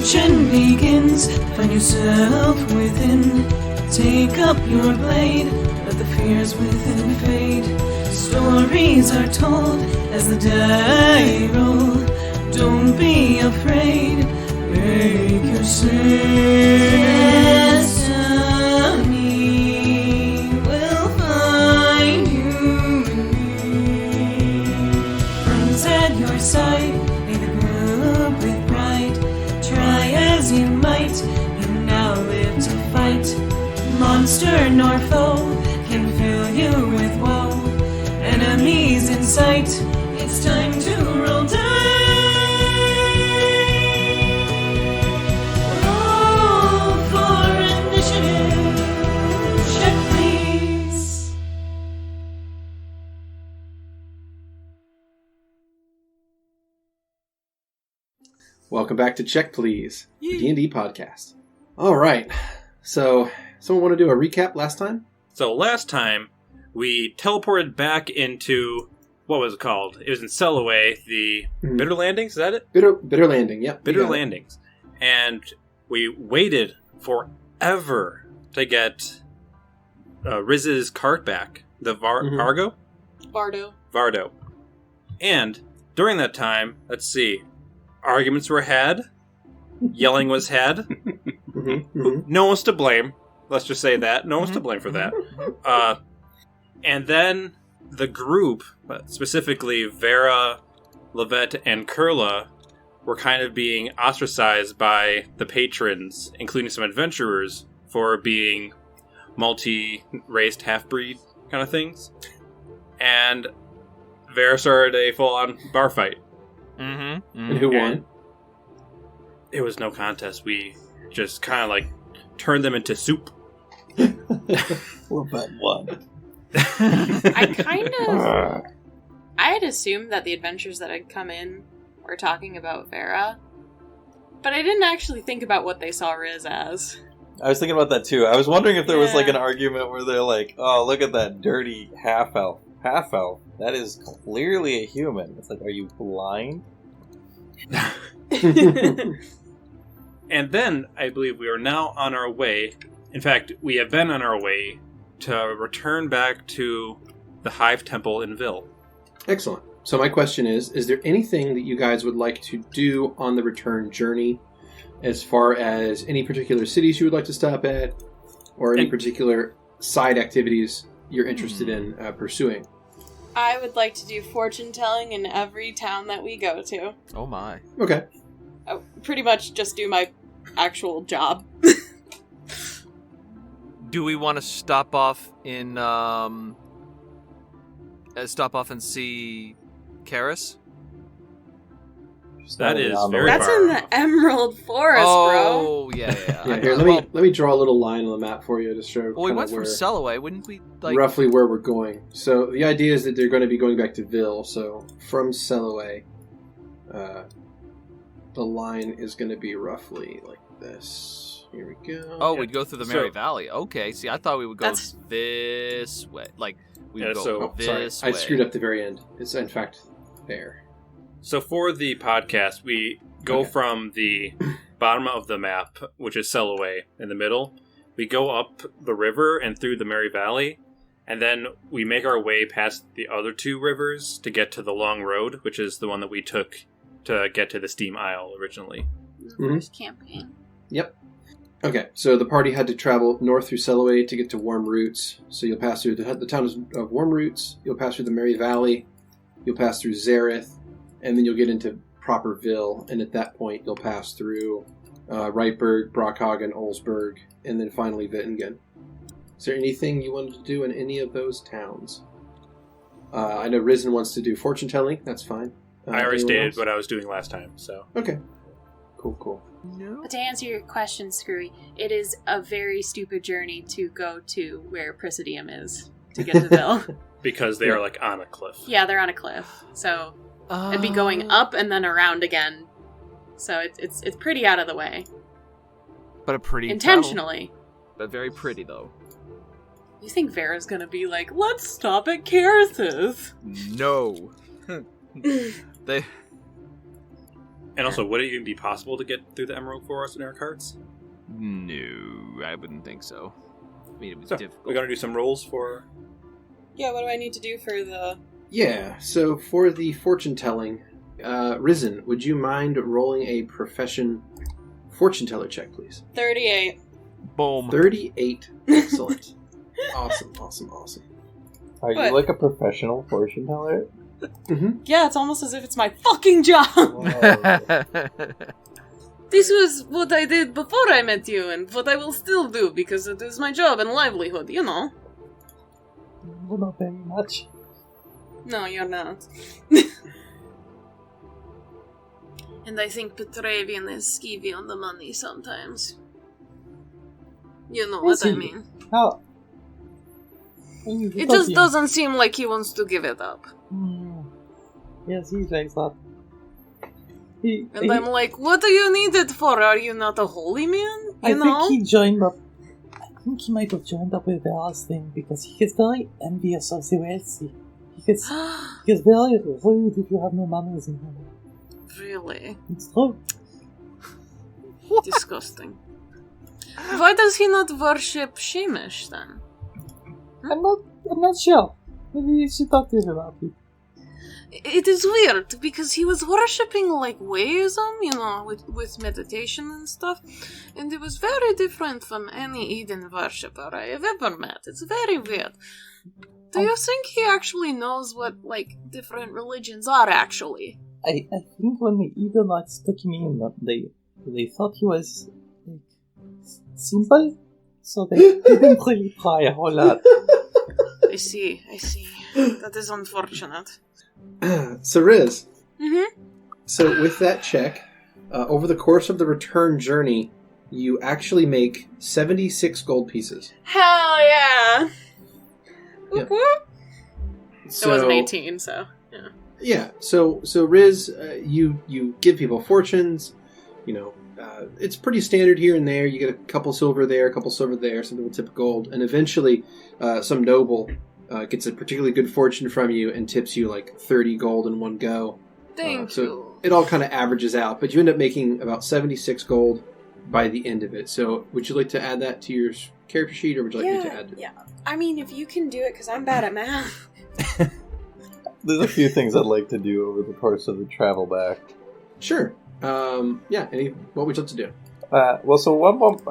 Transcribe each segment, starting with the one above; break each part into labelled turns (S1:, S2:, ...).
S1: Ascension begins, find yourself within. Take up your blade, let the fears within fade. Stories are told as the die roll. Don't be afraid, make your destiny will find you in me. Friends at your side, may the group with pride. Try as you might, you now live to fight. Monster nor foe can fill you with woe. Enemies in sight, it's time to roll dice. Roll for initiative. Check, please.
S2: Welcome back to Check Please, the D&D podcast. All right, so someone want to do a recap last time?
S3: So last time, we teleported back into, what was it called? It was in Sellaway, the Bitter Landings, is that it?
S2: Bitter Landing, yep.
S3: Bitter Landings. And we waited forever to get Riz's cart back, the Vardo. And during that time, let's see, arguments were had, yelling was had. No one's to blame. Let's just say that. No one's to blame for that. And then the group, specifically Vera, Lovette, and Kurla, were kind of being ostracized by the patrons, including some adventurers, for being multi-raced half-breed kind of things. And Vera started a full-on bar fight.
S2: And who won?
S3: It was no contest. We just kind of like turned them into soup.
S4: Lovette won.
S5: I had assumed that the adventures that had come in were talking about Vera, but I didn't actually think about what they saw Riz as.
S4: I was thinking about that too. I was wondering if there was like an argument where they're like, oh, look at that dirty half-elf. Half-elf? That is clearly a human. It's like, are you blind?
S3: And then, I believe we are now on our way. In fact, we have been on our way to return back to the Hive Temple in Ville.
S2: Excellent. So my question is there anything that you guys would like to do on the return journey, as far as any particular cities you would like to stop at, or any particular side activities you're interested in pursuing?
S5: I would like to do fortune telling in every town that we go to.
S6: Oh my.
S2: Okay.
S5: Pretty much just do my actual job.
S6: Do we want to stop off and see Karis?
S3: That is very
S5: That's
S3: far
S5: in the Emerald Forest, bro.
S6: Oh, yeah.
S2: Here, let me draw a little line on the map for you to show.
S6: Well, we went from Sellaway, wouldn't we?
S2: Roughly where we're going. So the idea is that they're going to be going back to Ville. So from Sellaway, the line is going to be roughly like this. Here we go.
S6: Oh, we'd go through the Merry Valley. Okay, see, I thought we would go this way. Like, we would go this way.
S2: I screwed up the very end. It's, in fact, there.
S3: So for the podcast, we go from the bottom of the map, which is Sellaway, in the middle. We go up the river and through the Merry Valley, and then we make our way past the other two rivers to get to the Long Road, which is the one that we took to get to the Steam Isle originally.
S5: The first campaign.
S2: Yep. Okay, so the party had to travel north through Sellaway to get to Warm Roots. So you'll pass through the town of Warm Roots, you'll pass through the Merry Valley, you'll pass through Zareth, and then you'll get into proper Ville, and at that point you'll pass through Reitberg, Brockhagen, Olsberg, and then finally Wittingen. Is there anything you wanted to do in any of those towns? I know Risen wants to do fortune telling. That's fine.
S3: I already stated what I was doing last time, so...
S2: Okay. Cool.
S5: No. But to answer your question, Skrewy, it is a very stupid journey to go to where Presidium is to get to Ville.
S3: Because they are, like, on a cliff.
S5: Yeah, they're on a cliff. So it'd be going up and then around again. So it's pretty out of the way.
S6: But a pretty...
S5: Intentionally.
S6: But very pretty, though.
S5: You think Vera's gonna be like, let's stop at Karis's?
S6: No.
S3: And also, would it even be possible to get through the Emerald Forest in our carts?
S6: No, I wouldn't think so. I mean, it was
S3: So,
S6: difficult.
S3: we're going to do some rolls for...
S5: Yeah, what do I need to do for the...
S2: Yeah, so for the fortune telling, Risen, would you mind rolling a profession fortune teller check, please?
S5: 38.
S6: Boom.
S2: 38. Excellent. Awesome.
S4: Are you
S5: What?
S4: like a professional fortune teller?
S2: Mm-hmm.
S5: Yeah, it's almost as if it's my fucking job!
S4: Whoa.
S5: This was what I did before I met you, and what I will still do, because it is my job and livelihood, you know.
S4: Well, not very much.
S5: No, you're not. And I think Petravian is skeevy on the money sometimes. You know
S4: Is
S5: what I
S4: he?
S5: mean.
S4: How?
S5: It just doesn't seem like he wants to give it up.
S4: Yes, he's like that.
S5: And I'm like, what do you need it for? Are you not a holy man? You know?
S7: think he joined up. I think he might have joined up with Vera's thing because he gets very envious of the wealthy. He gets very rude if you have no manners in him.
S5: Really?
S7: It's true.
S5: Disgusting. Why does he not worship Shemesh then?
S7: I'm not sure. Maybe you should talk to him about it.
S5: It is weird because he was worshipping like Wayism, you know, with meditation and stuff, and it was very different from any Eden worshipper I have ever met. It's very weird. Do you think he actually knows what like different religions are actually?
S7: I think when the Edomite took him in, they thought he was like, simple, so they didn't really try a whole lot.
S5: I see. That is unfortunate.
S2: So, Riz,
S5: Mm-hmm.
S2: so with that check, over the course of the return journey, you actually make 76 gold pieces.
S5: Hell yeah!
S2: Yeah.
S5: Whoop.
S2: So,
S5: It wasn't 18, so yeah.
S2: Yeah, so Riz, you give people fortunes, you know, it's pretty standard here and there. You get a couple silver there, a couple silver there, something will tip gold, and eventually some noble gets a particularly good fortune from you and tips you like 30 gold in one go.
S5: Thank
S2: So
S5: you.
S2: it all kind of averages out, but you end up making about 76 gold by the end of it. So would you like to add that to your character sheet, or would you like me to add it?
S5: Yeah. I mean, if you can do it, because I'm bad at math.
S4: There's a few things I'd like to do over the course of the travel back.
S2: Sure. Yeah, what would you like to do?
S4: Well, so one month,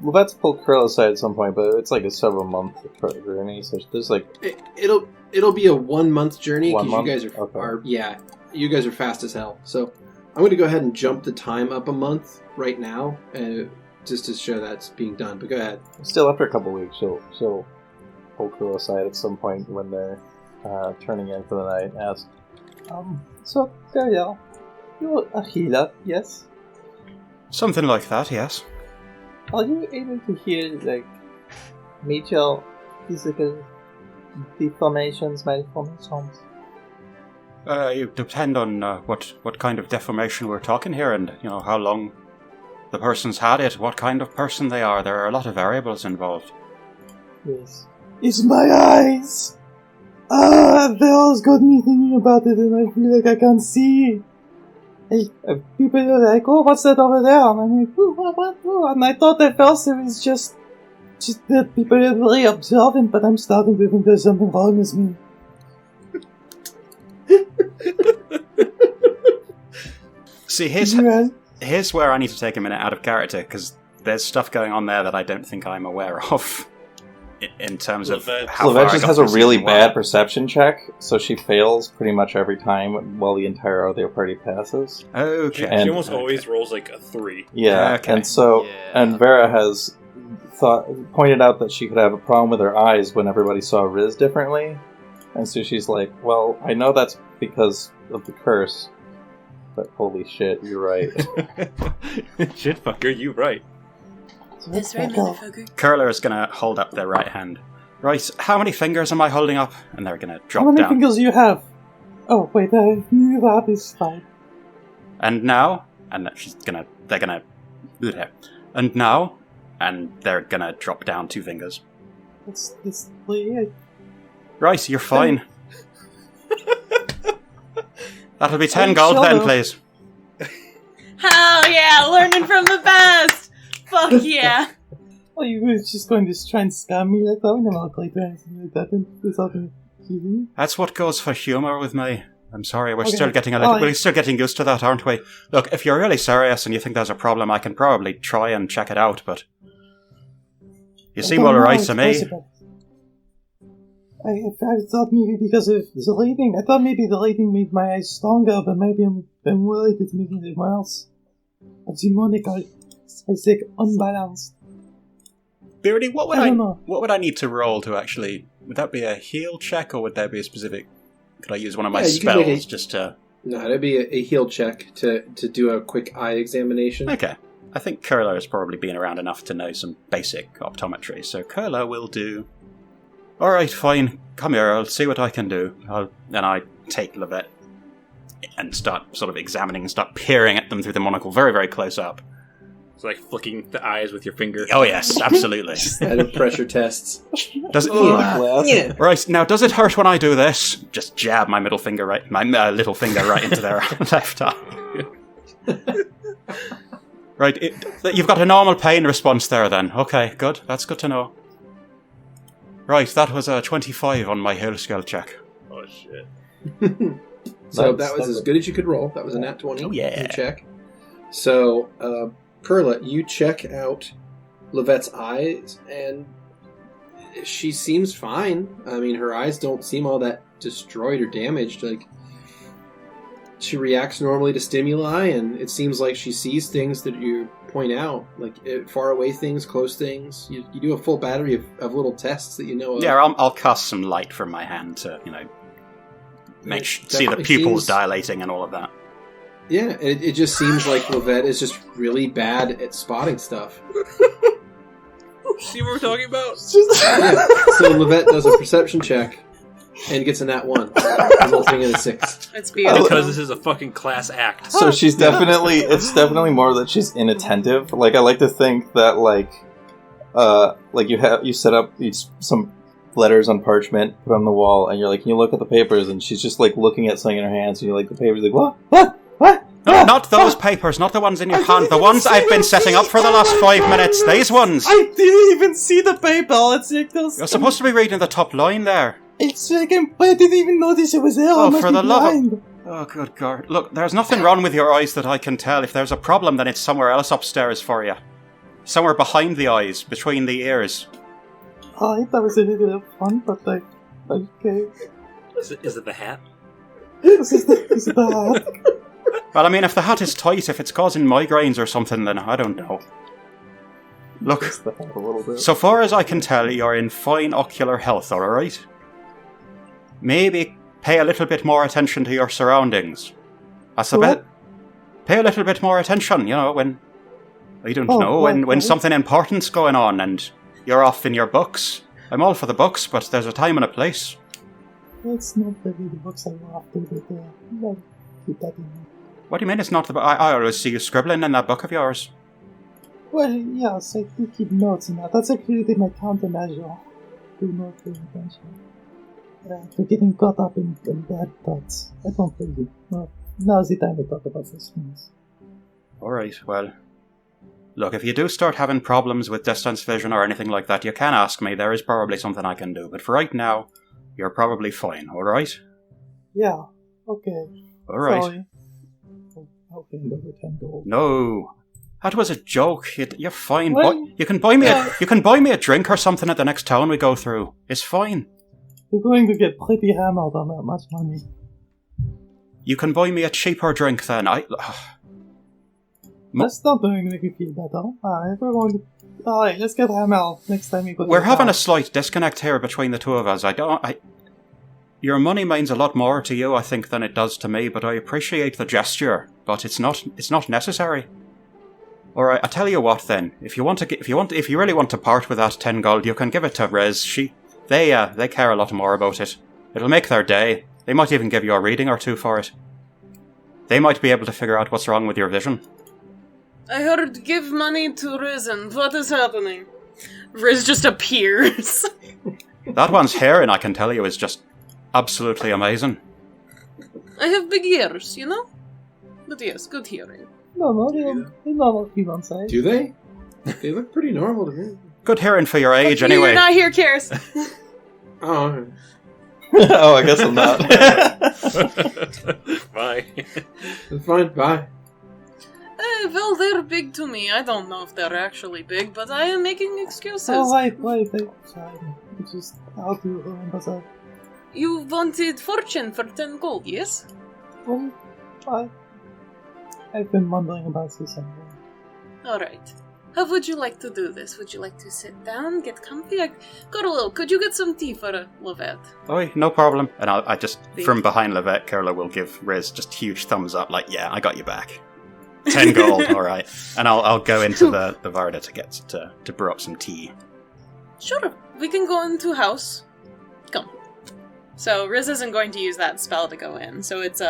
S4: Lovette's pulled Kurla aside at some point, but it's like a several month journey, so there's like...
S2: It'll be a 1 month journey,
S4: 1
S2: because you
S4: month?
S2: guys
S4: Okay.
S2: you guys are fast as hell. So I'm going to go ahead and jump the time up a month right now, just to show that's being done, but go ahead.
S4: Still, after a couple weeks, she'll pull Kurla aside at some point when they're turning in for the night and ask,
S7: So, Gaia, you're a healer, yes?
S8: Something like that, yes.
S7: Are you able to heal, like, major physical deformations, malformations?
S8: It depend on what kind of deformation we're talking here, and how long the person's had it, what kind of person they are. There are a lot of variables involved.
S7: Yes. It's my eyes! Vera's got me thinking about it and I feel like I can't see. People are like, oh, what's that over there? And I'm like, oh, what? And I thought at first it was just that people are very observant, but I'm starting to think there's something wrong with me.
S8: See, here's where I need to take a minute out of character, because there's stuff going on there that I don't think I'm aware of. In terms of how far
S4: Lovette
S8: I
S4: just
S8: got
S4: has a
S8: through
S4: really
S8: season one.
S4: bad perception check, so she fails pretty much every time while the entire other party passes.
S8: Okay.
S4: And-
S3: She almost always rolls like a 3.
S4: Yeah,
S8: Okay.
S4: and so
S6: Yeah.
S4: and Vera has pointed out that she could have a problem with her eyes when everybody saw Riz differently, and so she's like, "Well, I know that's because of the curse, but holy shit, you're right."
S3: Shit fucker, you right.
S5: That's right, motherfucker.
S8: Kurla is going to hold up their right hand. Right, how many fingers am I holding up? And they're going to drop
S7: How many
S8: down.
S7: fingers do you have? Oh, wait, that is fine.
S8: And now, and they're gonna, and now, and they're gonna drop down 2 fingers.
S7: That's weird.
S8: Right, you're fine. That'll be 10
S7: I'm
S8: gold
S7: sure.
S8: then, please.
S1: Hell yeah, learning from the best! Fuck yeah.
S7: Oh, you were just going to try and scam me like that? We never look like that or anything like that. It's not going to
S8: That's what goes for humour with me. I'm sorry, we're
S7: Okay.
S8: still getting we're still getting used to that, aren't we? Look, if you're really serious and you think there's a problem, I can probably try and check it out, but you seem alright to me.
S7: I thought maybe because of the lighting. I thought maybe the lighting made my eyes stronger, but maybe I'm related to making it else. I'm demonical. I say unbalanced.
S8: Beardy, what would
S7: I don't know.
S8: what would I need to roll to actually? Would that be a heal check, or would there be a specific? Could I use one of my
S2: Yeah, you can make
S8: spells just to?
S2: No, that'd be a heal check to do a quick eye examination.
S8: Okay, I think Kurla has probably been around enough to know some basic optometry, so Kurla will do. All right, fine. Come here. I'll see what I can do. Then I take Lovette and start sort of examining and start peering at them through the monocle, very, very close up.
S3: It's like flicking the eyes with your finger.
S8: Oh yes, absolutely.
S2: Added pressure tests.
S8: Does it?
S2: Yeah.
S8: Right now, does it hurt when I do this? Just jab my little finger right into their left eye. Right, you've got a normal pain response there. Then, okay, good. That's good to know. Right, that was a 25 on my heal skill check.
S3: Oh shit.
S2: So that was as good as you could roll. That was a nat 20.
S8: Oh, yeah.
S2: as a check. So, Kurla, you check out Lovette's eyes, and she seems fine. I mean, her eyes don't seem all that destroyed or damaged. Like, she reacts normally to stimuli, and it seems like she sees things that you point out, like far away things, close things. You do a full battery of little tests that you know of.
S8: Yeah, I'll cast some light from my hand to, see the pupils dilating and all of that.
S2: Yeah, it just seems like Lovette is just really bad at spotting stuff.
S3: See what we're talking about?
S2: Yeah. So Lovette does a perception check and gets a nat 1, resulting in a 6.
S1: It's beautiful.
S3: Because this is a fucking class act.
S4: So she's definitely, it's definitely more that she's inattentive. Like, I like to think that, like you set up some letters on parchment, put on the wall, and you're like, can you look at the papers? And she's just, like, looking at something in her hands, and you're like, the papers, like, what?
S8: No, not those papers, not the ones in your hand, the ones I've been setting up for the last 5 minutes, these ones!
S7: I didn't even see the paper. It's like those.
S8: You're supposed to be reading the top line there.
S7: It's like I didn't even notice it was there.
S8: Oh,
S7: I must
S8: for
S7: be
S8: the love of...
S7: blind.
S8: Oh, good God. Look, there's nothing wrong with your eyes that I can tell. If there's a problem, then it's somewhere else upstairs for you. Somewhere behind the eyes, between the ears.
S7: Oh, I thought it was a little fun, but like, okay.
S3: Is it the hat?
S7: Is it the hat?
S8: Well, I mean, if the hat is tight, if it's causing migraines or something, then I don't know. Look,
S4: A little bit.
S8: so far as I can tell, you're in fine ocular health, alright? Maybe pay a little bit more attention to your surroundings. That's a bit... Pay a little bit more attention, when... I don't know, when something important's going on and you're off in your books. I'm all for the books, but there's a time and a place.
S7: It's not really the books I go after, but keep that in mind.
S8: What do you mean it's not the book? I always see you scribbling in that book of yours.
S7: Well, yes, I do keep notes in that. That's actually my countermeasure. Do not pay attention. To getting caught up in bad thoughts. I don't really. No, now's the time to talk about these things.
S8: Alright, well... Look, if you do start having problems with distance vision or anything like that, you can ask me. There is probably something I can do. But for right now, you're probably fine, alright?
S7: Yeah, okay.
S8: Alright.
S7: Sorry. Okay, number 10 gold.
S8: No. That was a joke. You're fine.
S7: Well,
S8: You can buy me a drink or something at the next town we go through. It's fine.
S7: You're going to get pretty hammered on that much money.
S8: You can buy me a cheaper drink then.
S7: That's not going to make me feel better. Alright, we're going to... Alright, let's get hammered next time we go to
S8: We're
S7: the
S8: having
S7: town.
S8: a slight disconnect here between the two of us. Your money means a lot more to you, I think, than it does to me, but I appreciate the gesture. But it's not necessary. Alright, I tell you what then. If you really want to part with that 10 gold, you can give it to Rez. They care a lot more about it. It'll make their day. They might even give you a reading or two for it. They might be able to figure out what's wrong with your vision.
S5: I heard give money to Risen. What is happening? Riz just appears.
S8: That one's hearing, I can tell you, is just absolutely amazing.
S5: I have big ears, But yes, good hearing.
S7: No, they're normal people on site.
S2: Do they? They look pretty normal to me.
S8: Good hearing for your age,
S5: You're
S8: anyway.
S5: not here, Karis.
S2: Oh,
S4: Oh, I guess I'm not.
S3: Bye.
S2: that's fine. Bye.
S5: Well, they're big to me. I don't know if they're actually big, but I am making excuses.
S7: Oh, wait, sorry. It's just, I'll do that.
S5: You wanted fortune for 10 gold, yes?
S7: I've been mumbling about this anyway.
S5: Alright. How would you like to do this? Would you like to sit down, get comfy? Kurla, could you get some tea for Lovette?
S8: Oh, no problem. And I just,
S5: Thank
S8: from
S5: you.
S8: behind Lovette, Kurla will give Riz just huge thumbs up, like, yeah, I got you back. 10 gold, alright. And I'll go into the Varda to brew up some tea.
S5: Sure, we can go into house. Come. So Riz isn't going to use that spell to go in, so it's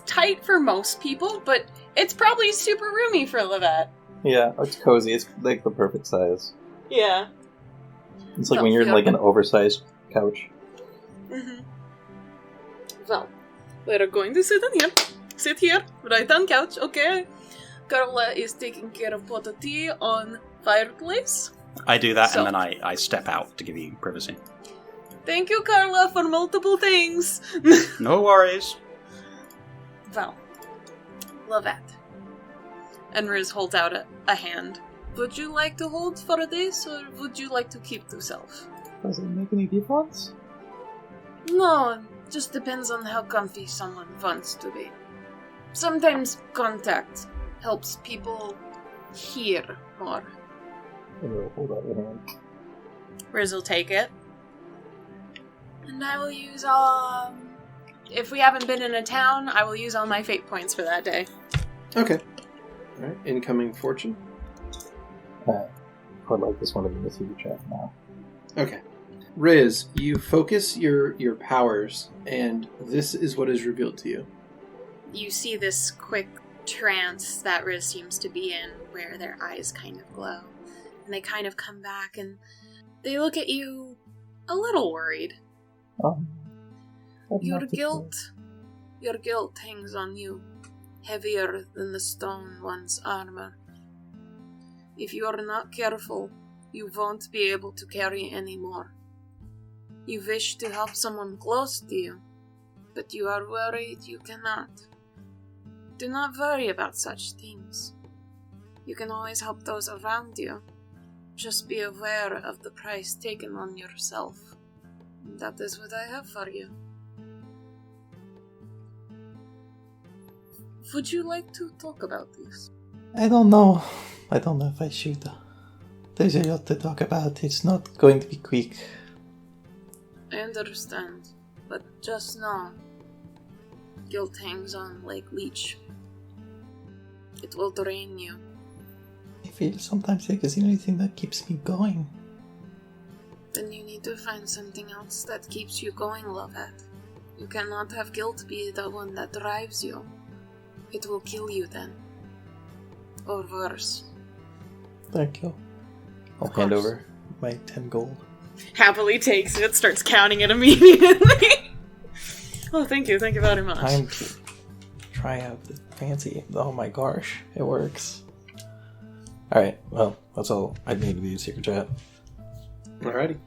S5: tight for most people, but it's probably super roomy for Lovette.
S4: Yeah, it's cozy. It's like the perfect size.
S5: Yeah.
S4: It's like when you're in like an oversized couch.
S5: Mm-hmm. Well, we're going to sit in here. Sit here, right on couch, okay? Kurla is taking care of pot of tea on fireplace.
S8: I do that,
S5: So-
S8: and then I step out to give you privacy.
S5: Thank you, Kurla, for multiple things.
S8: No worries.
S5: Well, Lovette. And Riz holds out a hand. Would you like to hold for this, or would you like to keep to self?
S7: Does it make any difference?
S5: No, just depends on how comfy someone wants to be. Sometimes contact helps people hear more.
S4: And it'll hold out your hand.
S5: Riz will take it. And I will use if we haven't been in a town, I will use all my fate points for that day.
S2: Okay. All right. Incoming fortune.
S4: I'd like this one to be in the super chat now.
S2: Okay. Riz, you focus your powers, and this is what is revealed to you.
S5: You see this quick trance that Riz seems to be in, where their eyes kind of glow. And they kind of come back, and they look at you a little worried. Your guilt hangs on you, heavier than the stone one's armor. If you are not careful, you won't be able to carry any more. You wish to help someone close to you, but you are worried you cannot. Do not worry about such things. You can always help those around you. Just be aware of the price taken on yourself. That is what I have for you. Would you like to talk about this?
S7: I don't know. I don't know if I should. There's a lot to talk about. It's not going to be quick.
S5: I understand, but just know, guilt hangs on like leech. It will drain you.
S7: I feel sometimes like it's the only thing that keeps me going.
S5: Then you need to find something else that keeps you going, Lovette. You cannot have guilt be the one that drives you. It will kill you then. Or worse.
S7: Thank you.
S4: I'll hand over my 10 gold.
S5: Happily takes it, starts counting it immediately. Oh, thank you very much.
S7: Time to try out the fancy. Oh my gosh, it works. Alright, well, that's all I need to be in secret chat.
S2: Alrighty.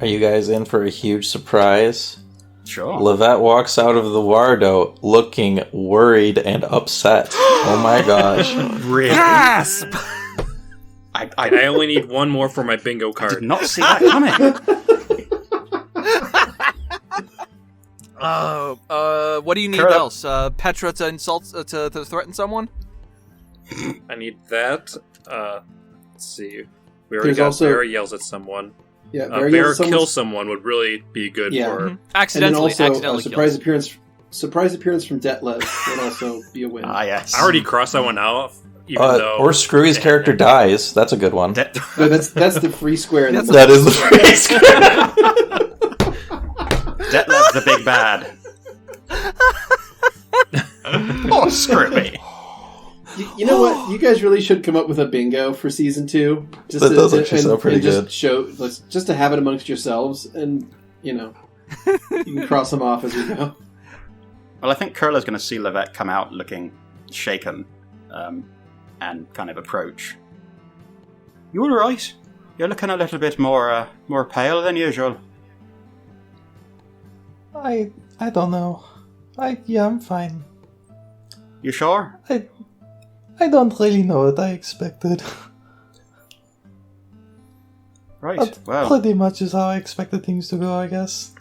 S7: Are you guys in for a huge surprise?
S8: Sure.
S7: Lovette walks out of the Wardo looking worried and upset. Oh my gosh.
S8: Really?
S3: Gasp!
S8: I
S3: I only need one more for my bingo
S8: did
S3: card.
S8: not see that coming.
S6: What do you need
S8: Kurla.
S6: else? Petra to insult, to threaten someone?
S3: I need that. Let's see. We already
S2: There's
S3: got
S2: also-
S3: Vera yells at someone.
S2: Yeah,
S3: Vera kill someone would really be good
S2: Yeah.
S3: for...
S2: And then
S6: Accidentally
S2: also,
S6: kills.
S2: surprise appearance from Detlev would also be a win.
S8: Ah, yes.
S3: I already crossed that one out, even though...
S7: Or Skrewy's character dies. That's a good one.
S2: No, that's the free square.
S7: That is the phrase.
S8: Detlev's the big bad. Oh, Skrewy.
S2: You know what? You guys really should come up with a bingo for season 2. Just
S7: That does actually sound pretty good.
S2: Just to have it amongst yourselves, and you can cross them off as we go.
S8: Well, I think Kurla's going to see Lovette come out looking shaken and kind of approach. You all right? You're looking a little bit more pale than usual.
S7: I don't know. I'm fine.
S8: You sure?
S7: I don't really know what I expected.
S8: Right,
S7: That
S8: well...
S7: pretty much is how I expected things to go, I guess.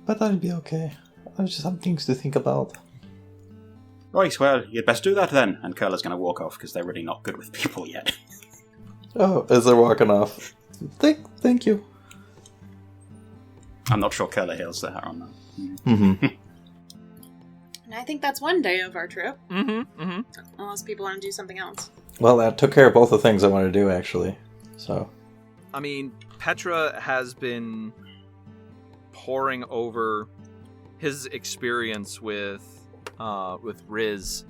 S7: But I'll be okay. I've just some things to think about.
S8: Right, well, you'd best do that then. And Kurla's going to walk off because they're really not good with people yet.
S4: Oh, as they're walking off.
S7: Thank you.
S8: I'm not sure Kurla heals that on that.
S4: Mm-hmm.
S9: And I think that's one day of our trip.
S6: Mm-hmm.
S9: Unless people want to do something else.
S4: Well, that took care of both the things I wanted to do, actually. So,
S6: I mean, Petra has been poring over his experience with Riz,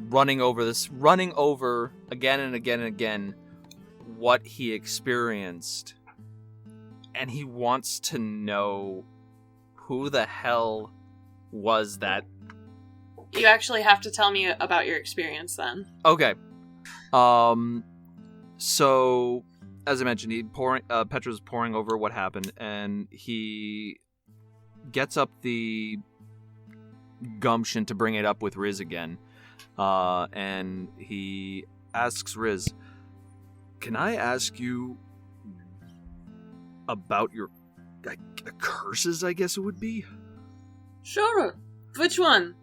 S6: running over again and again and again what he experienced, and he wants to know who the hell was that.
S9: You actually have to tell me about your experience then.
S6: Okay. So, as I mentioned, Petra's pouring over what happened, and he gets up the gumption to bring it up with Riz again. And he asks Riz, "Can I ask you about your curses, I guess it would be?"
S9: Sure. Which one?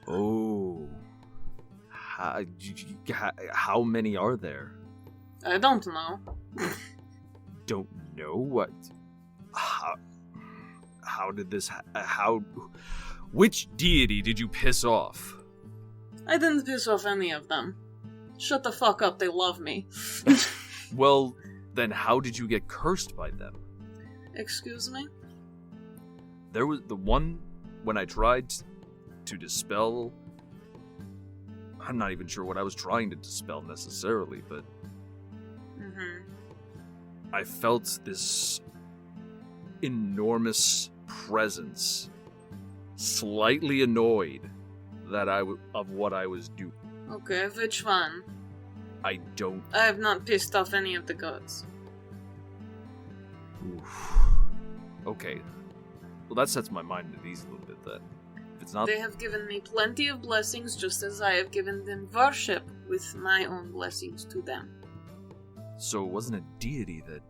S6: Oh. How many are there?
S9: I don't know.
S6: Don't know what? How did this? Which deity did you piss off?
S9: I didn't piss off any of them. Shut the fuck up, they love me.
S6: Well, then how did you get cursed by them?
S9: Excuse me?
S6: There was the one when I tried to dispel. I'm not even sure what I was trying to dispel necessarily, but I felt this enormous presence, slightly annoyed that of what I was doing.
S9: Okay, which one?
S6: I don't.
S9: I have not pissed off any of the gods.
S6: Oof. Okay. Well, that sets my mind at ease a little bit then. If it's not.
S9: They have given me plenty of blessings just as I have given them worship with my own blessings to them.
S6: So it wasn't a deity that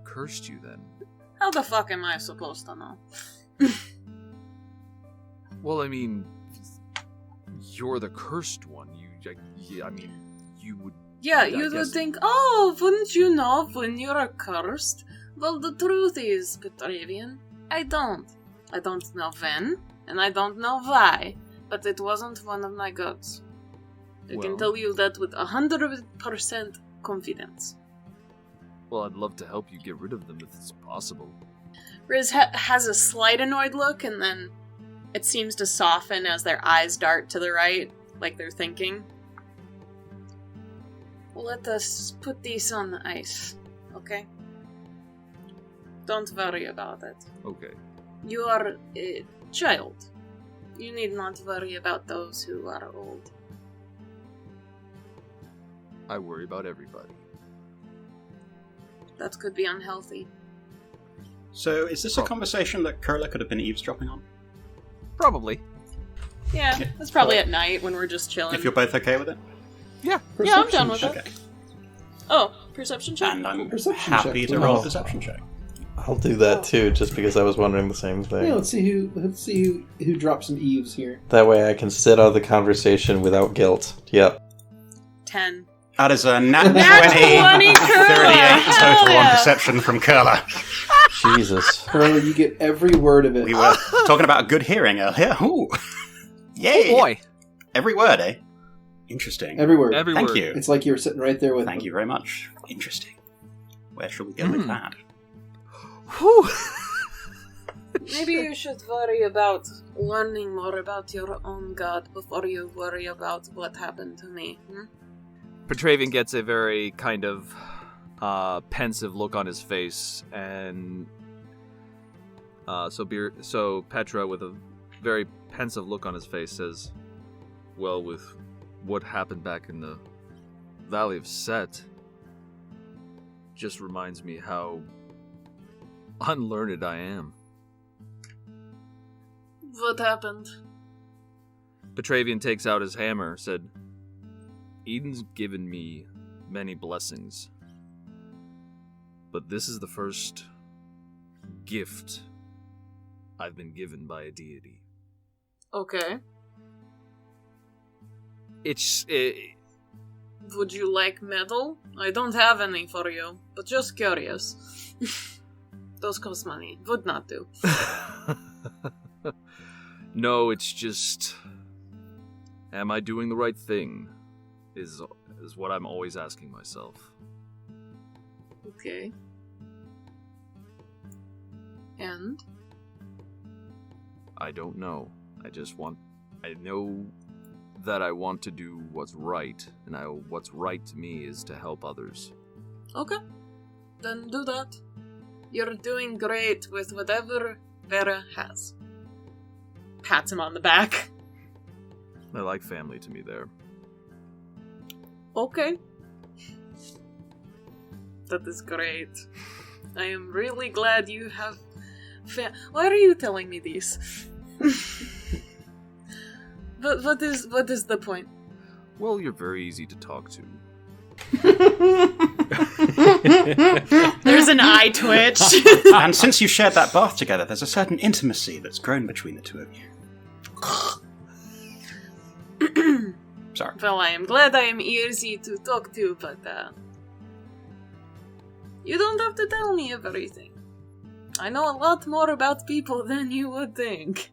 S6: cursed you then?
S9: How the fuck am I supposed to know?
S6: Well, I mean, you're the cursed one. I mean, you would...
S9: Yeah, you would think, oh, wouldn't you know when you're cursed? Well, the truth is, Petravian, I don't. I don't know when, and I don't know why, but it wasn't one of my gods. I can tell you that with 100% confidence.
S6: Well, I'd love to help you get rid of them if it's possible.
S9: Riz has a slight annoyed look, and then it seems to soften as their eyes dart to the right, like they're thinking. Let us put these on the ice, okay? Don't worry about it.
S6: Okay.
S9: You are a child. You need not worry about those who are old.
S6: I worry about everybody.
S9: That could be unhealthy.
S8: So, is this a conversation that Kurla could have been eavesdropping on?
S6: Probably.
S9: Yeah, it's probably at night when we're just chilling.
S8: If you're both okay with it?
S6: Yeah.
S9: Yeah, I'm done with
S8: Okay.
S9: it. Oh, perception check.
S8: And I'm
S2: Perception
S8: happy
S2: check.
S8: to roll
S4: Oh.
S8: a perception check.
S4: I'll do that too, just because I was wondering the same thing.
S2: Yeah, let's see who drops some eaves here.
S4: That way I can sit out of the conversation without guilt. Yep.
S9: 10.
S8: That is a nat 20,
S9: 20 Kurla!
S8: 38 total
S9: Hell yeah!
S8: on perception from Kurla.
S4: Jesus.
S2: Kurla, you get every word of it.
S8: We were talking about good hearing earlier. Ooh. Yay!
S6: Oh boy.
S8: Every word, eh? Interesting.
S2: Every word.
S6: Every
S8: Thank
S6: word.
S8: you.
S2: It's like you were sitting right there with
S8: Thank
S2: them.
S8: you very much. Interesting. Where shall we go with that?
S6: Whew.
S9: Maybe you should worry about learning more about your own god before you worry about what happened to me.
S6: Petravian gets a very kind of pensive look on his face, and so Petra, with a very pensive look on his face, says, well, with what happened back in the Valley of Set, just reminds me how unlearned I am.
S5: What happened?
S6: Petravian takes out his hammer, said, Eden's given me many blessings, but this is the first gift I've been given by a deity.
S5: Okay. Would you like metal? I don't have any for you, but just curious. Those cost money. Would not do.
S6: No, it's just, am I doing the right thing? Is what I'm always asking myself.
S5: Okay. And?
S6: I don't know. I know that I want to do what's right, and what's right to me is to help others.
S5: Okay. Then do that. You're doing great with whatever Vera has. Pats him on the back.
S6: I like family to me there.
S5: Okay. That is great. I am really glad you have... Why are you telling me these? But what is the point?
S6: Well, you're very easy to talk to.
S5: There's an eye twitch.
S8: And since you shared that bath together, there's a certain intimacy that's grown between the two of you. Sorry.
S5: Well, I am glad I am easy to talk to, but you don't have to tell me everything. I know a lot more about people than you would think.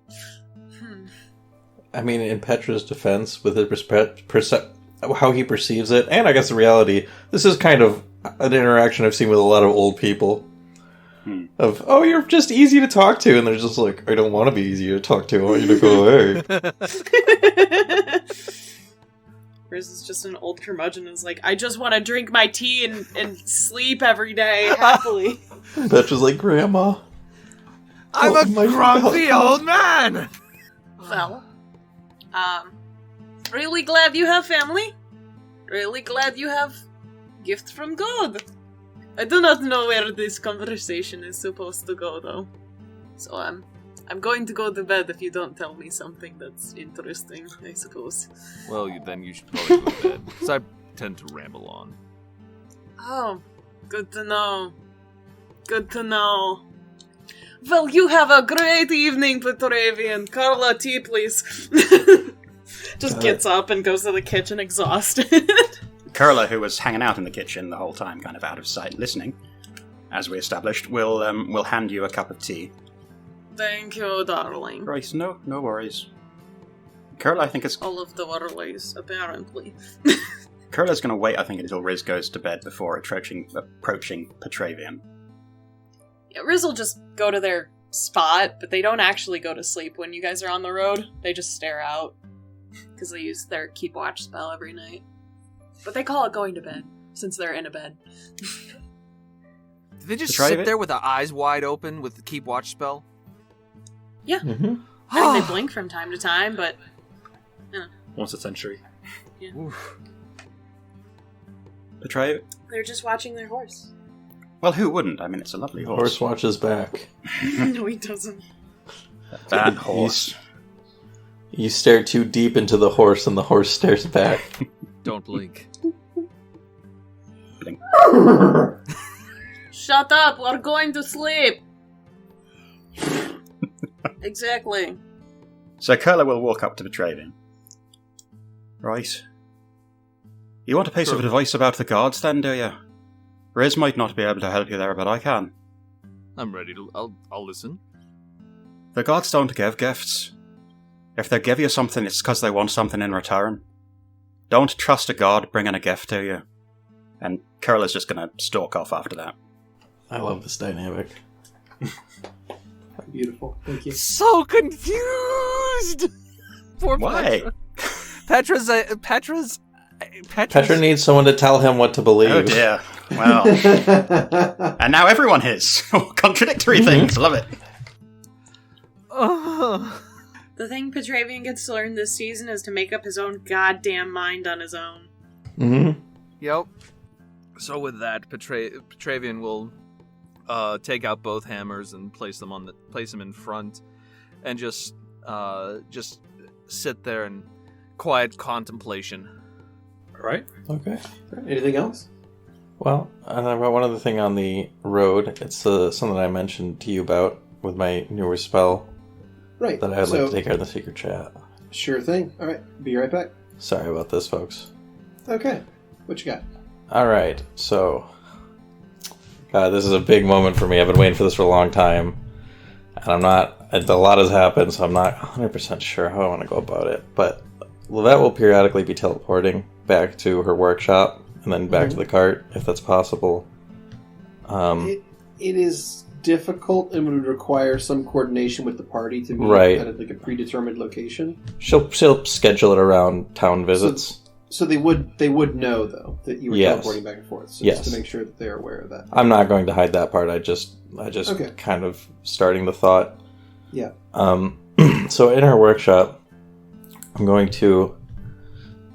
S4: I mean, in Petra's defense, with his how he perceives it, and I guess the reality, this is kind of an interaction I've seen with a lot of old people. Of, oh, you're just easy to talk to, and they're just like, I don't want to be easy to talk to, I want you to go away.
S5: Riz is just an old curmudgeon who's like, I just want to drink my tea and sleep every day happily.
S4: Petra's like, Grandma.
S6: I'm a grumpy old man!
S5: Well, really glad you have family. Really glad you have gifts from God. I do not know where this conversation is supposed to go, though. So I'm going to go to bed if you don't tell me something that's interesting, I suppose.
S6: Well, then you should probably go to bed, because I tend to ramble on.
S5: Oh, good to know. Good to know. Well, you have a great evening, Petravian. Kurla, tea, please. Just gets up and goes to the kitchen exhausted.
S8: Kurla, who was hanging out in the kitchen the whole time, kind of out of sight, listening, as we established, will hand you a cup of tea.
S5: Thank you, darling.
S8: Right, no worries. Kurla, I think, is...
S5: All of the worleys, apparently.
S8: Kurla's going to wait, I think, until Riz goes to bed before approaching Petravian.
S5: Yeah, Riz will just go to their spot, but they don't actually go to sleep when you guys are on the road. They just stare out, because they use their keep watch spell every night. But they call it going to bed, since they're in a bed.
S6: Do they just sit there with their eyes wide open with the keep watch spell?
S5: Yeah.
S4: Mm-hmm.
S5: I mean, they blink from time to time, but...
S3: Once a century.
S5: Yeah.
S8: Petravian?
S5: They're just watching their horse.
S8: Well, who wouldn't? I mean, it's a lovely horse.
S4: Horse watches back.
S5: No, he doesn't.
S8: That horse.
S4: You stare too deep into the horse, and the horse stares back.
S6: Don't blink.
S8: Blink.
S5: Shut up, we're going to sleep. Exactly.
S8: So Kurla will walk up to Petravian. Right. You want a piece of advice about the gods, then, do you? Riz might not be able to help you there, but I can.
S6: I'm ready to... I'll listen.
S8: The gods don't give gifts. If they give you something, it's because they want something in return. Don't trust a god bringing a gift to you. And Kurla's just going to stalk off after that.
S4: I love this dynamic.
S2: Beautiful. Thank you.
S6: So confused! Poor
S8: Why?
S6: Petra's...
S4: Petra needs someone to tell him what to believe.
S8: Oh dear. Well. And now everyone is. Contradictory things. Love it.
S9: The thing Petravian gets to learn this season is to make up his own goddamn mind on his own.
S4: Mm-hmm.
S6: Yep. So with that, Petravian will take out both hammers and place them in front, and just sit there in quiet contemplation.
S3: All right.
S4: Okay.
S2: Anything else?
S4: Well, one other thing on the road. It's something I mentioned to you about with my newer spell.
S2: Right.
S4: That I'd like to take care of the secret chat.
S2: Sure thing. All right. Be right back.
S4: Sorry about this, folks.
S2: Okay. What you got?
S4: All right. So, God, this is a big moment for me. I've been waiting for this for a long time, and a lot has happened, so I'm not 100% sure how I want to go about it. But Lovette will periodically be teleporting back to her workshop and then back to the cart, if that's possible.
S2: It is difficult and would require some coordination with the party to be at a predetermined location.
S4: She'll schedule it around town visits.
S2: So they would know though that you were teleporting back and forth. So just to make sure that they're aware of that.
S4: I'm not going to hide that part. I just kind of starting the thought.
S2: Yeah.
S4: So in her workshop, I'm going to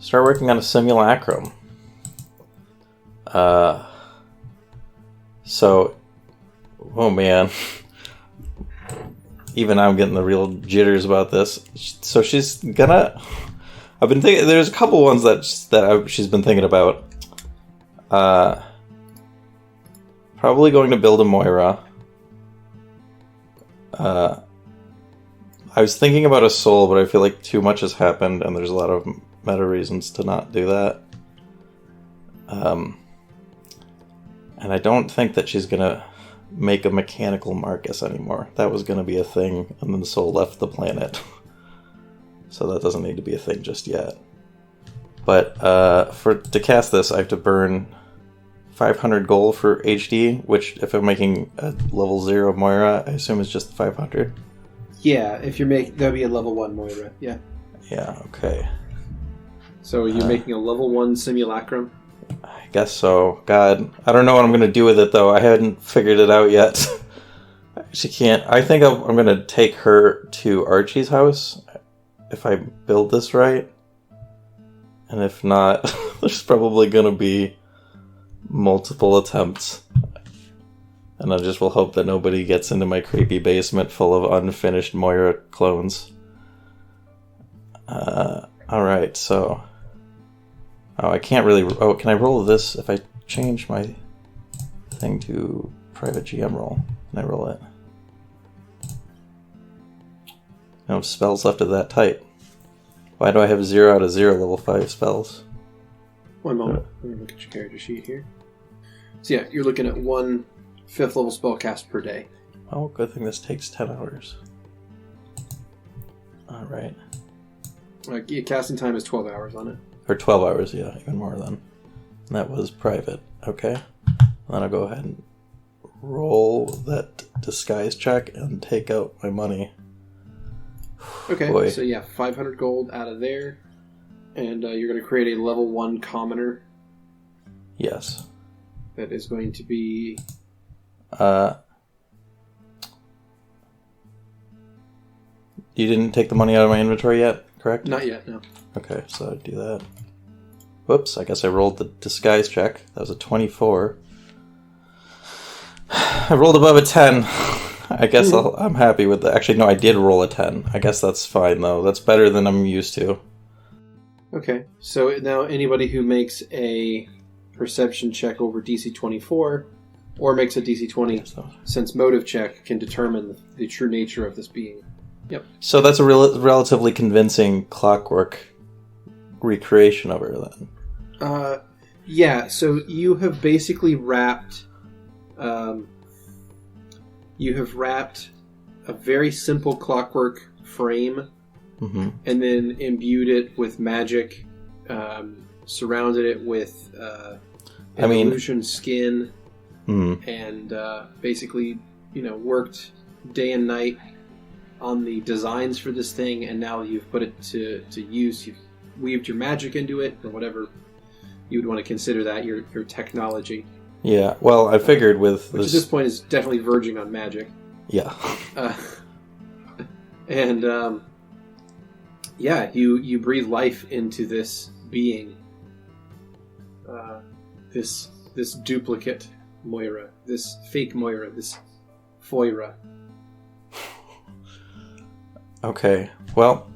S4: start working on a simulacrum. Oh man. Even I'm getting the real jitters about this. So she's gonna... I've been thinking... There's a couple ones she's been thinking about. Probably going to build a Moira. I was thinking about a soul, but I feel like too much has happened, and there's a lot of meta reasons to not do that. And I don't think that she's gonna make a mechanical Marcus anymore. That was gonna be a thing, and then the soul left the planet. So that doesn't need to be a thing just yet. But to cast this, I have to burn 500 gold for HD, which if I'm making a level 0 Moira, I assume is just the 500.
S2: Yeah, if you're that'd be a level 1 Moira. Yeah.
S4: Yeah. Okay.
S2: So you're making a level 1 simulacrum?
S4: I guess so. God, I don't know what I'm going to do with it, though. I hadn't figured it out yet. She can't... I think I'm going to take her to Archie's house, if I build this right. And if not, there's probably going to be multiple attempts. And I just will hope that nobody gets into my creepy basement full of unfinished Moira clones. Alright, so... Oh, I can't really... Oh, can I roll this if I change my thing to private GM roll? Can I roll it? No spells left of that type. Why do I have 0 out of 0 level 5 spells?
S2: One moment. Let me look at your character sheet here. So yeah, you're looking at 1 5th level spell cast per day.
S4: Oh, good thing this takes 10 hours. Alright.
S2: Casting time is 12 hours on it.
S4: Or 12 hours, yeah, even more than. And that was private. Okay. And then I'll go ahead and roll that disguise check and take out my money.
S2: Okay,
S4: Boy.
S2: So yeah, 500 gold out of there. And you're going to create a level 1 commoner.
S4: Yes.
S2: That is going to be...
S4: You didn't take the money out of my inventory yet, correct?
S2: Not yet, no.
S4: Okay, so I'd do that. Whoops, I guess I rolled the disguise check. That was a 24. I rolled above a 10. I guess I'm happy with that. Actually, no, I did roll a 10. I guess that's fine, though. That's better than I'm used to.
S2: Okay, so now anybody who makes a perception check over DC 24 or makes a DC 20 sense motive check can determine the true nature of this being. Yep.
S4: So that's a relatively convincing clockwork recreation of her, then.
S2: Yeah, so you have basically wrapped... you have wrapped a very simple clockwork frame and then imbued it with magic, surrounded it with illusion skin, and basically, worked day and night on the designs for this thing, and now you've put it to use. You've weaved your magic into it, or whatever you would want to consider that, your technology.
S4: Yeah, well, I figured with
S2: Which
S4: this...
S2: at this point is definitely verging on magic.
S4: Yeah.
S2: Yeah, you breathe life into this being. This duplicate Moira, this fake Moira, this Foira.
S4: Okay, well,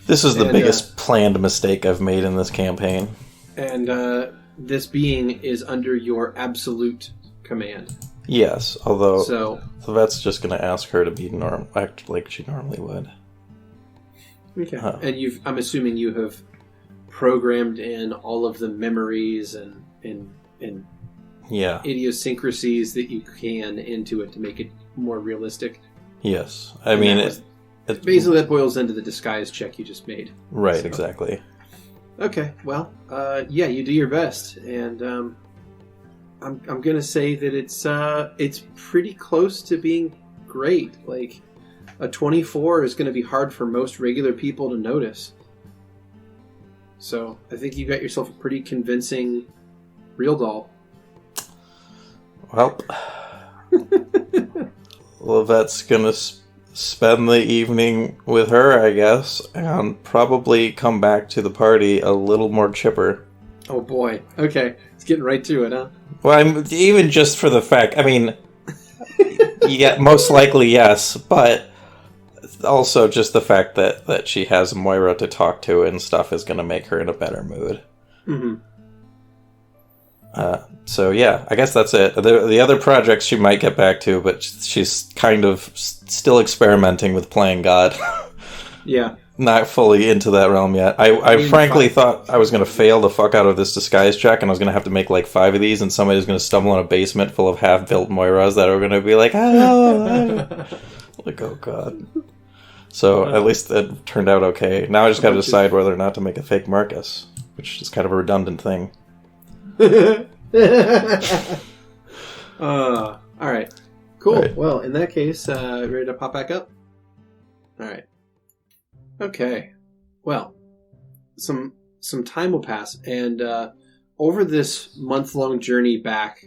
S4: this is the biggest planned mistake I've made in this campaign.
S2: And this being is under your absolute command.
S4: Yes, although
S2: so
S4: Lovette's just going to ask her to be act like she normally would.
S2: Okay. And I'm assuming you have programmed in all of the memories and idiosyncrasies that you can into it to make it more realistic.
S4: Yes. I mean,
S2: basically that boils into the disguise check you just made.
S4: Right, so. Exactly.
S2: Okay, well, you do your best, and I'm gonna say that it's pretty close to being great. Like, a 24 is gonna be hard for most regular people to notice. So, I think you got yourself a pretty convincing real doll.
S4: Well, Lovette's gonna spend the evening with her, I guess, and probably come back to the party a little more chipper.
S2: Oh boy. Okay. It's getting right to it, huh?
S4: Well, even just for the fact, I mean, yeah, most likely yes, but also just the fact that she has Moira to talk to and stuff is going to make her in a better mood.
S2: Mm-hmm.
S4: So yeah, I guess that's it. The other projects she might get back to, but she's kind of still experimenting with playing God.
S2: Yeah.
S4: Not fully into that realm yet. I frankly thought I was going to fail the fuck out of this disguise check, and I was going to have to make like 5 of these, and somebody was going to stumble in a basement full of half-built Moiras that are going to be like, hello. Like, oh god. So at least it turned out okay. Now I just got to decide whether or not to make a fake Marcus, which is kind of a redundant thing.
S2: Alright. Cool.
S4: Right.
S2: Well, in that case, ready to pop back up? Alright. Okay. Well, some time will pass, and over this month-long journey back,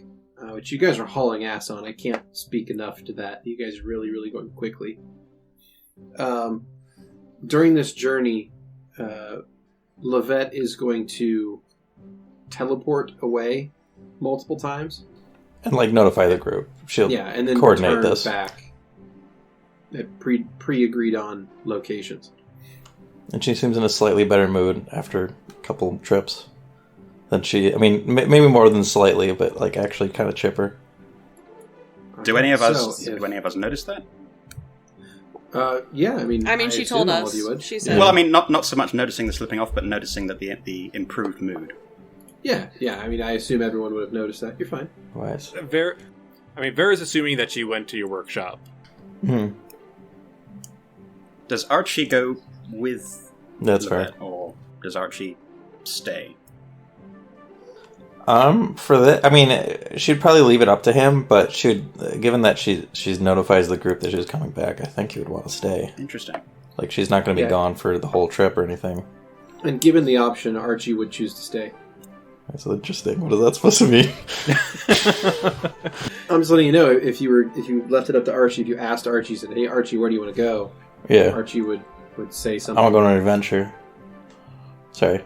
S2: which you guys are hauling ass on, I can't speak enough to that. You guys are really, really going quickly. During this journey, Lovette is going to teleport away multiple times.
S4: And, like, notify the group. She'll
S2: and then
S4: coordinate
S2: return
S4: this
S2: back at pre-agreed-on locations.
S4: And she seems in a slightly better mood after a couple trips than she... I mean, maybe more than slightly, but, like, actually kind of chipper.
S8: Do any of us notice that?
S2: Yeah, I mean,
S5: she told us. She said.
S8: Well, I mean, not so much noticing the slipping off, but noticing that the improved mood.
S2: Yeah. I mean, I assume everyone would have noticed that. You're fine.
S4: Wise.
S3: Vera's assuming that she went to your workshop.
S4: Mm-hmm.
S8: Does Archie go with
S4: That's
S8: Lovette,
S4: fair.
S8: or does Archie stay?
S4: For that, I mean, she'd probably leave it up to him, but given that she's notifies the group that she's coming back, I think he would want to stay.
S8: Interesting.
S4: Like, she's not going to be gone for the whole trip or anything.
S2: And given the option, Archie would choose to stay.
S4: That's interesting. What is that supposed to mean?
S2: I'm just letting you know, if you left it up to Archie, if you asked Archie, said, "Hey Archie, where do you want to go?"
S4: Yeah.
S2: Archie would say
S4: I
S2: something.
S4: want to go on an adventure. Sorry.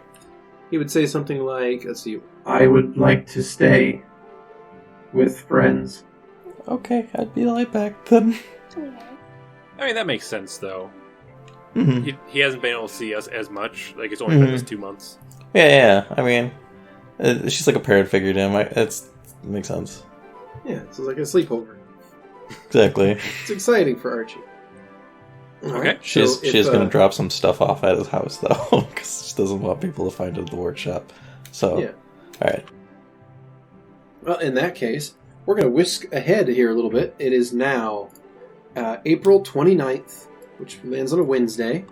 S2: He would say something like, let's see,
S10: I would like to stay with friends.
S4: Okay, I'd be right back then.
S3: I mean, that makes sense, though.
S4: Mm-hmm.
S3: He hasn't been able to see us as much. Like, it's only been this 2 months.
S4: Yeah. I mean, she's like a parent figure to him. It makes sense.
S2: Yeah, it's like a sleepover.
S4: Exactly.
S2: It's exciting for Archie.
S3: Okay.
S4: She's going to drop some stuff off at his house, though, because she doesn't want people to find it at the workshop. So,
S2: yeah.
S4: All right.
S2: Well, in that case, we're going to whisk ahead here a little bit. It is now April 29th, which lands on a Wednesday,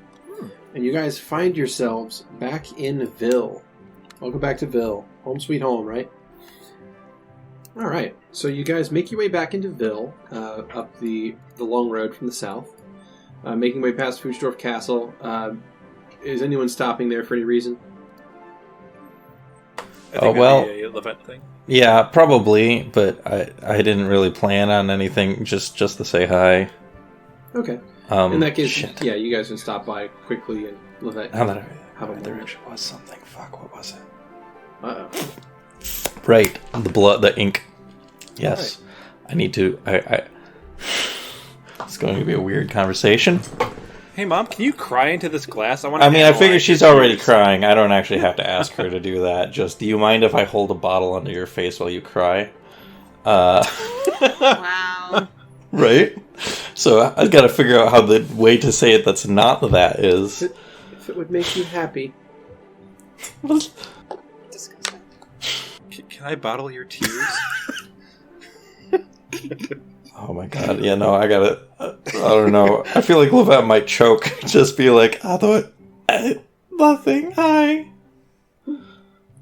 S2: and you guys find yourselves back in Ville. Welcome back to Ville. Home sweet home, right? All right. So you guys make your way back into Ville, up the long road from the south. Making your way past Fuchdorf Castle. Is anyone stopping there for any reason?
S3: I think a Lovette thing.
S4: Yeah, probably, but I didn't really plan on anything, just to say hi.
S2: Okay. In that case,
S4: shit.
S2: yeah, you guys can stop by quickly and Lovette.
S4: Now that I
S2: Have a
S4: there
S2: moment.
S4: actually was something. Fuck, what was it?
S2: Uh-oh.
S4: Right, the blood, the ink. Yes, I need to. I. It's going to be a weird conversation.
S3: Hey, Mom, can you cry into this glass?
S4: I mean, I figure she's already crying. I don't actually have to ask her to do that. Just, do you mind if I hold a bottle under your face while you cry?
S5: Wow.
S4: Right? So I've got to figure out how the way to say it that's not that is.
S2: If it would make you happy.
S5: Disgusting.
S3: Can I bottle your tears?
S4: Oh my god, yeah, no, I gotta... I don't know. I feel like Lovette might choke. Just be like, I thought... nothing,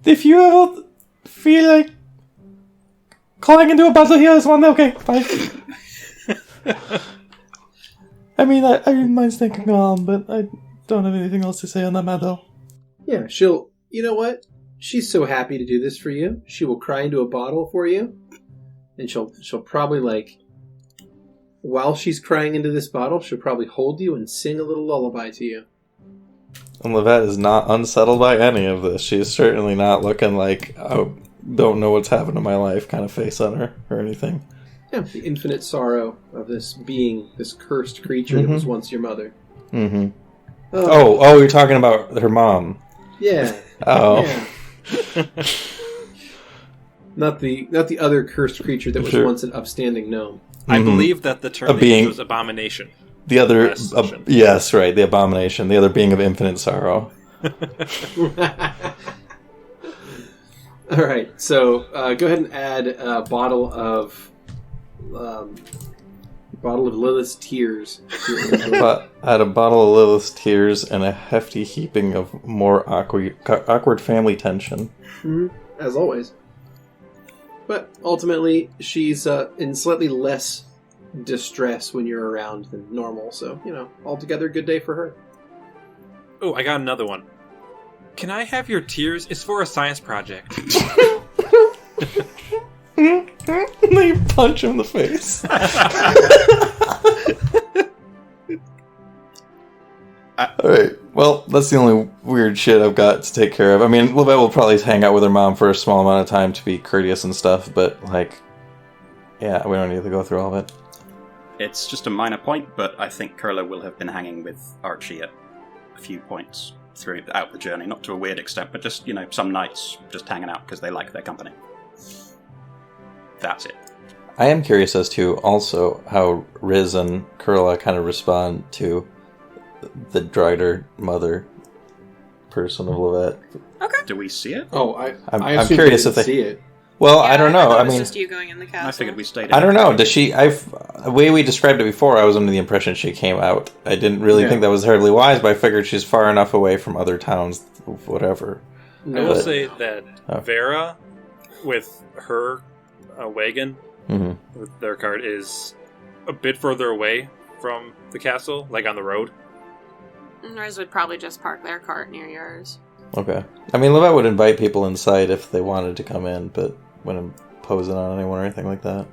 S4: if you ever feel like calling into a bottle here is one, okay, bye. I mean, I didn't mind staying calm, but I don't have anything else to say on that matter.
S2: Yeah, she'll... You know what? She's so happy to do this for you. She will cry into a bottle for you. And she'll probably, like... While she's crying into this bottle, she'll probably hold you and sing a little lullaby to you.
S4: And Lovette is not unsettled by any of this. She is certainly not looking like, I don't know what's happened to my life kind of face on her or anything.
S2: Yeah, the infinite sorrow of this being, this cursed creature that was once your mother.
S4: Mm-hmm. Oh, you're talking about her mom.
S2: Yeah.
S4: Oh.
S2: Yeah. Not the other cursed creature that was once an upstanding gnome.
S3: I believe that the term
S4: A being.
S3: was abomination.
S4: The other...
S3: Last session.
S4: yes, right, the abomination. The other being of infinite sorrow.
S2: Alright, so go ahead and add a bottle of Lilith's tears.
S4: Add a bottle of Lilith's tears and a hefty heaping of more awkward family tension.
S2: As always. But ultimately, she's in slightly less distress when you're around than normal, so, altogether a good day for her.
S3: Oh, I got another one. Can I have your tears? It's for a science project.
S4: And then you punch him in the face. Alright, well, that's the only weird shit I've got to take care of. I mean, Lovette will probably hang out with her mom for a small amount of time to be courteous and stuff, but, yeah, we don't need to go through all of it.
S8: It's just a minor point, but I think Kurla will have been hanging with Archie at a few points throughout the journey. Not to a weird extent, but just, some nights just hanging out because they like their company. That's it.
S4: I am curious as to also how Riz and Kurla kind of respond to the Drider mother person of Lovette.
S5: Okay.
S8: Do we see it?
S2: Oh,
S4: I'm
S2: assumed
S4: curious
S2: you
S4: if they
S2: didn't see it.
S4: Well,
S5: Yeah,
S4: I don't know.
S5: thought
S4: I
S5: it was
S4: mean,
S5: just you going in the castle.
S8: I figured we stayed.
S4: I don't know. Does she? The way we described it before, I was under the impression she came out. I didn't really think that was terribly wise, but I figured she's far enough away from other towns, whatever.
S3: I will
S4: But-
S3: say that Vera, with her wagon, with their cart, is a bit further away from the castle, like on the road.
S5: And Riz would probably just park their cart near yours.
S4: Okay. I mean, Lovette would invite people inside if they wanted to come in, but wouldn't impose it on anyone or anything like that.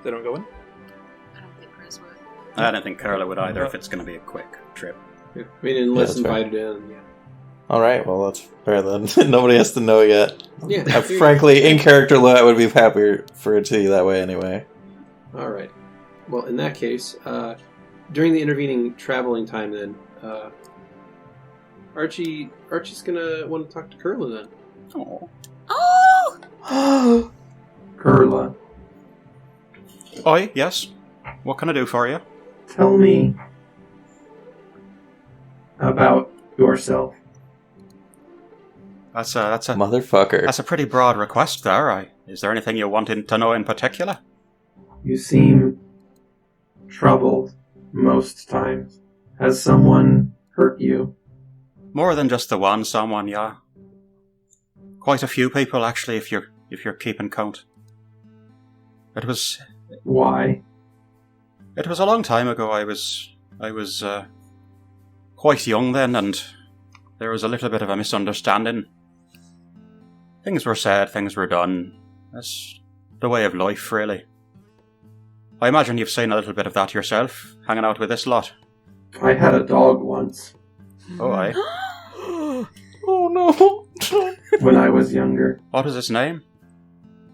S3: They don't go in?
S5: I don't think Riz would.
S8: I don't think Kurla would either if it's going to be a quick trip.
S2: Yeah. I mean, unless
S4: that's fair.
S2: invited in, yeah.
S4: Alright, well, that's fair then. Nobody has to know yet.
S2: Yeah.
S4: Frankly, in character, Lovette would be happier for it to be that way anyway.
S2: Alright. Well, in that case, during the intervening traveling time then, Archie's gonna want to talk to Kurla then.
S8: Oh.
S5: Oh!
S10: Kurla,
S8: Oi, yes? What can I do for you?
S10: tell me about yourself.
S8: That's a
S4: Motherfucker.
S8: that's a pretty broad request there. Is there anything you wanted to know in particular?
S10: You seem troubled most times. Has someone hurt you?
S8: More than just the one someone, yeah. Quite a few people, actually, if you're keeping count. It was
S10: Why?
S8: a long time ago. I was quite young then, and there was a little bit of a misunderstanding. Things were said, things were done. That's the way of life, really. I imagine you've seen a little bit of that yourself, hanging out with this lot.
S10: I had a dog once
S8: Oh, aye.
S4: Oh no!
S10: when I was younger.
S8: What was its name?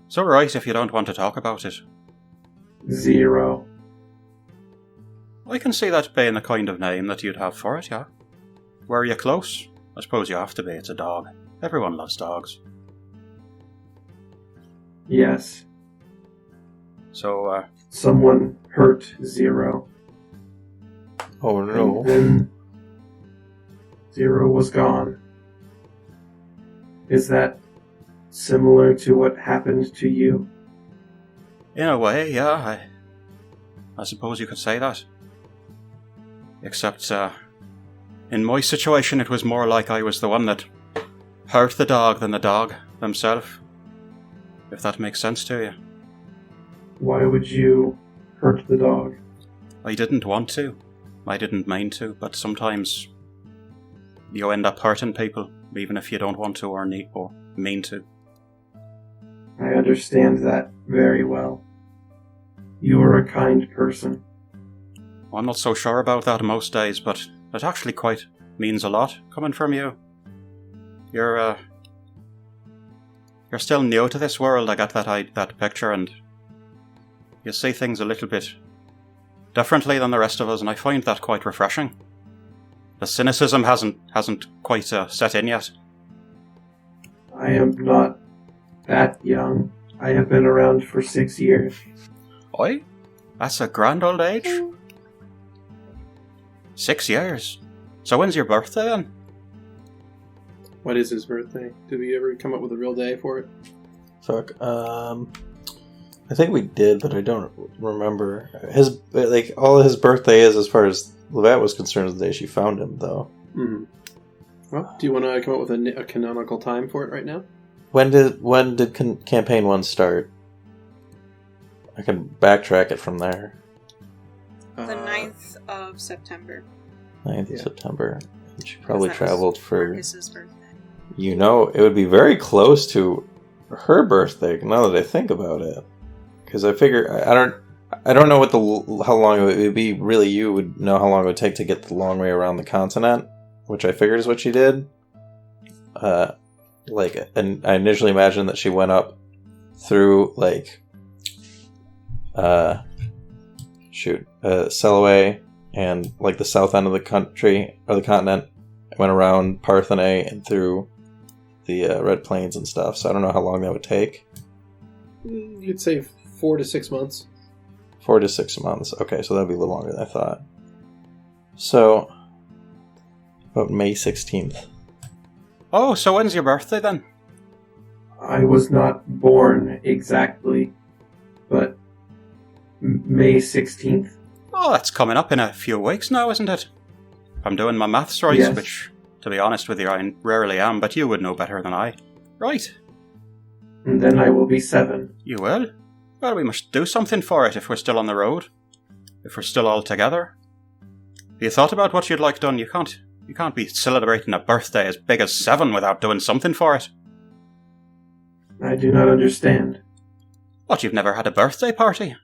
S8: It's alright if you don't want to talk about it.
S10: Zero.
S8: I can see that being the kind of name that you'd have for it, yeah. Were you close? I suppose you have to be, it's a dog. Everyone loves dogs.
S10: Yes.
S8: So,
S10: Someone hurt Zero.
S4: Oh no!
S10: And then Zero was gone. Is that similar to what happened to you?
S8: in a way, yeah, I suppose you could say that. Except, in my situation it was more like I was the one that hurt the dog than the dog themselves. If that makes sense to you.
S10: Why would you hurt the dog?
S8: I didn't want to. I didn't mean to, but sometimes you end up hurting people, even if you don't want to or need or mean to.
S10: I understand that very well. You are a kind person.
S8: I'm not so sure about that most days, but it actually quite means a lot coming from you. You're still new to this world. I got that picture, and you see things a little bit differently than the rest of us, and I find that quite refreshing. The cynicism hasn't quite set in yet.
S10: I am not that young. I have been around for 6 years.
S8: Oi? That's a grand old age. 6 years. So when's your birthday then?
S2: What is his birthday? Did we ever come up with a real day for it?
S4: Fuck. I think we did, but I don't remember. His all his birthday is, as far as Lovette was concerned, is the day she found him, though.
S2: Mm-hmm. Well, do you want to come up with a canonical time for it right now?
S4: When did campaign 1 start? I can backtrack it from there.
S1: The 9th of September.
S4: 9th of
S2: Yeah.
S4: September. And she probably traveled for...
S1: Marcus's birthday.
S4: You know, it would be very close to her birthday, now that I think about it. Because I figure... I don't know what how long it would be. Really, you would know how long it would take to get the long way around the continent, which I figured is what she did. And I initially imagined that she went up through, Selaway and, the south end of the country, or the continent, went around Parthenae and through the Red Plains and stuff, so I don't know how long that would take.
S2: You'd say 4 to 6 months.
S4: 4 to 6 months. Okay, so that'd be a little longer than I thought. So, about May 16th.
S8: Oh, so when's your birthday then?
S10: I was not born exactly, but May 16th.
S8: Oh, that's coming up in a few weeks now, isn't it? If I'm doing my maths right,
S10: Yes.
S8: which, to be honest with you, I rarely am, but you would know better than I. Right.
S10: And then I will be 7.
S8: You will? Well, we must do something for it if we're still on the road. If we're still all together. Have you thought about what you'd like done? You can't be celebrating a birthday as big as 7 without doing something for it.
S10: I do not understand.
S8: What, you've never had a birthday party?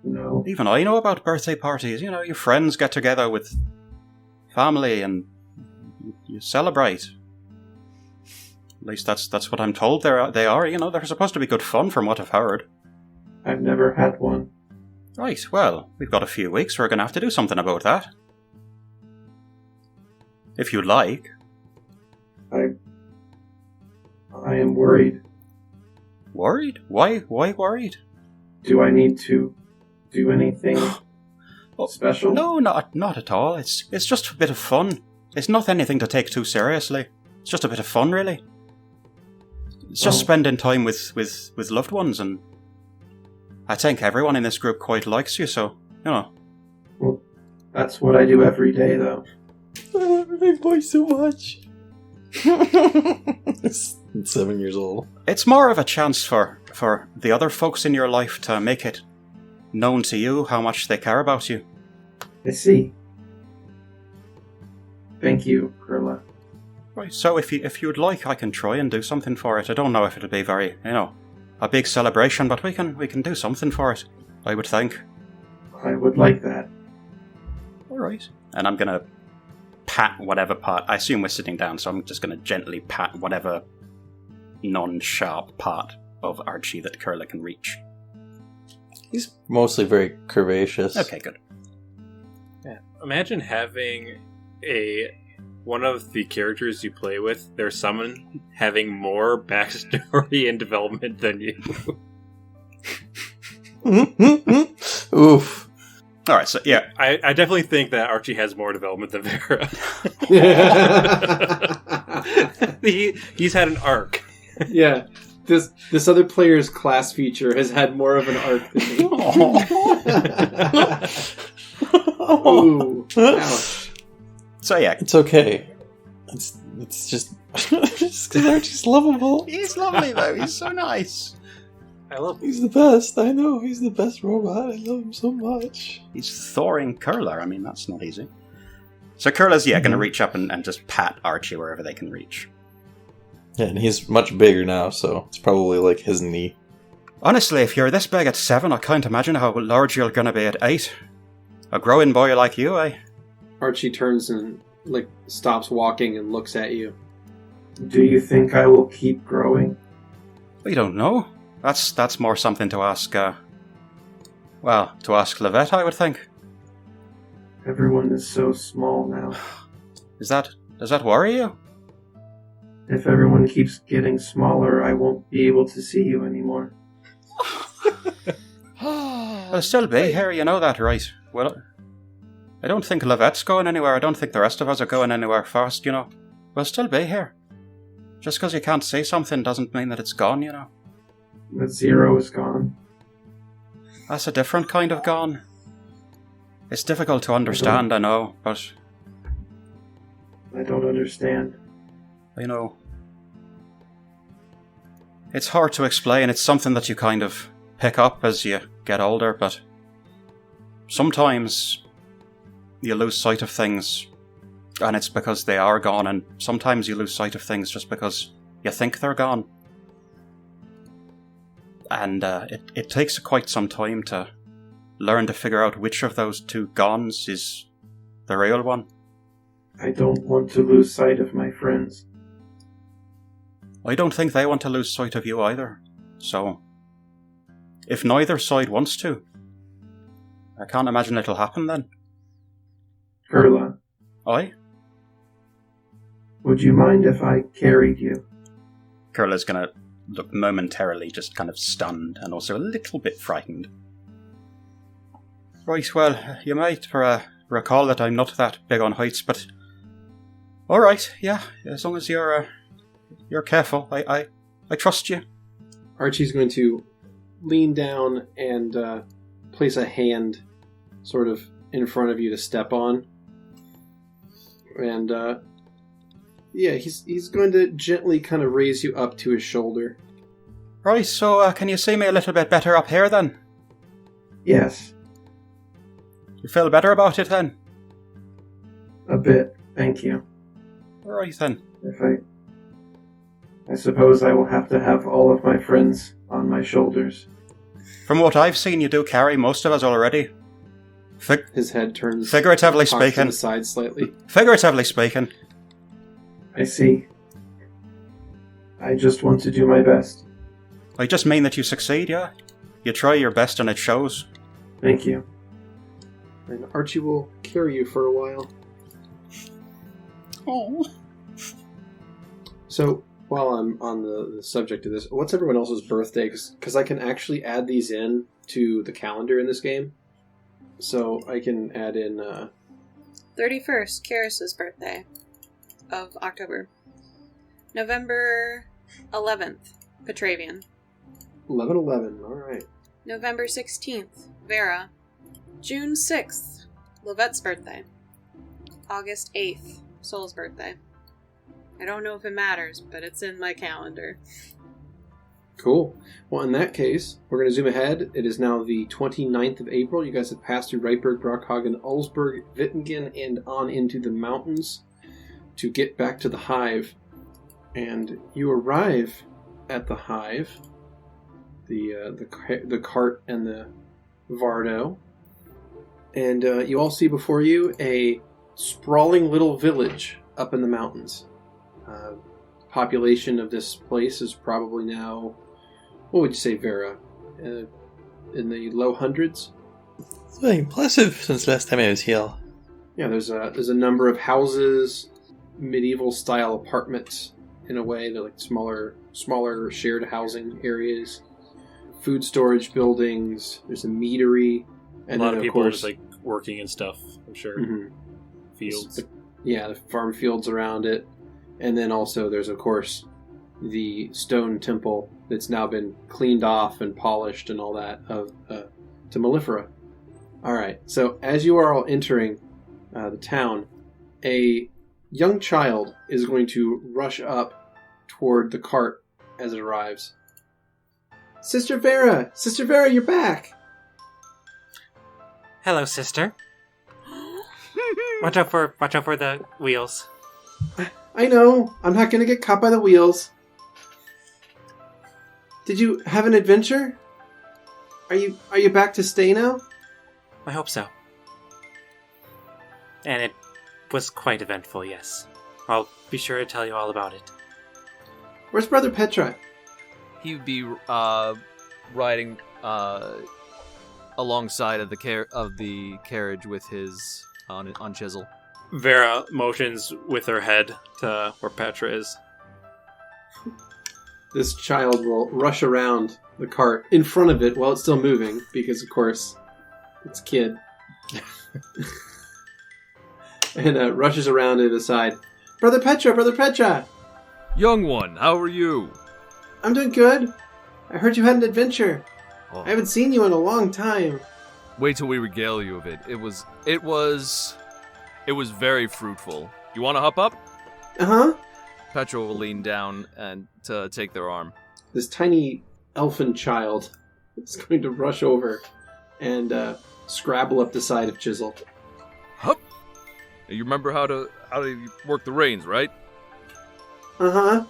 S10: No.
S8: Even I know about birthday parties. You know, your friends get together with family and you celebrate. At least that's what I'm told they are. You know, they're supposed to be good fun from what I've heard.
S10: I've never had one.
S8: Right, well, we've got a few weeks. We're going to have to do something about that. If you like.
S10: I am worried.
S8: Worried? Why worried?
S10: Do I need to do anything special?
S8: No, not at all. It's just a bit of fun. It's not anything to take too seriously. It's just a bit of fun, really. It's just spending time with loved ones, and I think everyone in this group quite likes you, so, you know.
S10: Well, that's what I do every day, though.
S4: I love my voice so much. 7 years old.
S8: It's more of a chance for the other folks in your life to make it known to you how much they care about you.
S10: I see. Thank you, Kurla.
S8: Right, so if you'd like, I can try and do something for it. I don't know if it'll be very, a big celebration, but we can do something for it. I would think.
S10: I would like that.
S8: Alright. And I'm gonna pat whatever part... I assume we're sitting down, so I'm just gonna gently pat whatever non-sharp part of Archie that Kurla can reach.
S4: He's mostly very curvaceous.
S8: Okay, good.
S3: Yeah. Imagine having one of the characters you play with, their summon, having more backstory and development than you.
S4: Oof.
S8: Alright, so yeah.
S3: I definitely think that Archie has more development than Vera. He's had an arc.
S2: Yeah. This other player's class feature has had more of an arc than me. Ooh, ouch.
S8: So yeah.
S4: It's okay. It's just because Archie's lovable.
S8: He's lovely though, he's so nice.
S3: I love him.
S4: He's the best. I know, he's the best robot. I love him so much.
S8: He's thawing Kurla, I mean, that's not easy. So Kurla's, gonna reach up and just pat Archie wherever they can reach.
S4: Yeah, and he's much bigger now, so it's probably like his knee.
S8: Honestly, if you're this big at 7, I can't imagine how large you're gonna be at 8. A growing boy like you, eh?
S2: Archie turns and stops walking and looks at you.
S10: Do you think I will keep growing?
S8: We don't know. That's more something to ask, to ask Lovette, I would think.
S10: Everyone is so small now.
S8: Does that worry you?
S10: If everyone keeps getting smaller, I won't be able to see you anymore.
S8: I'll still be here, you know that, right? Well, I don't think Lovette's going anywhere. I don't think the rest of us are going anywhere fast, you know. We'll still be here. Just because you can't see something doesn't mean that it's gone, you know.
S10: But Zero is gone.
S8: That's a different kind of gone. It's difficult to understand, I know, but...
S10: I don't understand.
S8: You know... It's hard to explain. It's something that you kind of pick up as you get older, but... Sometimes you lose sight of things, and it's because they are gone, and sometimes you lose sight of things just because you think they're gone. And it takes quite some time to learn to figure out which of those two gones is the real one.
S10: I don't want to lose sight of my friends.
S8: I don't think they want to lose sight of you either. So, if neither side wants to, I can't imagine it'll happen then.
S10: Kurla,
S8: Aye?
S10: would you mind if I carried you?
S8: Kurla's gonna look momentarily just kind of stunned and also a little bit frightened. Right, well, you might recall that I'm not that big on heights, but... Alright, yeah, as long as you're careful, I trust you.
S2: Archie's going to lean down and place a hand sort of in front of you to step on. And, he's going to gently kind of raise you up to his shoulder.
S8: Right, so can you see me a little bit better up here then?
S10: Yes,
S8: You feel better about it then?
S10: a bit, thank you.
S8: Alright then.
S10: I suppose I will have to have all of my friends on my shoulders.
S8: From what I've seen, you do carry most of us already.
S2: His head turns...
S8: Figuratively
S2: cocks to
S8: speaking.
S2: the side slightly.
S8: Figuratively speaking.
S10: I see. I just want to do my best.
S8: I just mean that you succeed, yeah? You try your best and it shows.
S10: Thank you.
S2: And Archie will carry you for a while.
S8: Oh.
S2: So, while I'm on the subject of this, what's everyone else's birthday? Because I can actually add these in to the calendar in this game. So I can add in...
S5: 31st, Karis's birthday of October. November 11th, Petravian.
S2: 11/11, alright.
S5: November 16th, Vera. June 6th, Lovette's birthday. August 8th, Soul's birthday. I don't know if it matters, but it's in my calendar.
S2: Cool. Well, in that case, we're going to zoom ahead. It is now the 29th of April. You guys have passed through Reitberg, Brockhagen, Ulsberg, Wittingen, and on into the mountains to get back to the Hive. And you arrive at the Hive. The cart and the Vardo. And you all see before you a sprawling little village up in the mountains. Population of this place is probably now, what would you say, Vera? In the low hundreds?
S4: It's very impressive since last time I was here.
S2: Yeah, there's a number of houses, medieval style apartments in a way. They're like smaller shared housing areas, food storage buildings. There's a meadery, and
S3: a lot
S2: then,
S3: of people
S2: course,
S3: are just like working and stuff. I'm sure fields.
S2: The farm fields around it, and then also there's of course the stone temple that's now been cleaned off and polished and all that to Mellifera. All right, so as you are all entering the town, a young child is going to rush up toward the cart as it arrives. Sister Vera, you're back.
S11: Hello, sister. Watch out for the wheels.
S2: I know. I'm not going to get caught by the wheels. Did you have an adventure? Are you back to stay now?
S11: I hope so. And it was quite eventful, yes. I'll be sure to tell you all about it.
S2: Where's Brother Petra?
S6: He would be riding alongside of the carriage with his on Chisel.
S3: Vera motions with her head to where Petra is.
S2: This child will rush around the cart in front of it while it's still moving, because of course it's a kid. And rushes around to the side. Brother Petra!
S6: Young one, how are you?
S2: I'm doing good. I heard you had an adventure.
S6: Oh.
S2: I haven't seen you in a long time.
S6: Wait till we regale you of it. It was very fruitful. You want to hop up?
S2: Uh-huh.
S6: Petra will lean down and to take their arm.
S2: This tiny elfin child is going to rush over and scrabble up the side of Chisel.
S6: Hup! You remember how to work the reins, right?
S2: Uh-huh.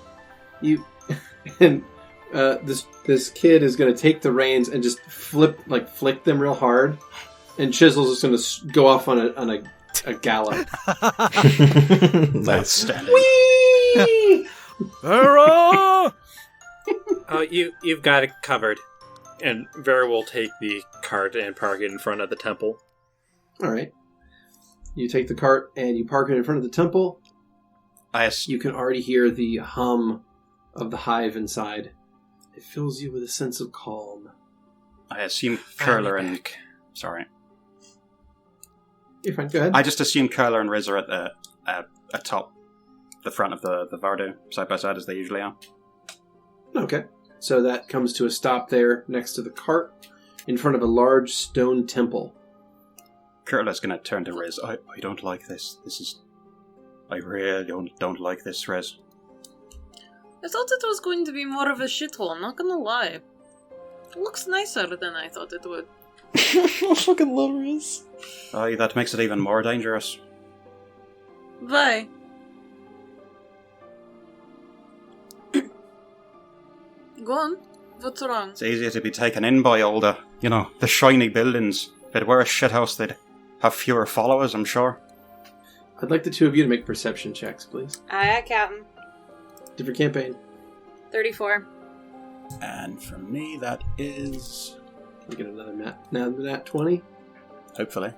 S2: And this kid is going to take the reins and just flick them real hard, and Chisel's just going to go off on a gallop.
S4: Nice.
S2: Whee!
S6: Vera!
S3: Oh, you've got it covered. And Vera will take the cart and park it in front of the temple.
S2: All right. You take the cart and you park it in front of the temple. You can already hear the hum of the hive inside. It fills you with a sense of calm.
S8: I assume Kurla and... Sorry.
S2: You're fine, go ahead.
S8: I just assume Kurla and Riz are at the atop the front of the Vardo, side by side as they usually are.
S2: Okay. So that comes to a stop there next to the cart in front of a large stone temple.
S8: Kurla's going to turn to Riz. I don't like this. I really don't like this, Riz.
S9: I thought it was going to be more of a shithole, not gonna lie. It looks nicer than I thought it would.
S7: I fucking love Riz.
S8: Aye, that makes it even more dangerous.
S9: Why? Go on. What's wrong?
S8: It's easier to be taken in by older, the shiny buildings. If it were a shithouse, they'd have fewer followers, I'm sure.
S2: I'd like the two of you to make perception checks, please.
S5: Aye, Captain.
S2: Different campaign.
S5: 34.
S8: And for me, that is...
S2: We get another nat 20?
S8: Hopefully.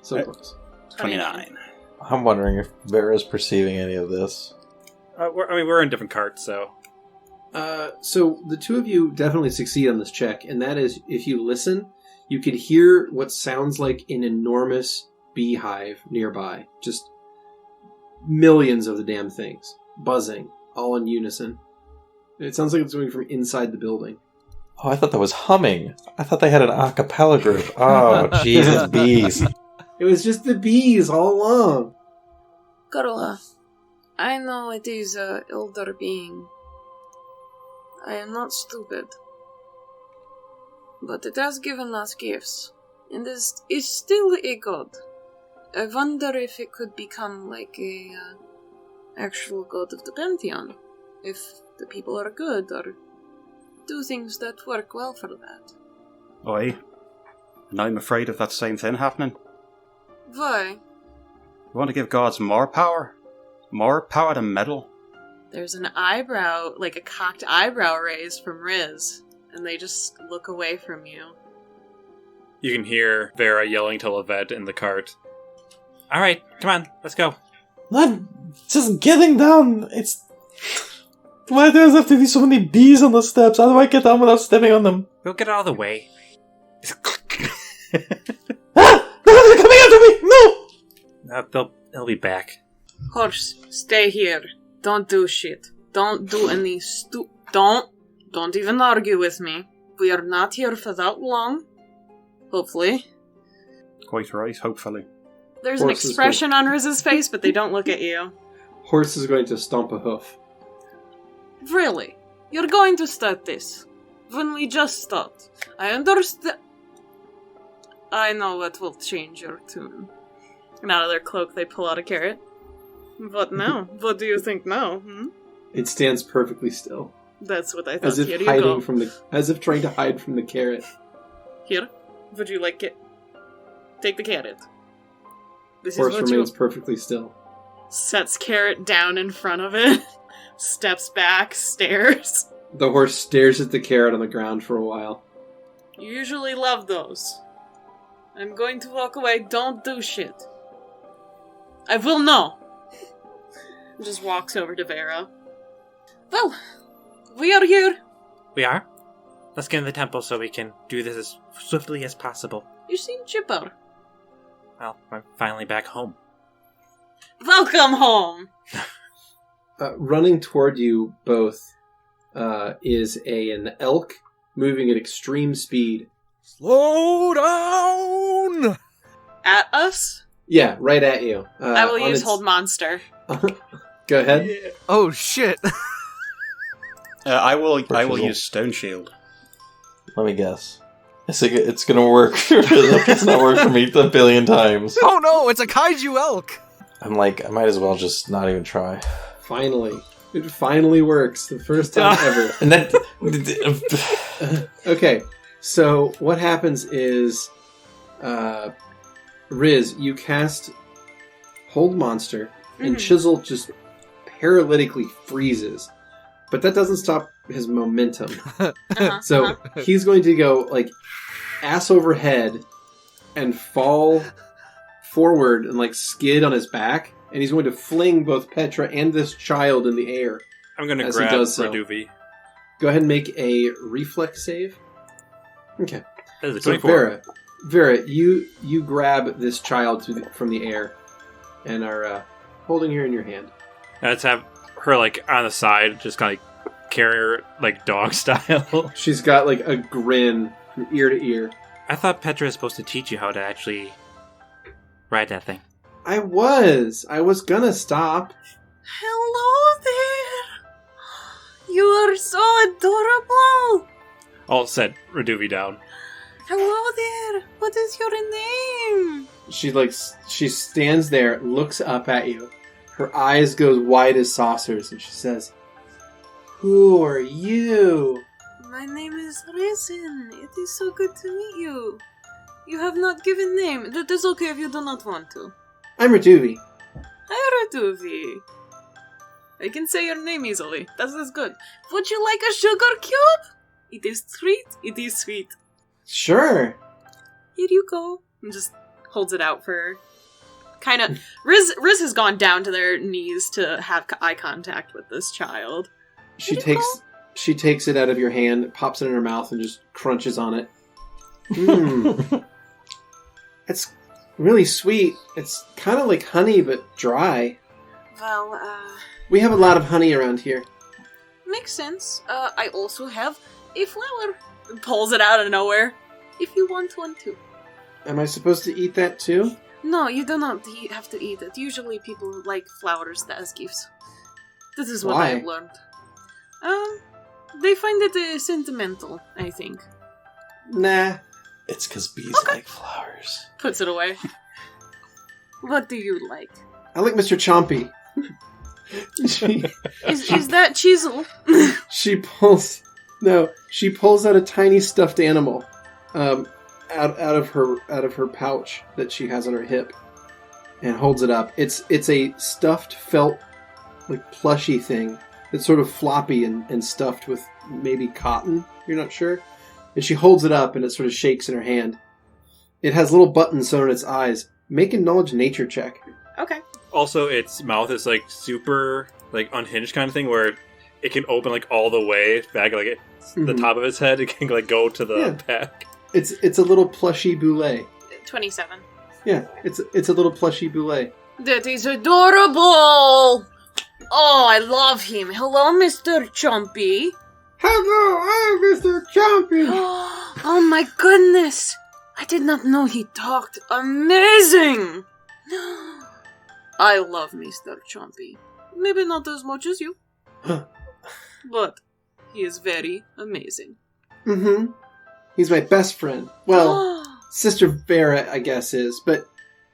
S2: So close.
S8: 29.
S4: I'm wondering if Vera's perceiving any of this.
S3: We're in different carts, so...
S2: So the two of you definitely succeed on this check, and that is, if you listen, you can hear what sounds like an enormous beehive nearby. Just millions of the damn things. Buzzing. All in unison. It sounds like it's coming from inside the building.
S4: Oh, I thought that was humming. I thought they had an a cappella group. Oh, Jesus, bees.
S2: It was just the bees all along.
S9: Kurla, I know it is an elder being. I am not stupid. But it has given us gifts, and is still a god. I wonder if it could become like a actual god of the Pantheon. If the people are good, or do things that work well for that.
S8: Oi, And I'm afraid of that same thing happening.
S9: Why?
S8: You want to give gods more power? More power to meddle?
S9: There's an eyebrow, like a cocked eyebrow raised from Riz, and they just look away from you.
S3: You can hear Vera yelling to Lovette in the cart.
S11: All right, come on, let's go.
S7: Not just getting down. It's... Why does there have to be so many bees on the steps? How do I get down without stepping on them?
S11: We'll get out of the way.
S7: Ah! No, they're coming after me! No!
S11: They'll be back.
S9: Horse, stay here. Don't do shit. Don't do any Don't even argue with me. We are not here for that long. Hopefully.
S8: Quite right, hopefully.
S9: There's an expression on Riz's face, but they don't look at you.
S2: Horse is going to stomp a hoof.
S9: Really? You're going to start this? When we just stopped. I understand. I know what will change your tune. And out of their cloak, they pull out a carrot. What now? What do you think now?
S2: It stands perfectly still,
S9: That's what I thought.
S2: as if
S9: Here you
S2: hiding
S9: go.
S2: from the, as if trying to hide from the carrot.
S9: Here. Would you like it? Take the carrot. This
S2: Horse
S9: is what
S2: remains
S9: you...
S2: perfectly still.
S9: Sets carrot down in front of it. Steps back, stares.
S2: The horse stares at the carrot on the ground for a while.
S9: You usually love those. I'm going to walk away. Don't do shit. I will know. Just walks over to Vera. Well, we are here.
S11: We are? Let's get in the temple so we can do this as swiftly as possible.
S9: You seem chipper.
S11: Well, I'm finally back home.
S9: Welcome home.
S2: Running toward you both is an elk moving at extreme speed.
S6: Slow down!
S9: At us?
S2: Yeah, right at you.
S9: I will use
S2: its...
S9: hold monster.
S2: Go ahead.
S6: Oh shit!
S8: I will
S4: chisel.
S8: use Stone Shield.
S4: Let me guess. I think it's gonna work. It's not worked for me a billion times.
S6: Oh no, it's a kaiju elk!
S4: I'm like, I might as well just not even try.
S2: Finally. It finally works. The first time ever.
S4: And then...
S2: Okay, so what happens is... Riz, you cast Hold Monster, and Chisel just paralytically freezes. But that doesn't stop his momentum. So he's going to go, like, ass over head and fall forward and, like, skid on his back. And he's going to fling both Petra and this child in the air.
S3: I'm going to
S2: As he
S3: grab
S2: does so.
S3: Raduvi.
S2: Go ahead and make a reflex save. Okay.
S3: That is a
S2: So
S3: 24.
S2: Vera, you grab this child from the air and are holding her in your hand.
S3: Let's have her, like, on the side, just kind of carry her, like, dog style.
S2: She's got, like, a grin from ear to ear.
S11: I thought Petra was supposed to teach you how to actually ride that thing.
S2: I was gonna stop.
S9: Hello there. You are so adorable.
S3: I'll set Raduvi down.
S9: Hello there. What is your name?
S2: She stands there, looks up at you. Her eyes go wide as saucers, and she says, "Who are you?"
S9: My name is Raisin. It is so good to meet you. You have not given name. That is okay if you do not want to.
S2: I'm Raduvi.
S9: Hi, Raduvi. I can say your name easily. That is good. Would you like a sugar cube? It is sweet. It is sweet.
S2: Sure.
S9: Here you go. And just holds it out for her. Kind of. Riz has gone down to their knees to have eye contact with this child.
S2: She takes it out of your hand, pops it in her mouth, and just crunches on it. It's really sweet. It's kind of like honey, but dry.
S9: Well,
S2: We have a lot of honey around here.
S9: makes sense. I also have a flower. Pulls it out of nowhere. If you want one too.
S2: Am I supposed to eat that too?
S9: No, you do not have to eat it. Usually people like flowers as gifts. This is what
S2: Why?
S9: I've learned. They find it sentimental, I think.
S2: Nah.
S4: It's because bees like flowers.
S9: Puts it away. What do you like?
S2: I like Mr. Chompy.
S9: Is that chisel?
S2: She pulls out a tiny stuffed animal. out of her pouch that she has on her hip and holds it up. It's a stuffed felt like plushy thing that's sort of floppy and stuffed with maybe cotton. You're not sure. And she holds it up and it sort of shakes in her hand. It has little buttons sewn in its eyes. Make a knowledge nature check.
S9: Okay.
S3: Also, its mouth is like super like unhinged kind of thing where it can open like all the way back, like the top of its head. It can like go to the back.
S2: It's a little plushy boulet.
S9: 27.
S2: Yeah, it's a little plushy boulet.
S9: That is adorable! Oh, I love him. Hello, Mr. Chompy.
S2: Hello, I'm Mr. Chompy.
S9: Oh my goodness. I did not know he talked. Amazing! I love Mr. Chompy. Maybe not as much as you. But he is very amazing.
S2: Mm-hmm. He's my best friend. Well, Sister Vera, I guess, is, but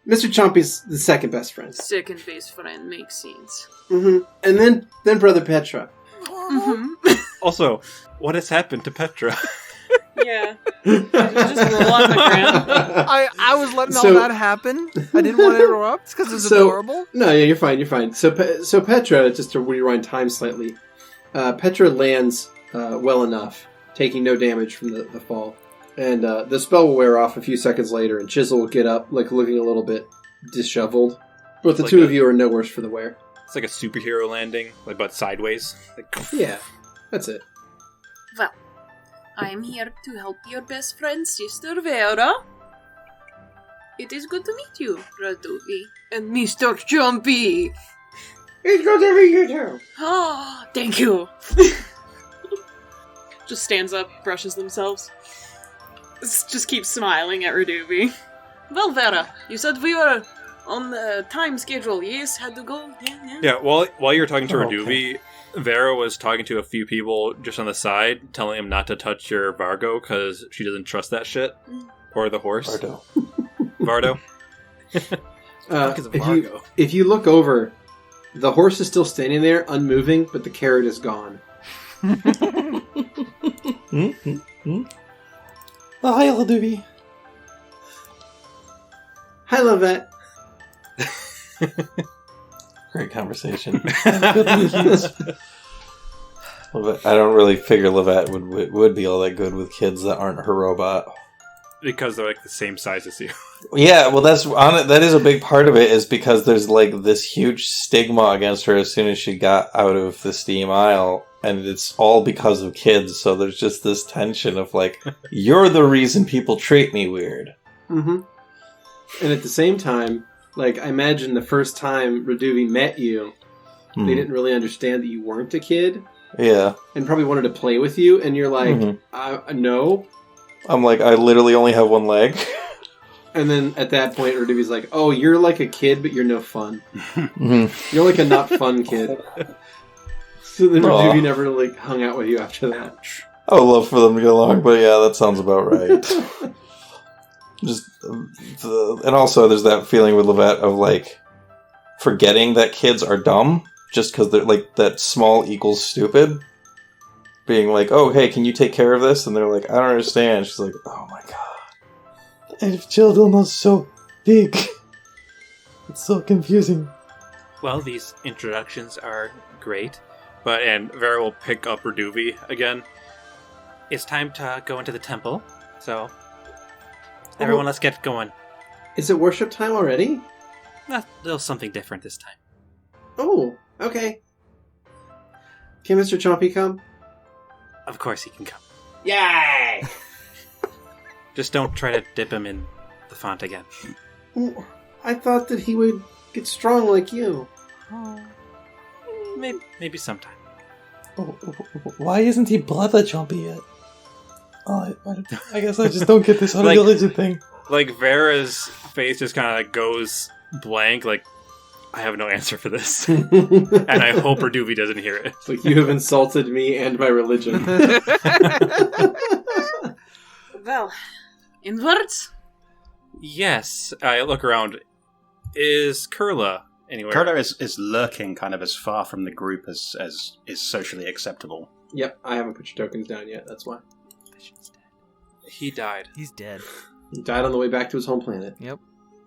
S2: Mr. Chompy's the second best friend.
S9: Second best friend makes sense.
S2: Mm-hmm. And then Brother Petra.
S9: Mm-hmm.
S3: Also, what has happened to Petra?
S9: Yeah. Just roll on the ground.
S6: I was letting all that happen. I didn't want to interrupt because it's adorable.
S2: No, yeah, you're fine. So Petra, just to rewind time slightly, Petra lands well enough, taking no damage from the fall. And the spell will wear off a few seconds later, and Chisel will get up, like looking a little bit disheveled. But the
S3: like
S2: two of you are no worse for the wear.
S3: It's like a superhero landing, like but sideways. Like,
S2: yeah, that's it.
S9: Well, I am here to help your best friend, Sister Vera. It is good to meet you, Raduvi. And Mr. Chompy.
S2: It's good to meet you too.
S9: Oh, thank you. Just stands up, brushes themselves. Just keeps smiling at Raduvi. Well, Vera, you said we were on the time schedule, yes? Had to go?
S3: Yeah, while you were talking to Raduvi,
S2: okay.
S3: Vera was talking to a few people just on the side, telling him not to touch your Vargo because she doesn't trust that shit. Or the horse. Vardo.
S2: If you look over, the horse is still standing there, unmoving, but the carrot is gone.
S7: Oh, hi, Raduvi.
S2: Hi, Lovette.
S4: Great conversation.
S7: Good to meet you.
S4: I don't really figure Lovette would be all that good with kids that aren't her robot.
S3: Because they're like the same size as you.
S4: Yeah, well, that is a big part of it, is because there's like this huge stigma against her as soon as she got out of the Steam Isle, and it's all because of kids. So there's just this tension of like, you're the reason people treat me weird.
S2: Mm-hmm. And at the same time, like, I imagine the first time Raduvi met you, they didn't really understand that you weren't a kid.
S4: Yeah.
S2: And probably wanted to play with you, and you're like, no.
S4: I'm like, I literally only have one leg.
S2: And then at that point, Raduvi's like, oh, you're like a kid, but you're no fun. You're like a not fun kid. So then Raduvi never like hung out with you after that.
S4: I would love for them to get along, but yeah, that sounds about right. And also there's that feeling with Lovette of like forgetting that kids are dumb just because they're like that small equals stupid. Being like, oh, hey, can you take care of this? And they're like, I don't understand. She's like, oh my god.
S7: And children are so big. It's so confusing.
S11: Well, these introductions are great.
S3: And Vera will pick up Raduvi again.
S11: It's time to go into the temple, so everyone, let's get going.
S2: Is it worship time already?
S11: A little something different this time.
S2: Oh, okay. Can Mr. Chompy come?
S11: Of course he can come.
S2: Yay!
S11: Just don't try to dip him in the font again.
S2: I thought that he would get strong like you.
S11: Maybe sometime.
S7: Why isn't he Brother Chompy yet? Oh, I guess I just don't get this whole religion thing.
S3: Like, Vera's face just kind of like goes blank, like, I have no answer for this. And I hope Raduvi doesn't hear it.
S2: Like, you have insulted me and my religion.
S9: Well, in words?
S3: Yes. I look around. Is Kurla anywhere?
S8: Kurla is lurking kind of as far from the group as is socially acceptable.
S2: Yep, I haven't put your tokens down yet, that's why.
S3: He died.
S6: He's dead.
S2: He died on the way back to his home planet.
S6: Yep.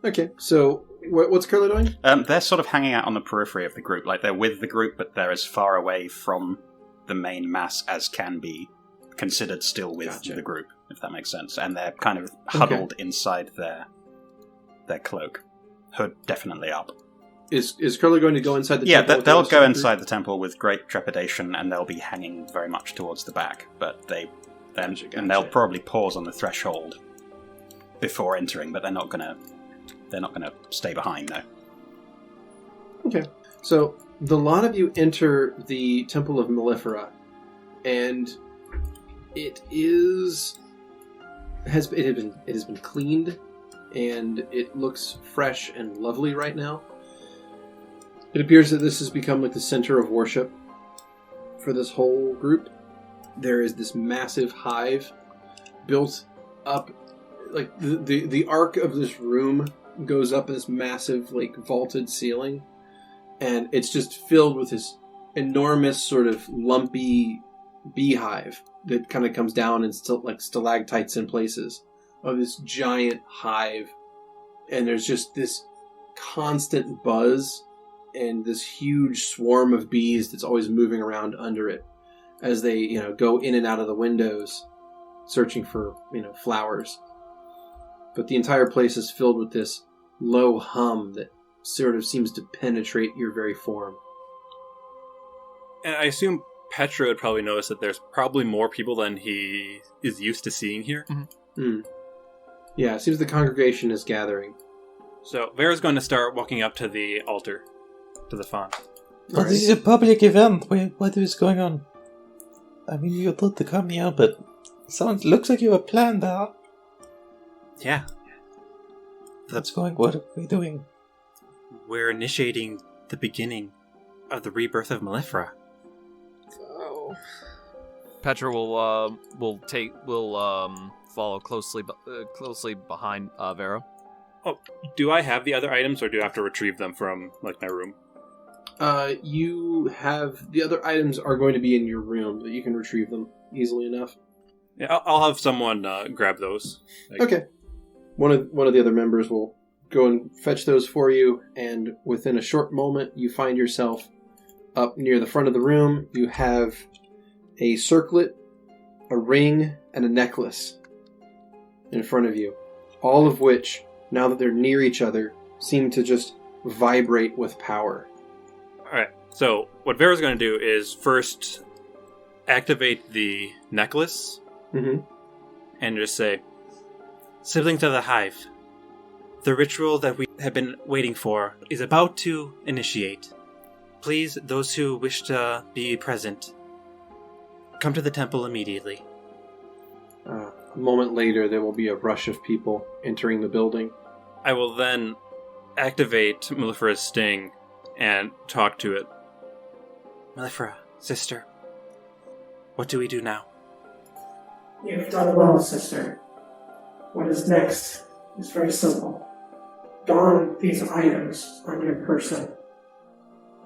S2: Okay, so what's Kurla doing?
S8: They're sort of hanging out on the periphery of the group. Like, they're with the group, but they're as far away from the main mass as can be considered still with the group, if that makes sense. And they're kind of huddled inside their cloak. Hood definitely up.
S2: Is Kurla going to go inside the temple?
S8: Yeah, they'll go inside the temple with great trepidation, and they'll be hanging very much towards the back. But they'll probably pause on the threshold before entering, but they're not gonna stay behind, though.
S2: Okay. So the lot of you enter the Temple of Mellifera, and it has been cleaned, and it looks fresh and lovely right now. It appears that this has become like the center of worship for this whole group. There is this massive hive built up, like the arc of this room goes up this massive like vaulted ceiling, and it's just filled with this enormous sort of lumpy beehive that kind of comes down and still like stalactites in places of this giant hive, and there's just this constant buzz and this huge swarm of bees that's always moving around under it as they, go in and out of the windows searching for, flowers. But the entire place is filled with this low hum that sort of seems to penetrate your very form.
S3: And I assume Petra would probably notice that there's probably more people than he is used to seeing here.
S2: Mm. Yeah, it seems the congregation is gathering.
S3: So Vera's going to start walking up to the altar, to the font.
S7: But this is a public event. What is going on? I mean, you're told to come here, but looks like you have a plan there.
S11: Yeah.
S7: What are we doing?
S11: We're initiating the beginning of the rebirth of Mellifera.
S5: Oh.
S6: Petra will follow closely behind Vera.
S3: Oh, do I have the other items, or do I have to retrieve them from my room?
S2: You have the other items are going to be in your room, but you can retrieve them easily enough.
S3: Yeah, I'll have someone grab those.
S2: Okay. One of the other members will go and fetch those for you, and within a short moment, you find yourself up near the front of the room. You have a circlet, a ring, and a necklace in front of you, all of which, now that they're near each other, seem to just vibrate with power.
S3: Alright, so what Vera's going to do is first activate the necklace and just say,
S11: Siblings of the Hive, the ritual that we have been waiting for is about to initiate. Please, those who wish to be present, come to the temple immediately.
S2: A moment later, there will be a rush of people entering the building.
S3: I will then activate Mellifera's sting and talk to it.
S11: Mellifera, sister, what do we do now?
S10: You've done well, sister. What is next is very simple. Don these items on your person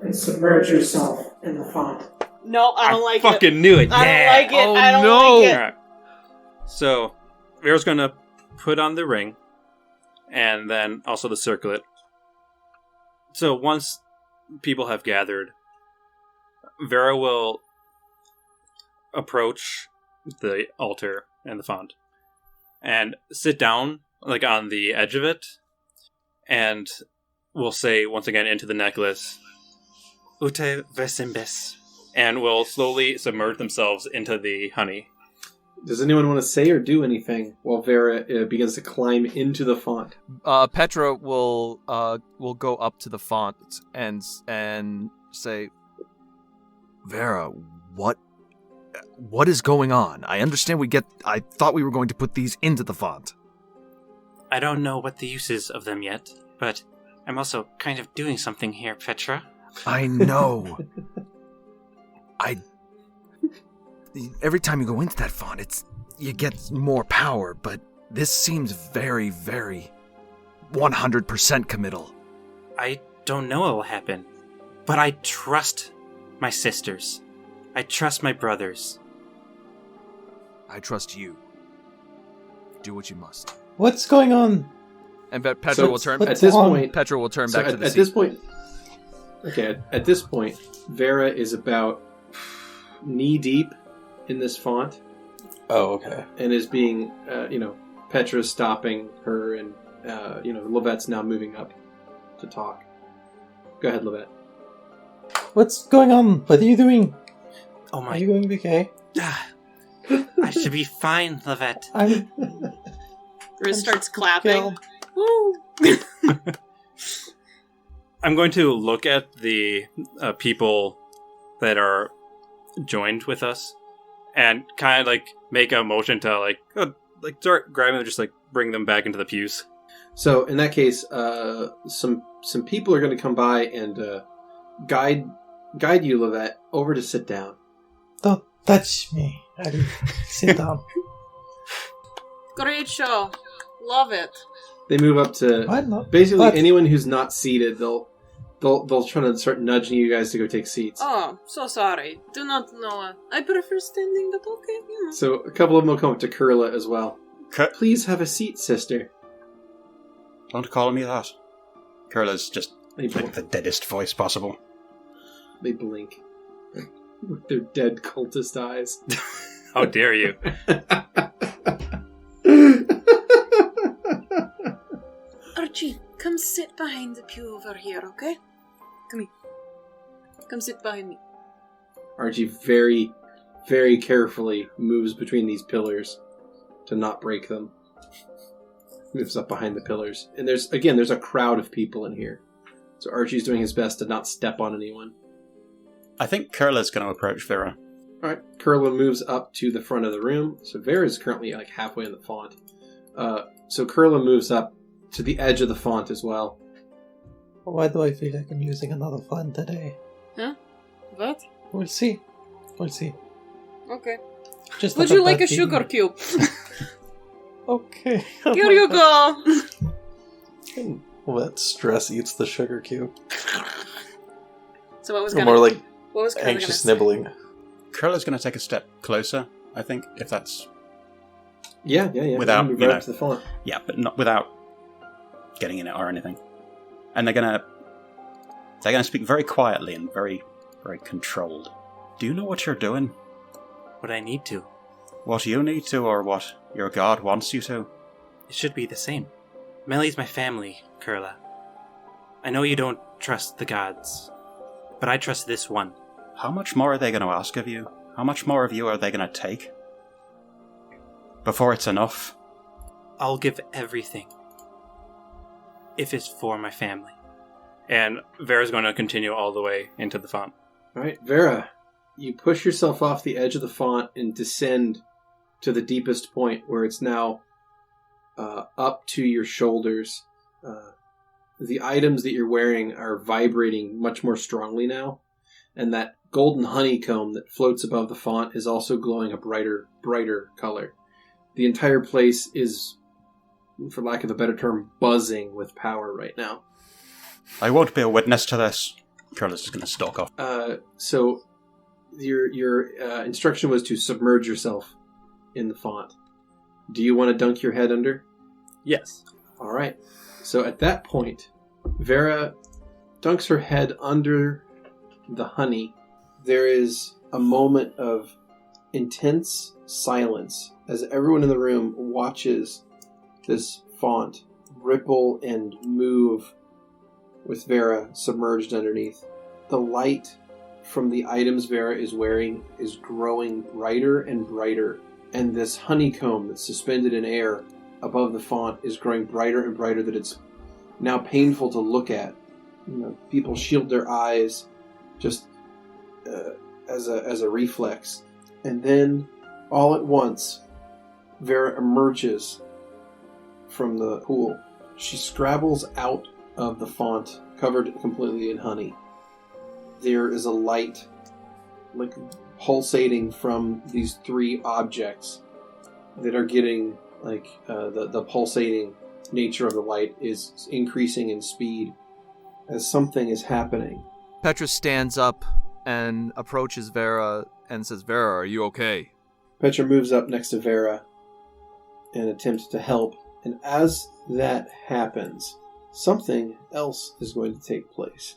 S10: and submerge yourself in the font.
S5: No, I don't like it.
S3: Fucking knew it.
S5: I don't like it.
S6: Oh,
S5: I don't
S6: no.
S5: like it.
S3: Alright. So, Vera's going to put on the ring, and then also the circlet. So, once people have gathered, Vera will approach the altar and the font, and sit down, on the edge of it, and will say, once again, into the necklace,
S11: Ute versimbis.
S3: and will slowly submerge themselves into the honey.
S2: Does anyone want to say or do anything while Vera begins to climb into the font?
S6: Petra will go up to the font and say, Vera, what is going on? I understand I thought we were going to put these into the font.
S11: I don't know what the use is of them yet, but I'm also kind of doing something here, Petra.
S6: I know. Every time you go into that font, you get more power, but this seems very, very 100% committal.
S11: I don't know what will happen, but I trust my sisters. I trust my brothers.
S6: I trust you. Do what you must.
S7: What's going on?
S6: And Petra will turn.
S2: At this point,
S6: Petra will turn back to the
S2: at
S6: seat.
S2: this point. Okay, at this point, Vera is about knee deep in this font.
S4: Oh, okay.
S2: And is being, Petra's stopping her, and Lovette's now moving up to talk. Go ahead, Lovette.
S7: What's going on? What are you doing?
S11: Oh my!
S7: Are you going to be okay?
S11: I should be fine, Lovette.
S5: Riz starts clapping.
S7: scared.
S5: Woo!
S3: I'm going to look at the people that are joined with us, and kind of like make a motion to start grabbing them, just like bring them back into the pews.
S2: So in that case, some people are going to come by and guide you, Lovette, over to sit down.
S7: Don't touch me. I'll sit down.
S5: Great show. Love it.
S2: They move up to
S7: What? No.
S2: basically
S7: What?
S2: anyone who's not seated. They'll try to start nudging you guys to go take seats.
S5: Oh, so sorry. Do not know. I prefer standing, but okay, you know.
S2: So a couple of them will come up to Kurla as well. Please have a seat, sister.
S8: Don't call me that. Kurla's just
S2: They
S8: the deadest voice possible.
S2: They blink with their dead cultist eyes.
S3: How dare you?
S5: Archie, come sit behind the pew over here, okay? Come here. Come sit behind me.
S2: Archie very, very carefully moves between these pillars to not break them. Moves up behind the pillars. And there's a crowd of people in here. So Archie's doing his best to not step on anyone.
S8: I think Kurla's going to approach Vera.
S2: Alright, Kurla moves up to the front of the room. So Vera's currently like halfway in the font. So Kurla moves up to the edge of the font as well.
S7: Why do I feel like I'm using another font today?
S5: Huh? What?
S7: We'll see. We'll see.
S5: Okay.
S7: Just
S5: Would
S7: about
S5: you like
S7: that
S5: a sugar
S7: being-
S5: cube?
S7: Okay.
S5: Here you go.
S4: Well, that stress eats the sugar cube.
S5: So what was
S4: Or
S5: gonna?
S4: more like
S5: What was Kurla
S4: anxious
S5: gonna say?
S4: nibbling.
S8: Kurla's going to take a step closer, I think, if that's...
S2: Yeah.
S8: Without,
S2: move
S8: you
S2: right
S8: know.
S2: up to the font.
S8: Yeah, but not without getting in it or anything. And they're going to speak very quietly and very, very controlled. Do you know what you're doing?
S11: What I need to.
S8: What you need to, or what your god wants you to?
S11: It should be the same. Melly's my family, Kurla. I know you don't trust the gods, but I trust this one.
S8: How much more are they going to ask of you? How much more of you are they going to take? Before it's enough?
S11: I'll give everything. If it's for my family.
S3: And Vera's going to continue all the way into the font.
S2: Alright, Vera, you push yourself off the edge of the font and descend to the deepest point where it's now up to your shoulders. The items that you're wearing are vibrating much more strongly now, and that golden honeycomb that floats above the font is also glowing a brighter color. The entire place is, for lack of a better term, buzzing with power right now.
S8: I won't be a witness to this. Kurla's just going to stalk off.
S2: So your instruction was to submerge yourself in the font. Do you want to dunk your head under?
S3: Yes.
S2: All right. So at that point, Vera dunks her head under the honey. There is a moment of intense silence as everyone in the room watches this font ripple and move with Vera submerged underneath. The light from the items Vera is wearing is growing brighter and brighter, and this honeycomb that's suspended in air above the font is growing brighter and brighter that it's now painful to look at. You know, people shield their eyes just as a reflex. And then, all at once, Vera emerges from the pool. She scrabbles out of the font, covered completely in honey. There is a light, like pulsating from these three objects that are getting, like, the pulsating nature of the light is increasing in speed as something is happening.
S6: Petra stands up and approaches Vera and says, Vera, are you okay?
S2: Petra moves up next to Vera and attempts to help, And as that happens, something else is going to take place.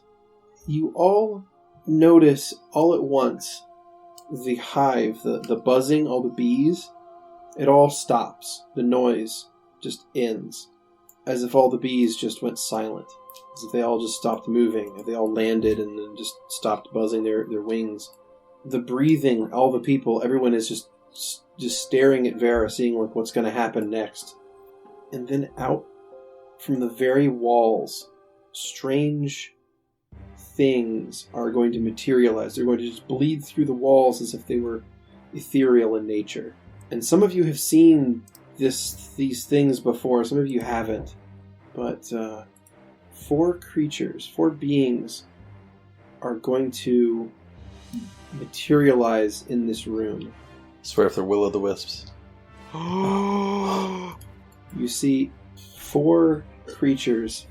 S2: You all notice all at once the hive, the buzzing, all the bees, it all stops. The noise just ends. As if all the bees just went silent. As if they all just stopped moving. If they all landed and then just stopped buzzing their wings. The breathing, all the people, everyone is just staring at Vera, seeing like what's going to happen next. And then out from the very walls, strange things are going to materialize. They're going to just bleed through the walls as if they were ethereal in nature. And some of you have seen these things before, some of you haven't. But 4 creatures, 4 beings are going to materialize in this room.
S4: I swear if they're will-o'-the-wisps.
S2: You see 4 creatures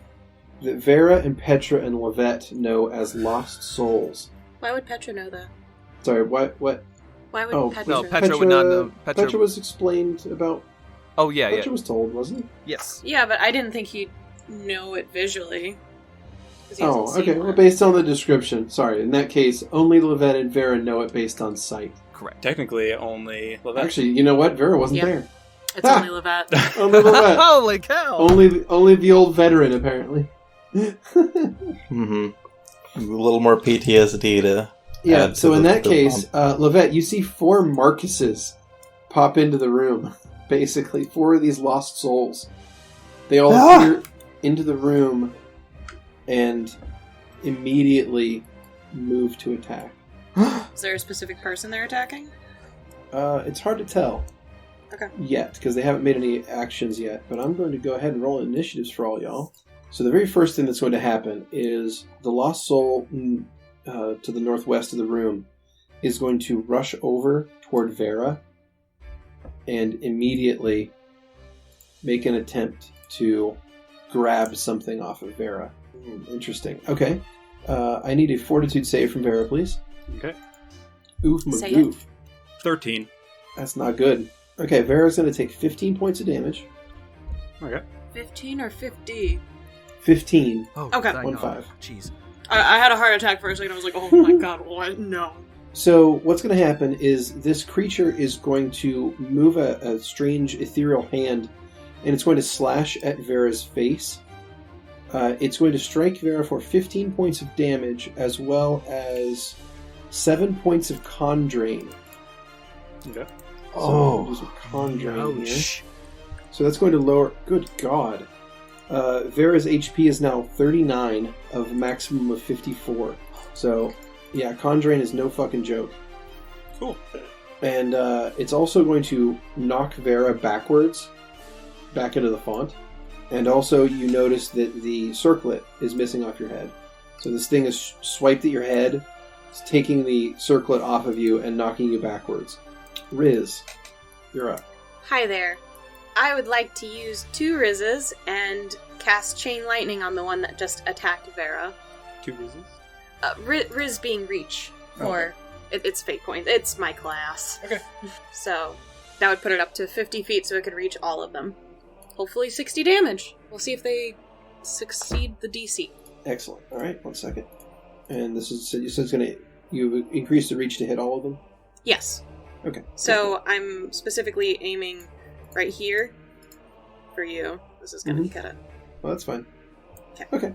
S2: that Vera and Petra and Lovette know as lost souls.
S5: Why would Petra know that?
S2: Sorry, what?
S5: Why would
S2: Oh,
S5: Petra?
S6: No, Petra would not know.
S2: Petra was explained about.
S6: Oh, yeah,
S2: Petra was told, wasn't he?
S6: Yes.
S5: Yeah, but I didn't think he'd know it visually. 'Cause he
S2: Oh,
S5: hasn't
S2: okay.
S5: seen
S2: Well,
S5: one.
S2: based on the description. Sorry. In that case, only Lovette and Vera know it based on sight.
S6: Correct.
S3: Technically, only Lovette.
S2: Actually, you know what? Vera wasn't
S5: Yeah.
S2: there.
S5: It's only Lovette.
S2: Only Lovette.
S6: Holy cow!
S2: Only the old veteran, apparently.
S4: Mm-hmm. A little more PTSD to
S2: Yeah,
S4: add to
S2: so in
S4: the-
S2: that
S4: the
S2: case,
S4: bump.
S2: Lovette, you see 4 Marcuses pop into the room. Basically, 4 of these lost souls. They all appear into the room and immediately move to attack.
S5: Is there a specific person they're attacking?
S2: It's hard to tell.
S5: Okay.
S2: Yet, because they haven't made any actions yet. But I'm going to go ahead and roll initiatives for all y'all. So the very first thing that's going to happen is the lost soul to the northwest of the room is going to rush over toward Vera and immediately make an attempt to grab something off of Vera. Interesting. Okay. I need a fortitude save from Vera, please.
S3: Okay.
S2: Oof,
S5: Say
S2: magoof.
S3: 13.
S2: That's not good. Okay, Vera's going to take 15 points of damage.
S3: Okay.
S5: 15 or 50?
S2: 15.
S6: Oh,
S5: Okay.
S6: thank
S2: 1,
S6: God.
S2: 5.
S6: Jeez.
S5: I had a heart attack for a second. I was like, oh my god, what? No.
S2: So what's going to happen is this creature is going to move a strange ethereal hand, and it's going to slash at Vera's face. It's going to strike Vera for 15 points of damage, as well as 7 points of con drain.
S3: Okay.
S2: So there's a con drain here.
S6: Ouch.
S2: So that's going to lower... Good God. Vera's HP is now 39 of a maximum of 54. So, yeah, con drain is no fucking joke.
S3: Cool.
S2: And it's also going to knock Vera backwards, back into the font. And also, you notice that the circlet is missing off your head. So this thing is swiped at your head, it's taking the circlet off of you and knocking you backwards. Riz, you're up.
S5: Hi there. I would like to use 2 Rizzes and cast Chain Lightning on the one that just attacked Vera.
S3: 2 reasons.
S5: Riz being reach for it's fate points. It's my class.
S3: Okay.
S5: So that would put it up to 50 feet so it could reach all of them. Hopefully 60 damage. We'll see if they succeed the DC.
S2: Excellent. All right, 1 second. And this is, so you said it's going to, you increase the reach to hit all of them?
S5: Yes.
S2: Okay.
S5: So I'm specifically aiming right here for you. This is going to get it.
S2: Well, that's fine.
S5: Okay.
S2: Okay.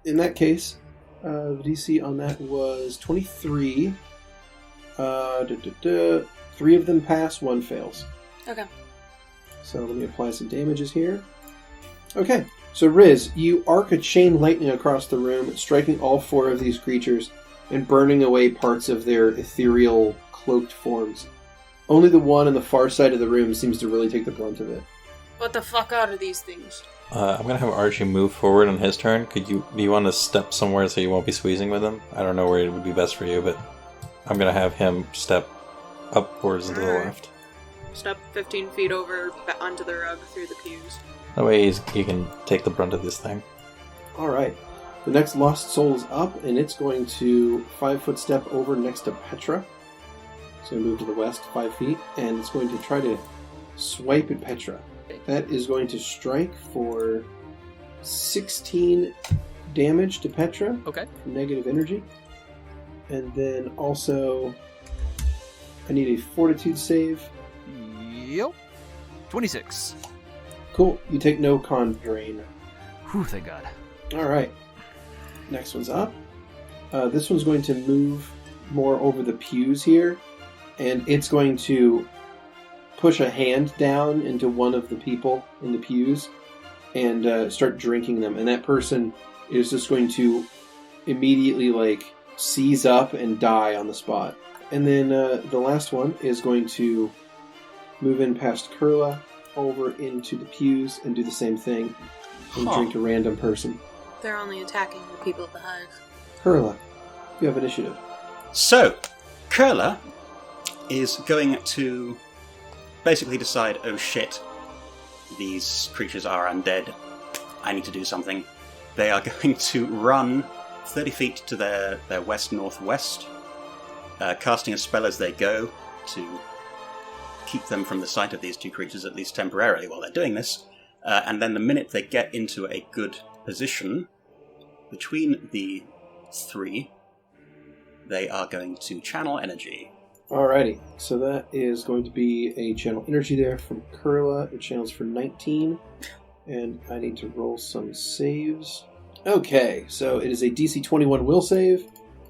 S2: In that case, the DC on that was 23. 3 of them pass, 1 fails.
S5: Okay.
S2: So let me apply some damages here. Okay. So Riz, you arc a chain lightning across the room, striking all 4 of these creatures and burning away parts of their ethereal, cloaked forms. Only the one on the far side of the room seems to really take the brunt of it.
S5: What the fuck are these things?
S4: I'm gonna have Archie move forward on his turn. Do you want to step somewhere so you won't be squeezing with him? I don't know where it would be best for you, but I'm gonna have him step upwards and to the left.
S5: Step 15 feet over onto the rug through the pews.
S4: That way he can take the brunt of this thing.
S2: Alright. The next Lost Soul is up, and it's going to 5-foot step over next to Petra. It's going to move to the west 5 feet, and it's going to try to swipe at Petra. That is going to strike for 16 damage to Petra.
S6: Okay.
S2: Negative energy. And then also, I need a fortitude save.
S6: Yep. 26.
S2: Cool. You take no con drain.
S6: Whew, thank God.
S2: Alright. Next one's up. This one's going to move more over the pews here. And it's going to push a hand down into one of the people in the pews and start drinking them. And that person is just going to immediately, seize up and die on the spot. And then the last one is going to move in past Kurla over into the pews and do the same thing and drink a random person.
S5: They're only attacking the people at the hive.
S2: Kurla, you have initiative.
S8: So, Kurla is going to basically decide, oh shit, these creatures are undead. I need to do something. They are going to run 30 feet to their west-northwest, casting a spell as they go to keep them from the sight of these two creatures, at least temporarily while they're doing this. And then the minute they get into a good position between the three, they are going to channel energy.
S2: Alrighty, so that is going to be a channel energy there from Kurla. It channels for 19, and I need to roll some saves. Okay, so it is a DC 21 will save.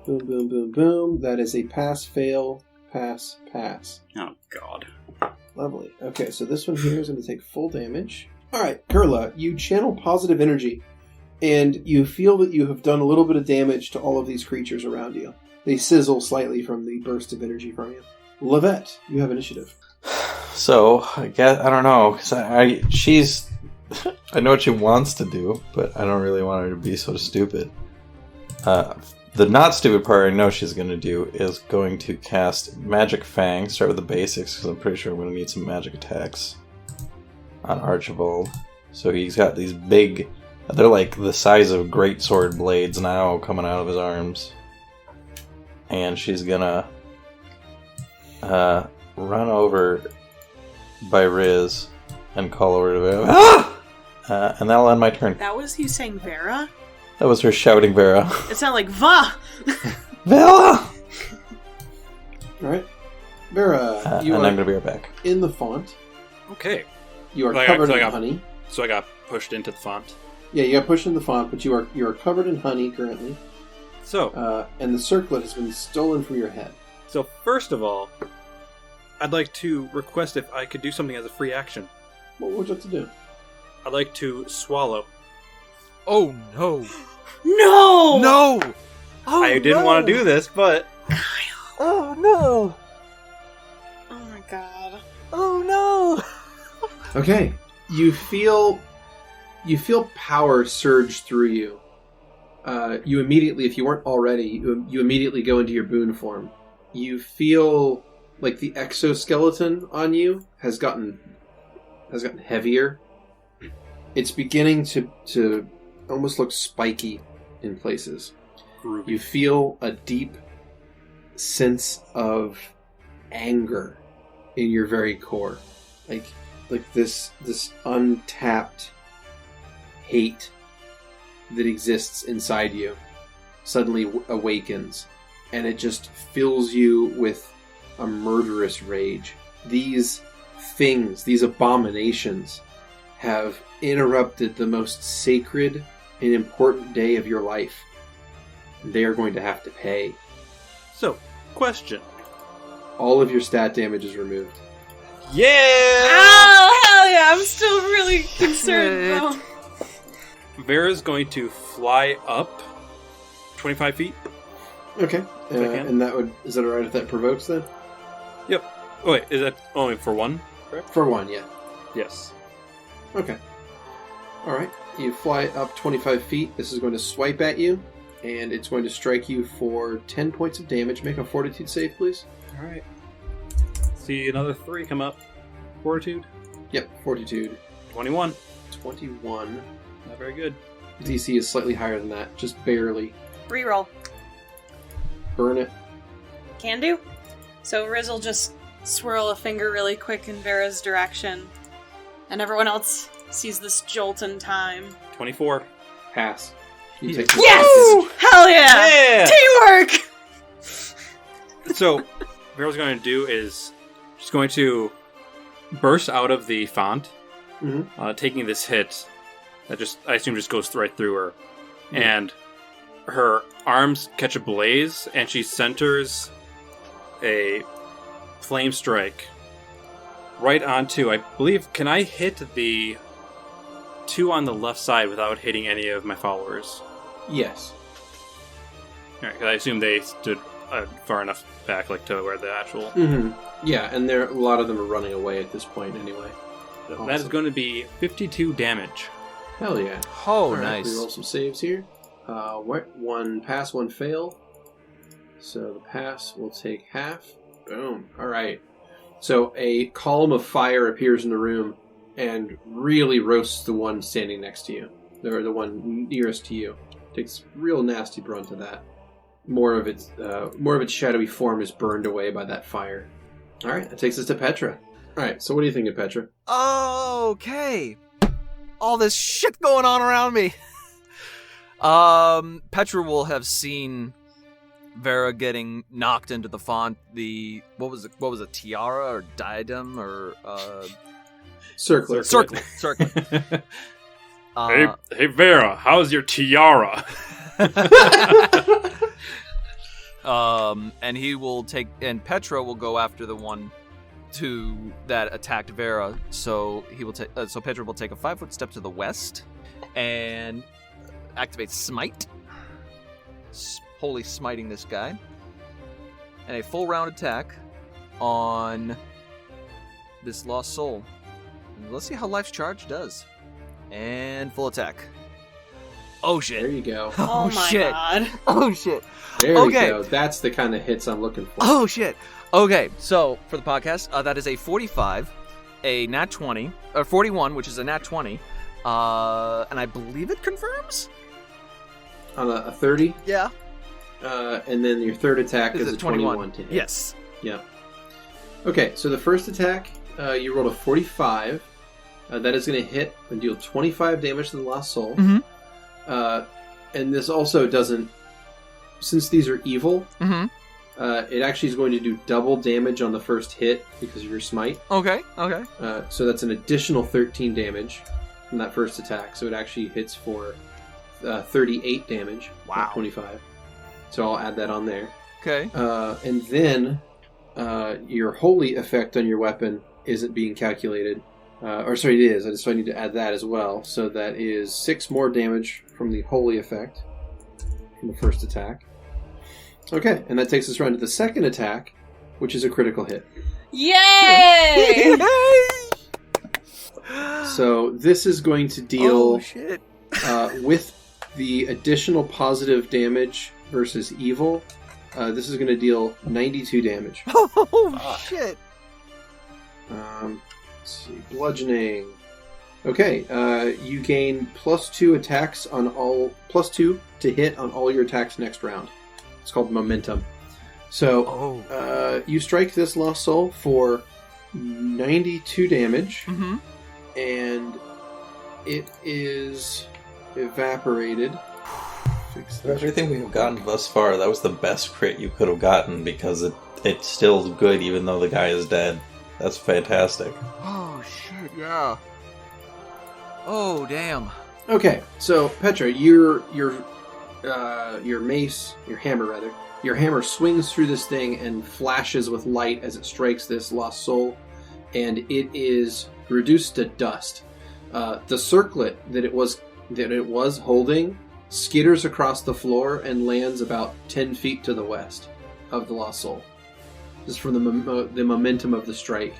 S2: Boom, boom, boom, boom. That is a pass, fail, pass, pass.
S8: Oh, God.
S2: Lovely. Okay, so this one here is going to take full damage. Alright, Kurla, you channel positive energy, and you feel that you have done a little bit of damage to all of these creatures around you. They sizzle slightly from the burst of energy from you. Lovette, you have initiative.
S4: So, I don't know, because she's... I know what she wants to do, but I don't really want her to be so stupid. The not stupid part I know she's going to do is going to cast Magic Fang, start with the basics, because I'm pretty sure I'm going to need some magic attacks on Archibald. So he's got these big... They're like the size of greatsword blades now coming out of his arms. And she's gonna run over by Riz and call over to Vera. Ah! And that'll end my turn.
S1: That was you saying Vera?
S4: That was her shouting Vera.
S1: It sounded like Va!
S4: Vera!
S2: Alright. Vera, you
S4: and
S2: are
S4: I'm gonna be right back.
S2: in the font.
S3: Okay.
S2: You are covered in honey.
S3: So I got pushed into the font.
S2: Yeah, you got pushed in the font, but you are covered in honey currently.
S3: So,
S2: and the circlet has been stolen from your head.
S3: So first of all, I'd like to request if I could do something as a free action.
S2: What would you have to do?
S3: I'd like to swallow.
S6: Oh, no.
S1: No!
S6: No!
S1: Oh,
S3: I didn't want to do this, but...
S7: Oh no!
S1: Oh my god.
S7: Oh no!
S2: Okay. You feel power surge through you. You immediately, if you weren't already, you immediately go into your boon form. You feel like the exoskeleton on you has gotten heavier. It's beginning to almost look spiky in places.
S3: Groovy.
S2: You feel a deep sense of anger in your very core, like this untapped hate that exists inside you suddenly awakens, and it just fills you with a murderous rage. These things, these abominations, have interrupted the most sacred and important day of your life. They are going to have to pay.
S3: So, question.
S2: All of your stat damage is removed.
S3: Yeah!
S1: Oh, hell yeah! I'm still really concerned, though.
S3: Vera's going to fly up 25 feet.
S2: Okay. And is that alright if that provokes then?
S3: Yep. Oh, wait, is that only for one? Correct?
S2: For one, yeah.
S3: Yes.
S2: Okay. Alright. You fly up 25 feet. This is going to swipe at you, and it's going to strike you for 10 points of damage. Make a fortitude save, please.
S3: Alright. See another 3 come up. Fortitude?
S2: Yep, fortitude.
S3: 21.
S2: 21.
S3: Not very good.
S2: DC is slightly higher than that, just barely.
S1: Reroll.
S2: Burn it.
S1: Can do. So Riz will just
S12: swirl a finger really quick in Vera's direction. And everyone else sees this jolt in time.
S3: 24.
S2: Pass. You
S3: Yeah.
S2: take the
S12: Yes! Hell yeah! Teamwork!
S3: So, what Vera's going to do is she's going to burst out of the font, taking this hit that I assume just goes right through her. And her arms catch a blaze, and she centers a flame strike right onto, I believe, can I hit the 2 on the left side without hitting any of my followers?
S2: Yes.
S3: Alright, because I assume they stood far enough back, like, to where the actual...
S2: Yeah, and a lot of them are running away at this point anyway.
S3: Awesome. That is going to be 52 damage.
S2: Hell yeah.
S6: Oh,
S2: All right,
S6: nice.
S2: we roll some saves here. One pass, one fail. So the pass will take half. Boom. All right. So a column of fire appears in the room and really roasts the one standing next to you, or the one nearest to you. Takes real nasty brunt of that. More of its shadowy form is burned away by that fire. All right, that takes us to Petra. All right, so what do you think of Petra?
S6: Okay. All this shit going on around me. Petra will have seen Vera getting knocked into the font. What was it? Tiara or diadem or
S2: Circlet.
S6: Circlet.
S3: Hey Vera, how's your tiara?
S6: And Petra will go after the one that attacked Vera. So Petra will take a 5-foot step to the west and activate Smite, holy smiting this guy, and a full round attack on this lost soul. And let's see how Life's Charge does. And full attack. Oh shit!
S2: There you go.
S12: Oh my
S6: shit.
S12: god!
S6: Oh shit!
S2: There
S6: Okay.
S2: you go. That's the kind of hits I'm looking for.
S6: Oh shit! Okay, so for the podcast, that is a 45, a nat 20, or 41, which is a nat 20, and I believe it confirms.
S2: On a 30?
S6: Yeah.
S2: And then your third attack is a 21 to hit.
S6: Yes.
S2: Yeah. Okay, so the first attack, you rolled a 45. That is going to hit and deal 25 damage to the lost soul.
S6: Mm-hmm.
S2: And this also doesn't... Since these are evil,
S6: Mm-hmm.
S2: It actually is going to do double damage on the first hit because of your smite.
S6: Okay.
S2: So that's an additional 13 damage from that first attack. So it actually hits for 38 damage.
S6: Wow.
S2: Not 25. So I'll add that on there.
S6: Okay.
S2: And then your holy effect on your weapon isn't being calculated. It is. So I need to add that as well. So that is 6 more damage from the holy effect from the first attack. Okay, and that takes us around to the second attack, which is a critical hit.
S12: Yay!
S2: So this is going to deal
S6: Oh shit!
S2: with the additional positive damage versus evil. This is going to deal 92 damage.
S6: Oh shit!
S2: Let's see, bludgeoning. Okay, you gain +2 attacks on +2 to hit on all your attacks next round. It's called momentum. So you strike this lost soul for 92 damage,
S6: Mm-hmm.
S2: and it is evaporated.
S4: Of everything we've gotten thus far, that was the best crit you could have gotten because it's still good even though the guy is dead. That's fantastic.
S6: Oh shit! Yeah. Oh damn.
S2: Okay, so Petra, your mace, your hammer swings through this thing and flashes with light as it strikes this lost soul, and it is reduced to dust. The circlet that it was holding skitters across the floor and lands about 10 feet to the west of the lost soul. Just from the momentum of the strike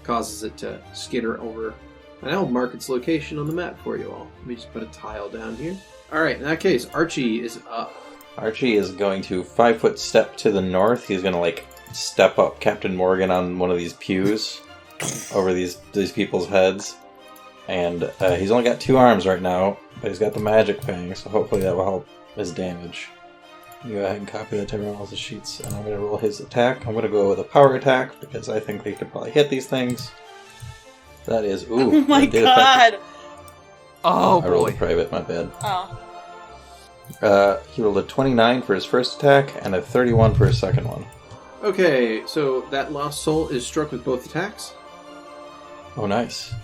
S2: causes it to skitter over. And I'll mark its location on the map for you all. Let me just put a tile down here. Alright, in that case, Archie is up.
S4: Archie is going to 5-foot step to the north. He's going to step up Captain Morgan on one of these pews over these people's heads. And he's only got 2 arms right now, but he's got the magic fang, so hopefully that will help his damage. Go ahead and copy that to everyone else's sheets, and I'm going to roll his attack. I'm going to go with a power attack, because I think they could probably hit these things. That is... Ooh.
S12: Oh my god!
S6: Oh,
S4: I rolled a
S6: boy.
S4: private, my bad.
S12: Oh.
S4: He rolled a 29 for his first attack, and a 31 for his second one.
S2: Okay, so that lost soul is struck with both attacks.
S4: Oh, nice.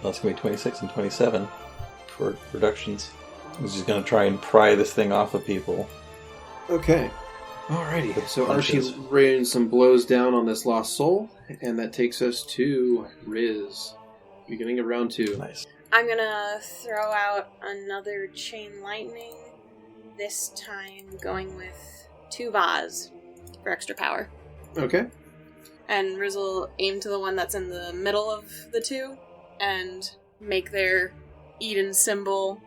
S4: That's going to be 26 and 27 for reductions. He's just going to try and pry this thing off of people.
S2: Okay. Alrighty. So
S4: Punches.
S2: Archie rains some blows down on this lost soul, and that takes us to Riz. Beginning of round 2.
S4: Nice.
S12: I'm gonna throw out another chain lightning. This time going with 2 Vaz for extra power.
S2: Okay.
S12: And Riz will aim to the one that's in the middle of the 2 and make their Eden symbol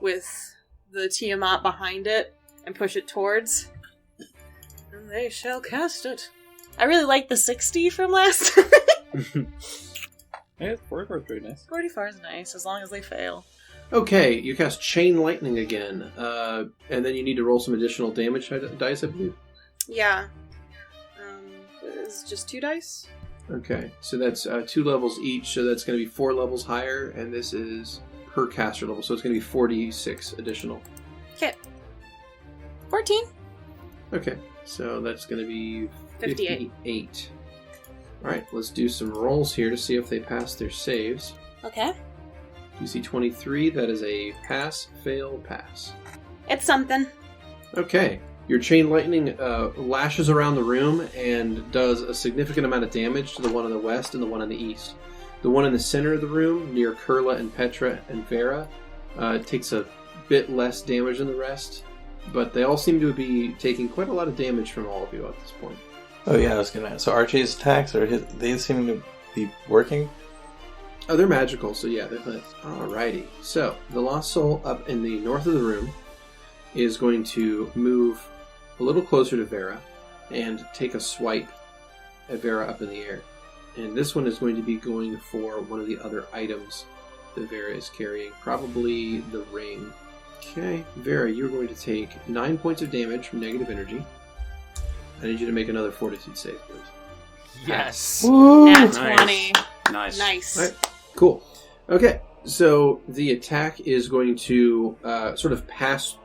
S12: with the Tiamat behind it and push it towards. And they shall cast it. I really like the 60 from last time.
S3: Yeah, 44 is pretty nice.
S12: 44 is nice, as long as they fail.
S2: Okay, you cast Chain Lightning again, and then you need to roll some additional damage dice, I believe.
S12: Yeah. It's just 2 dice?
S2: Okay, so that's 2 levels each, so that's going to be 4 levels higher, and this is per caster level, so it's going to be 46 additional.
S12: Okay. 14.
S2: Okay, so that's going to be
S12: 58.
S2: 58. Alright, let's do some rolls here to see if they pass their saves.
S12: Okay.
S2: DC 23, that is a pass, fail, pass.
S12: It's something.
S2: Okay, your chain lightning lashes around the room and does a significant amount of damage to the one in the west and the one in the east. The one in the center of the room, near Kurla and Petra and Vera, takes a bit less damage than the rest, but they all seem to be taking quite a lot of damage from all of you at this point.
S4: Oh yeah, I was going to... So Archie's attacks, they seem to be working?
S2: Oh, they're magical, so yeah, they're fine. Alrighty. So, the Lost Soul up in the north of the room is going to move a little closer to Vera and take a swipe at Vera up in the air. And this one is going to be going for one of the other items that Vera is carrying, probably the ring. Okay, Vera, you're going to take 9 points of damage from negative energy. I need you to make another fortitude save, please.
S6: Yes.
S12: Nat
S3: Nice.
S12: 20.
S8: Nice.
S12: Nice.
S2: Alright, cool. Okay, so the attack is going to sort of pass...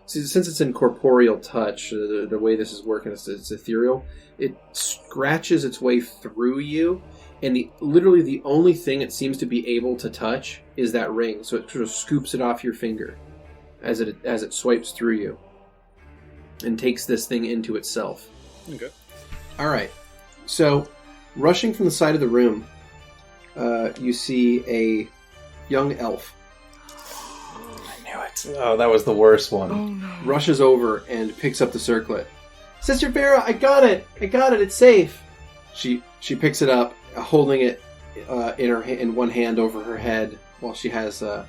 S2: Since it's incorporeal touch, the way this is working is it's ethereal, it scratches its way through you, and literally the only thing it seems to be able to touch is that ring, so it sort of scoops it off your finger as it swipes through you and takes this thing into itself.
S3: Okay.
S2: Alright, so rushing from the side of the room, you see a young elf.
S4: I knew it. Oh, that was the worst one.
S2: Rushes over and picks up the circlet. Sister Vera, I got it! It's safe! She picks it up, holding it in one hand over her head, while she has Mr.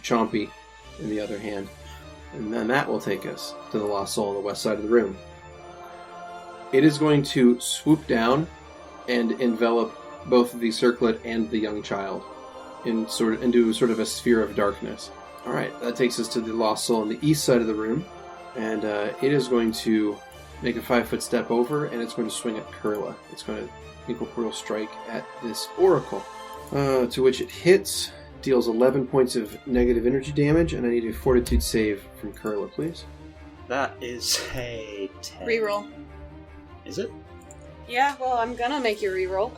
S2: Chompy in the other hand. And then that will take us to the Lost Soul on the west side of the room. It is going to swoop down and envelop both the circlet and the young child into sort of a sphere of darkness. Alright, that takes us to the Lost Soul on the east side of the room. And it is going to make a 5-foot step over, and it's going to swing at Kurla. It's going to incorporeal strike at this oracle. To which it hits, deals 11 points of negative energy damage, and I need a fortitude save from Kurla, please.
S8: That is a 10.
S12: Reroll.
S8: Is it?
S12: Yeah, well, I'm gonna make you reroll.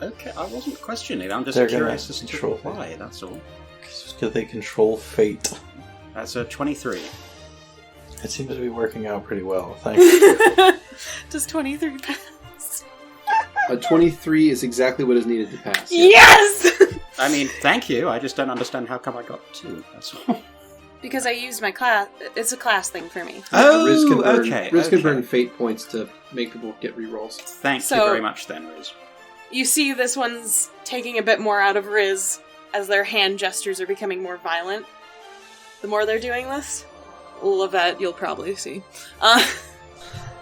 S8: Okay, I wasn't questioning. I'm just
S4: They're gonna
S8: curious as to
S4: control
S8: why, that's all.
S4: Because they control fate.
S8: That's a 23.
S4: It seems to be working out pretty well. Thanks.
S12: Does 23 pass?
S2: A 23 is exactly what is needed to pass. Yeah.
S12: Yes!
S8: I mean, thank you. I just don't understand how come I got 2. That's all.
S12: Because I used my class. It's a class thing for me.
S2: Riz can burn,
S8: okay.
S2: Riz can burn fate points to make people get rerolls.
S8: Thank you
S12: So-
S8: very much then, Riz.
S12: You see this one's taking a bit more out of Riz as their hand gestures are becoming more violent. The more they're doing this, Lovette, you'll probably see.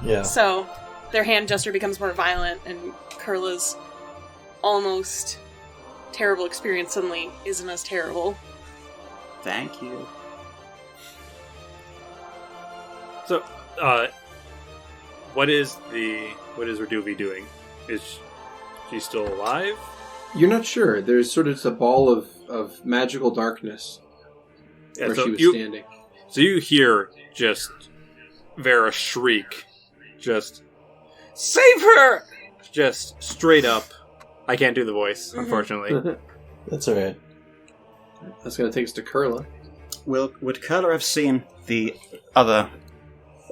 S4: Yeah.
S12: So their hand gesture becomes more violent, and Kurla's almost terrible experience suddenly isn't as terrible.
S8: Thank you.
S3: So, what is Reduvi doing? Is she still alive?
S2: You're not sure. There's sort of just a ball of magical darkness where she was standing.
S3: So you hear just Vera shriek, just, save her! Just straight up. I can't do the voice, unfortunately.
S4: That's alright.
S2: That's going to take us to Kurla.
S8: Would Kurla have seen the other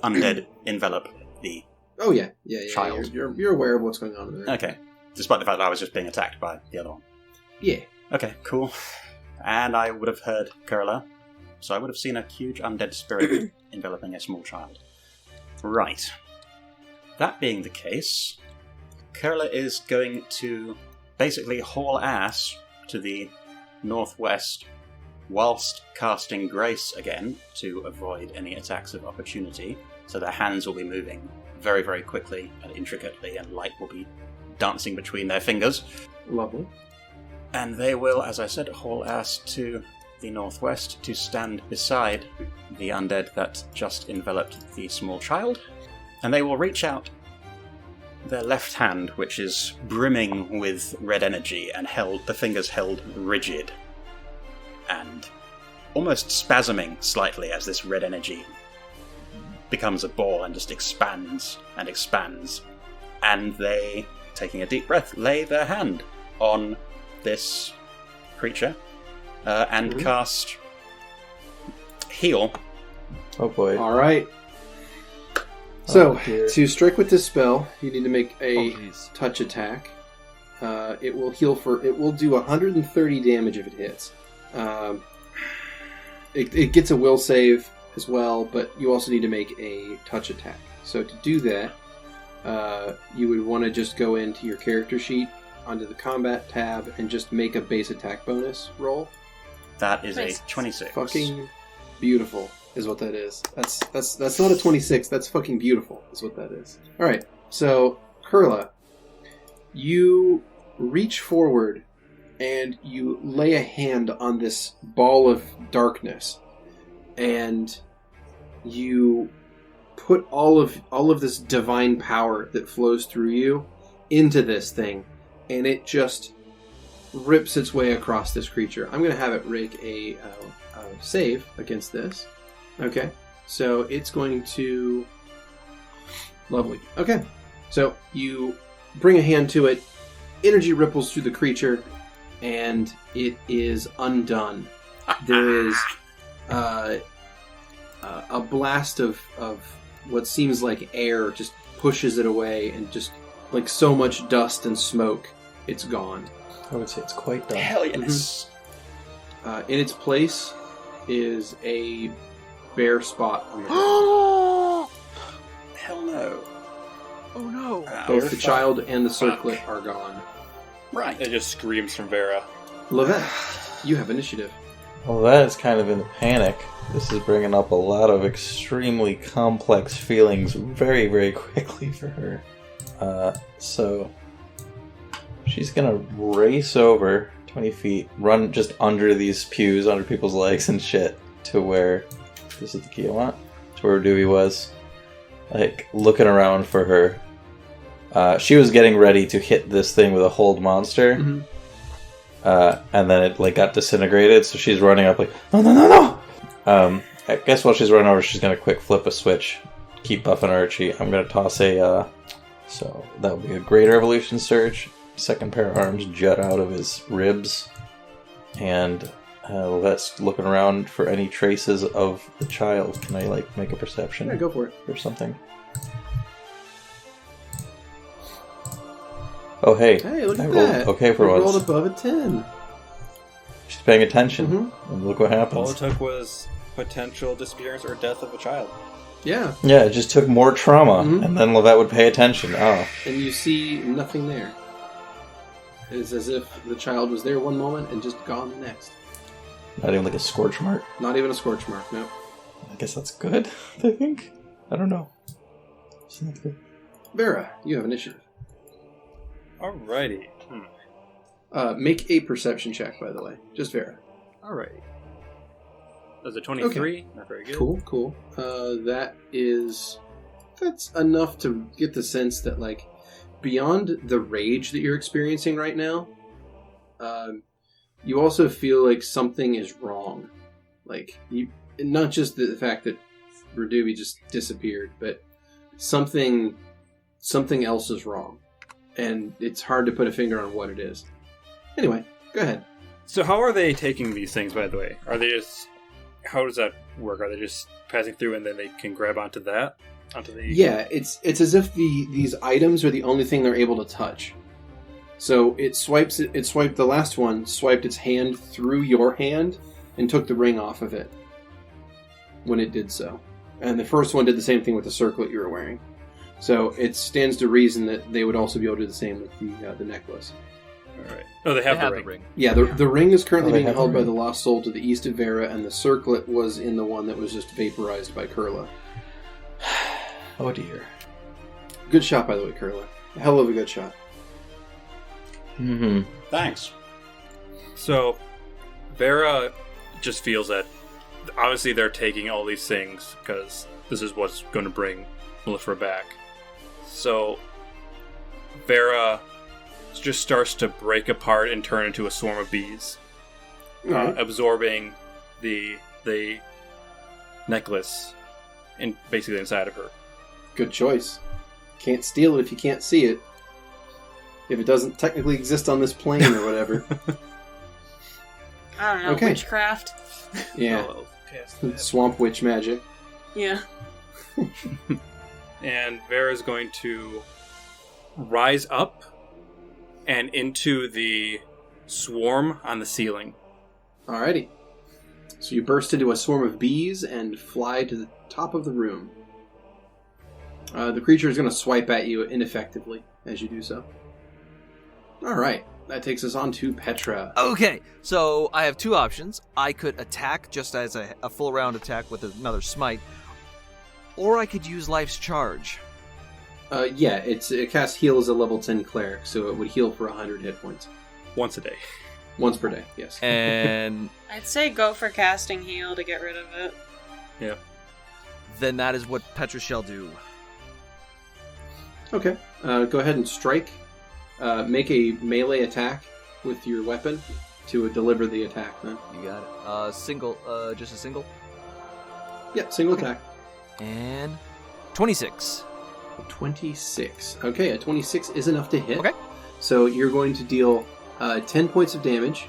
S8: undead envelop the
S2: Oh, yeah.
S8: child?
S2: You're aware of what's going on in the room.
S8: Okay. Despite the fact that I was just being attacked by the other one.
S2: Yeah.
S8: Okay, cool. And I would have heard Kurla, so I would have seen a huge undead spirit enveloping a small child. Right. That being the case, Kurla is going to basically haul ass to the northwest whilst casting Grace again to avoid any attacks of opportunity. So their hands will be moving very, very quickly and intricately, and light will be dancing between their fingers.
S2: Lovely.
S8: And they will, as I said, haul ass to the northwest to stand beside the undead that just enveloped the small child. And they will reach out their left hand, which is brimming with red energy and the fingers held rigid and almost spasming slightly as this red energy becomes a ball and just expands and expands. And they, taking a deep breath, lay their hand on this creature and cast Heal.
S4: Oh boy.
S2: All right. So, to strike with this spell, you need to make a touch attack. It will do 130 damage if it hits. It gets a will save as well, but you also need to make a touch attack. So to do that, you would want to just go into your character sheet, onto the combat tab, and just make a base attack bonus roll.
S8: That is a 26.
S2: Fucking beautiful is what that is. That's not a 26. That's fucking beautiful is what that is. All right. So Kurla, you reach forward and you lay a hand on this ball of darkness, and you put all of this divine power that flows through you into this thing, and it just rips its way across this creature. I'm going to have it make a save against this. Okay, so it's going to... Lovely. Okay, so you bring a hand to it, energy ripples through the creature, and it is undone. There is a blast of what seems like air just pushes it away, and just like so much dust and smoke, it's gone.
S4: I would say it's quite done.
S8: Hell yes.
S2: In its place is a bare spot on the ground.
S8: Hell no.
S6: Oh no.
S2: Both the child and the circlet are gone.
S8: Right.
S3: It just screams from Vera.
S2: Lovette, you have initiative.
S4: Well, that is kind of in a panic. This is bringing up a lot of extremely complex feelings very, very quickly for her. So she's gonna race over 20 feet, run just under these pews, under people's legs and shit, to where, this is the key I want, to where Dewey was, like, looking around for her. She was getting ready to hit this thing with a hold monster, and then it, like, got disintegrated, so she's running up like, no! I guess while she's running over, she's gonna quick flip a switch, keep buffing Archie. I'm gonna toss a, so that would be a Greater Evolution Surge. Second pair of arms jut out of his ribs, and Lovette's looking around for any traces of the child. Can I, like, make a perception?
S2: Yeah, go for it.
S4: Or something? Oh, hey.
S2: Hey, look
S4: I
S2: at
S4: rolled
S2: that.
S4: okay for
S2: You
S4: once.
S2: rolled above a 10.
S4: She's paying attention, and look what
S3: All
S4: happens.
S3: it took was potential disappearance or death of a child.
S2: Yeah.
S4: Yeah, it just took more trauma, and then Lovette would pay attention. Oh.
S2: And you see nothing there. It's as if the child was there one moment and just gone the next.
S4: Not even like a scorch mark?
S2: Not even a scorch mark, no.
S4: I guess that's good, I think. I don't know. Sounds good.
S2: Vera, you have initiative.
S3: Alrighty.
S2: Make a perception check, by the way. Just Vera.
S3: Alrighty. That's a 23. Not very good.
S2: Cool. That's enough to get the sense that, like, beyond the rage that you're experiencing right now, you also feel like something is wrong. Like, not just the fact that Radubi just disappeared, but something else is wrong. And it's hard to put a finger on what it is. Anyway, go ahead.
S3: So how are they taking these things, by the way? Are they just... How does that work? Are they just passing through and then they can grab onto that? Yeah,
S2: it's as if these items are the only thing they're able to touch. So it swiped the last one, swiped its hand through your hand, and took the ring off of it when it did so. And the first one did the same thing with the circlet you were wearing. So it stands to reason that they would also be able to do the same with the necklace.
S3: All right. Oh, they have the ring.
S2: Yeah, the ring is currently being held by the Lost Soul to the east of Vera, and the circlet was in the one that was just vaporized by Kurla.
S4: Oh dear.
S2: Good shot, by the way, Kurla. A hell of a good shot.
S4: Mm-hmm.
S8: Thanks.
S3: So, Vera just feels that obviously they're taking all these things because this is what's going to bring Mellifera back. So, Vera just starts to break apart and turn into a swarm of bees, absorbing the necklace and basically inside of her.
S2: Good choice. Can't steal it if you can't see it. If it doesn't technically exist on this plane or whatever.
S12: I don't know, witchcraft.
S2: Yeah. Swamp witch magic.
S12: Yeah.
S3: And Vera's going to rise up and into the swarm on the ceiling.
S2: Alrighty. So you burst into a swarm of bees and fly to the top of the room. The creature is going to swipe at you ineffectively as you do so. Alright, that takes us on to Petra.
S6: Okay, so I have two options. I could attack just as a full round attack with another smite, or I could use Life's Charge.
S2: It casts heal as a level 10 cleric, so it would heal for 100 hit points.
S3: Once a day.
S2: Once per day, yes.
S6: And
S12: I'd say go for casting heal to get rid of it.
S3: Yeah.
S6: Then that is what Petra shall do.
S2: Okay, go ahead and strike. Make a melee attack with your weapon to deliver the attack, then.
S6: You got it. Just a single?
S2: Yeah, single attack.
S6: And 26.
S2: 26. Okay, a 26 is enough to hit.
S6: Okay.
S2: So you're going to deal 10 points of damage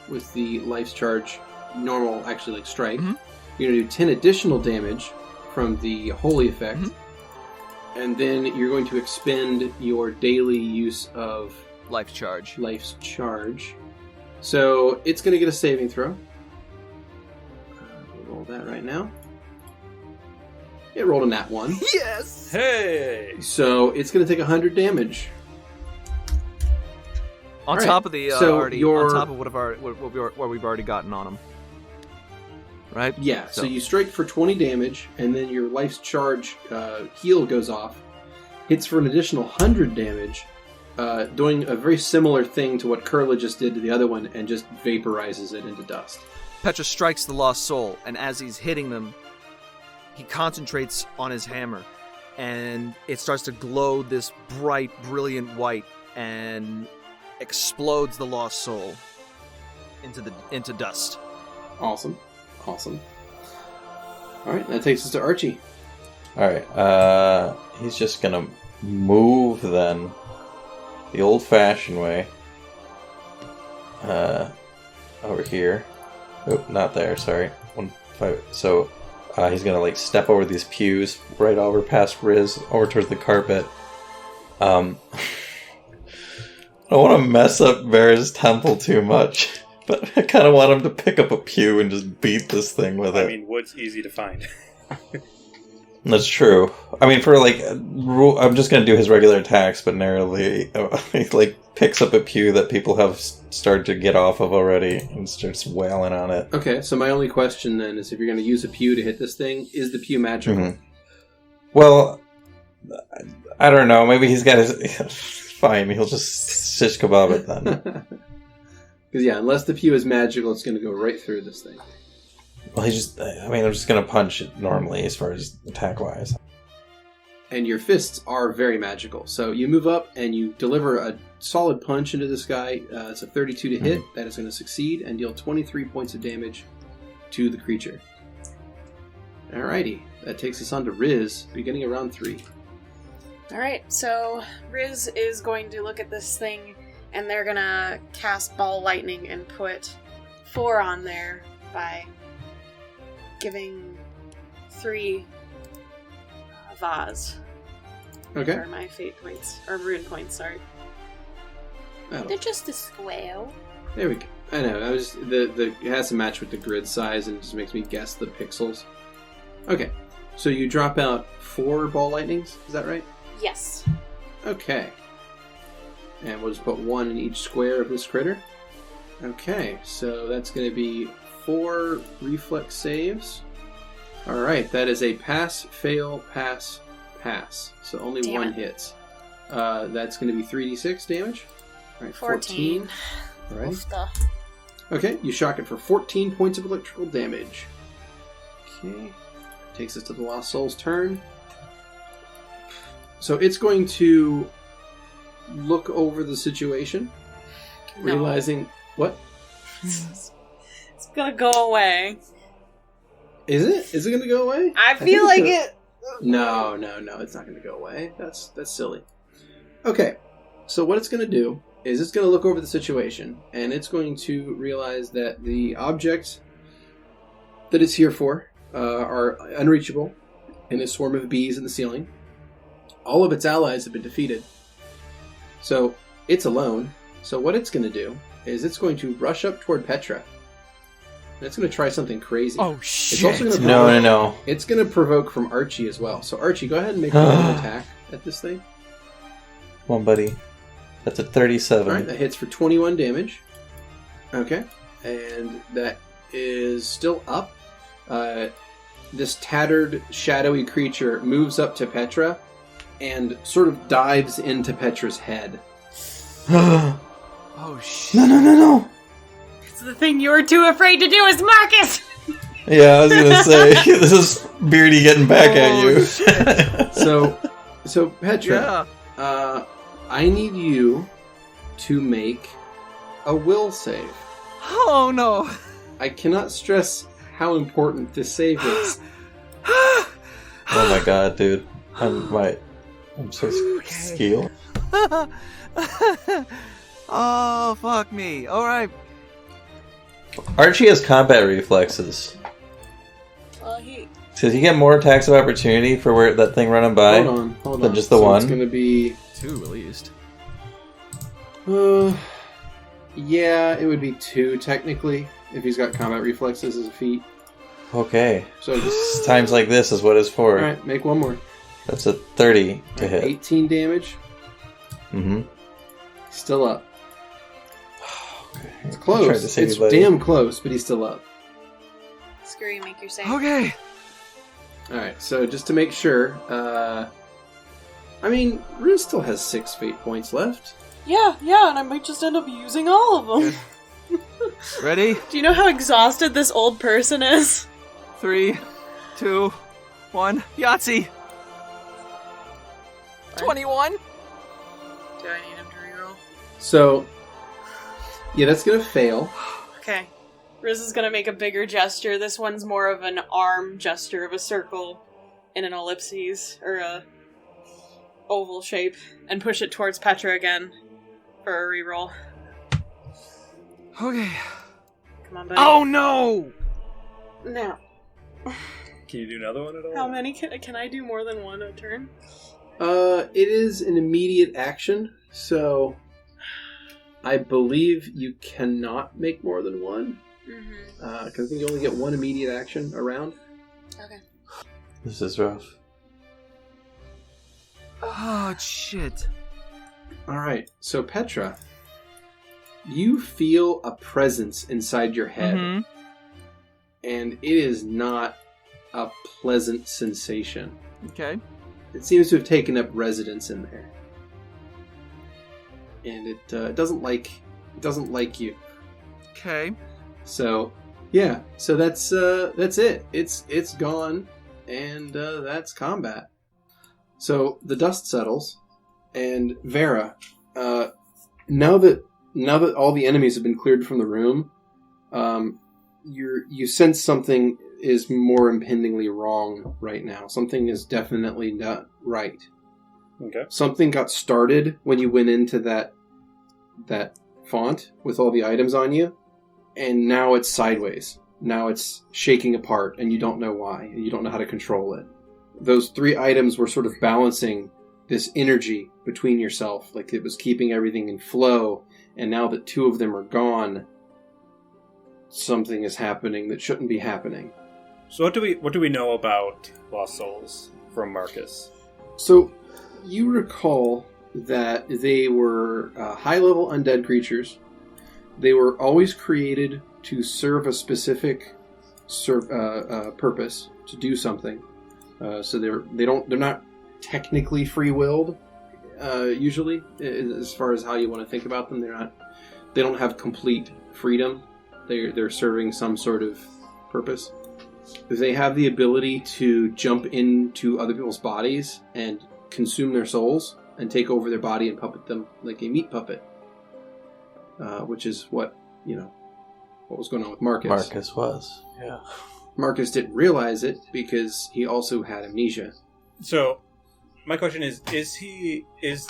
S2: with the Life's Charge normal, actually, like, strike.
S6: Mm-hmm.
S2: You're going to do 10 additional damage from the Holy Effect. Mm-hmm. And then you're going to expend your daily use of
S6: Life's Charge.
S2: So it's going to get a saving throw. We'll roll that right now. It rolled a nat 1.
S6: Yes!
S3: Hey!
S2: So it's going to take 100 damage.
S6: On top of the on top of what we've already gotten on him. Right?
S2: Yeah, so you strike for 20 damage, and then your Life's Charge heal goes off. Hits for an additional 100 damage, doing a very similar thing to what Kurla just did to the other one, and just vaporizes it into dust.
S6: Petra strikes the Lost Soul, and as he's hitting them, he concentrates on his hammer, and it starts to glow this bright, brilliant white, and explodes the Lost Soul into dust.
S2: Awesome. Alright, that takes us to Archie.
S4: Alright, he's just gonna move then, the old-fashioned way, over here. Oh, not there, sorry. 1-5. So, he's gonna, like, step over these pews, right over past Riz, over towards the carpet. I don't want to mess up Vera's temple too much, but I kind of want him to pick up a pew and just beat this thing with it.
S3: I mean, wood's easy to find.
S4: That's true. I mean, for like, I'm just going to do his regular attacks, but narrowly, he like picks up a pew that people have started to get off of already and starts wailing on it.
S2: Okay, so my only question then is, if you're going to use a pew to hit this thing, is the pew magical?
S4: Mm-hmm. Well, I don't know. Maybe he's got his... Fine, he'll just shish kebab it then.
S2: Because unless the pew is magical, it's going to go right through this thing.
S4: Well, I'm just going to punch it normally as far as attack-wise.
S2: And your fists are very magical. So you move up and you deliver a solid punch into this guy. It's a 32 to hit. That is going to succeed and deal 23 points of damage to the creature. Alrighty. That takes us on to Riz, beginning of round 3.
S12: Alright, so Riz is going to look at this thing, and they're gonna cast Ball Lightning and put 4 on there by giving 3 Vaz.
S2: Okay.
S12: For my fate points. Or rune points, sorry.
S2: Oh.
S12: They're just a square.
S2: There we go. I know. I was it has to match with the grid size, and it just makes me guess the pixels. Okay. So you drop out 4 ball lightnings. Is that right?
S12: Yes.
S2: Okay. And we'll just put 1 in each square of this critter. Okay. So that's going to be 4 reflex saves. All right. That is a pass, fail, pass, pass. So only
S12: Damn
S2: 1
S12: it.
S2: hits. That's going to be 3d6 damage. All right. 14. All right.
S12: Oofta.
S2: Okay, you shock it for 14 points of electrical damage. Okay. Takes us to the Lost Soul's turn. So it's going to look over the situation,
S12: No.
S2: realizing... What?
S12: It's gonna go away.
S2: Is it? Is it going to go away?
S12: I
S2: think
S12: feel
S2: it's
S12: like
S2: gonna-
S12: it.
S2: No, it's not going to go away. That's silly. Okay, so what it's going to do is it's going to look over the situation, and it's going to realize that the objects that it's here for are unreachable in a swarm of bees in the ceiling. All of its allies have been defeated. So it's alone. So what it's going to do is it's going to rush up toward Petra. And it's going to try something crazy.
S6: Oh,
S2: It's
S6: shit.
S2: also going to
S4: No.
S2: It's going to provoke from Archie as well. So Archie, go ahead and make an attack at this thing.
S4: Come on, buddy. That's a 37.
S2: Alright, that hits for 21 damage. Okay. And that is still up. This tattered, shadowy creature moves up to Petra and sort of dives into Petra's head.
S6: Oh, shit.
S4: No.
S12: It's the thing you were too afraid to do, is Marcus!
S4: Yeah, I was going to say, this is Beardy getting back at you.
S2: So Petra, I need you to make a will save.
S6: Oh, no.
S2: I cannot stress how important this save is.
S4: Oh my god, dude. I'm so scared.
S6: Oh, fuck me. Alright.
S4: Archie has combat reflexes.
S12: Well, he...
S4: Does he get more attacks of opportunity for where that thing running by
S2: Hold on.
S4: than just the
S2: So
S4: one?
S2: It's going to be...
S6: 2 at least.
S2: Yeah, it would be 2 technically if he's got combat reflexes as a feat.
S4: Okay.
S2: So just
S4: Times like this is what it's for.
S2: Alright, make one more.
S4: That's a 30 to hit.
S2: 18 damage.
S4: Mm-hmm.
S2: Still up. It's
S4: Tried
S2: close.
S4: to save
S2: It's
S4: you, buddy.
S2: damn close, but he's still up.
S12: Screwy, make your save.
S6: Okay.
S2: Alright, so just to make sure, Riz still has 6 fate points left.
S12: Yeah, and I might just end up using all of them.
S6: Ready?
S12: Do you know how exhausted this old person is?
S6: 3, 2, 1. Yahtzee! 21?
S12: Do I need him to reroll?
S2: So, yeah, that's gonna fail.
S12: Okay. Riz is gonna make a bigger gesture. This one's more of an arm gesture of a circle in an ellipses, or a oval shape, and push it towards Petra again for a reroll.
S6: Okay.
S12: Come on, buddy.
S6: Oh, no!
S12: No.
S3: Can you do another one at all?
S12: How many can I do more than one a turn?
S2: It is an immediate action, so I believe you cannot make more than one.
S12: Mm-hmm.
S2: Because I think you only get one immediate action around.
S12: Okay.
S4: This is rough.
S6: Oh, shit.
S2: Alright, so Petra, you feel a presence inside your head,
S6: Mhm.
S2: and it is not a pleasant sensation.
S6: Okay.
S2: It seems to have taken up residence in there. And it doesn't like you.
S6: Okay.
S2: So Yeah, so that's it. It's gone, and that's combat. So the dust settles, and Vera, now that all the enemies have been cleared from the room, you sense something is more impendingly wrong right now. Something is definitely not right.
S3: Okay.
S2: Something got started when you went into that font with all the items on you, and now it's sideways. Now it's shaking apart, and you don't know why. You don't know how to control it. Those 3 items were sort of balancing this energy between yourself, like it was keeping everything in flow, and now that 2 of them are gone, something is happening that shouldn't be happening.
S3: So what do we know about Lost Souls from Marcus?
S2: So you recall that they were high-level undead creatures. They were always created to serve a specific purpose, to do something. So they're not technically free-willed. Usually, as far as how you want to think about them, they don't have complete freedom. They're serving some sort of purpose. They have the ability to jump into other people's bodies and consume their souls and take over their body and puppet them like a meat puppet, which is what was going on with Marcus.
S4: Marcus was, yeah.
S2: Marcus didn't realize it because he also had amnesia.
S3: So, my question is if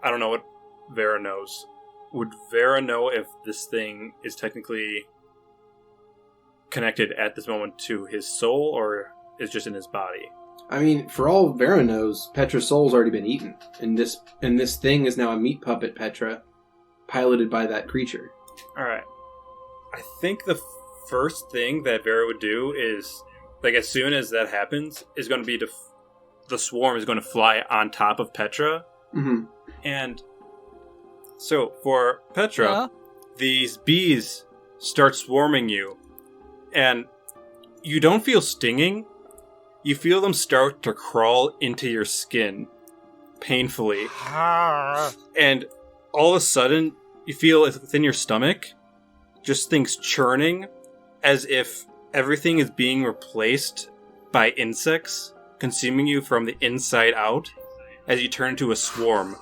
S3: I don't know what Vera knows, would Vera know if this thing is technically connected at this moment to his soul, or is just in his body?
S2: I mean, for all Vera knows, Petra's soul's already been eaten, and this thing is now a meat puppet Petra, piloted by that creature.
S3: Alright. I think the first thing that Vera would do is, like, as soon as that happens, is going to be the swarm is going to fly on top of Petra.
S2: Mm-hmm.
S3: And so, for Petra, these bees start swarming you, and you don't feel stinging. You feel them start to crawl into your skin painfully. And all of a sudden, you feel within your stomach just things churning as if everything is being replaced by insects, consuming you from the inside out as you turn into a swarm.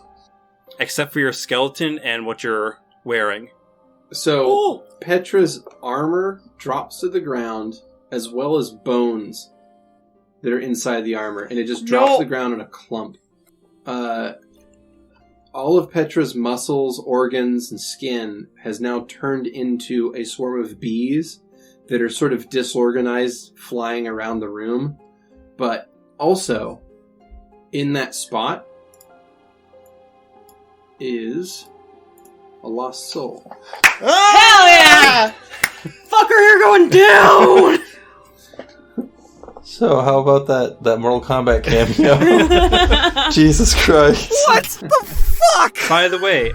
S3: Except for your skeleton and what you're wearing.
S2: So, Petra's armor drops to the ground, as well as bones that are inside the armor, and it just drops to the ground in a clump. All of Petra's muscles, organs, and skin has now turned into a swarm of bees that are sort of disorganized, flying around the room. But also, in that spot is a lost soul.
S12: Hell yeah! Fucker, you're going down!
S4: So how about that Mortal Kombat cameo? Jesus Christ.
S6: What the fuck?
S3: By the way,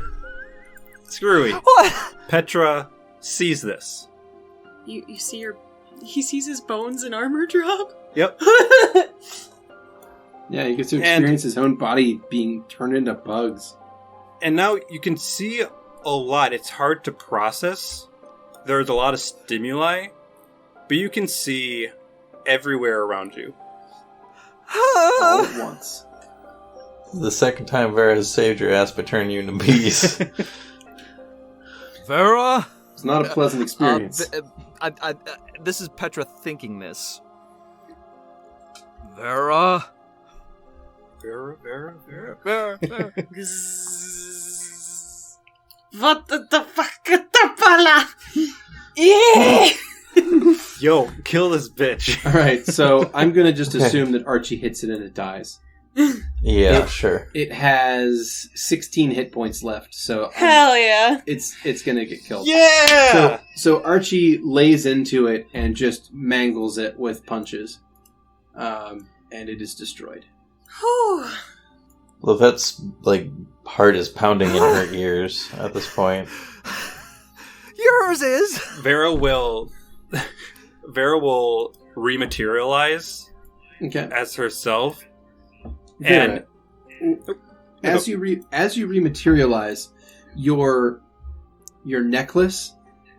S3: Skrewy,
S6: What?
S3: Petra sees this.
S12: You see he sees his bones and armor drop?
S3: Yep.
S2: Yeah, he gets to experience his own body being turned into bugs.
S3: And now you can see a lot. It's hard to process. There's a lot of stimuli, but you can see everywhere around you.
S2: All at once.
S4: The second time Vera has saved your ass by turning you into bees.
S6: Vera?
S2: It's not a pleasant experience.
S6: This is Petra thinking this. Vera?
S3: Vera.
S12: What the fuck? Tapala! Yeah!
S3: Yo, kill this bitch.
S2: Alright, so I'm going to just assume that Archie hits it and it dies.
S4: Yeah, sure.
S2: It has 16 hit points left, so
S12: Hell yeah!
S2: it's going to get killed.
S3: Yeah!
S2: So Archie lays into it and just mangles it with punches. And it is destroyed.
S12: Whew.
S4: Lovette's, heart is pounding in her ears at this point.
S6: Yours is!
S3: Vera will rematerialize as herself.
S2: Vera,
S3: And
S2: as you rematerialize, your necklace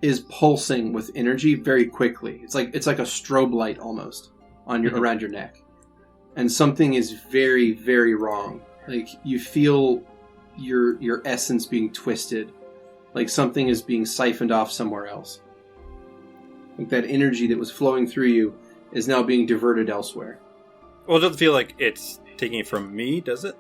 S2: is pulsing with energy very quickly. It's like a strobe light almost on your around your neck. And something is very, very wrong. Like you feel your essence being twisted. Like something is being siphoned off somewhere else. Like that energy that was flowing through you is now being diverted elsewhere.
S3: Well, it doesn't feel like it's taking it from me, does it?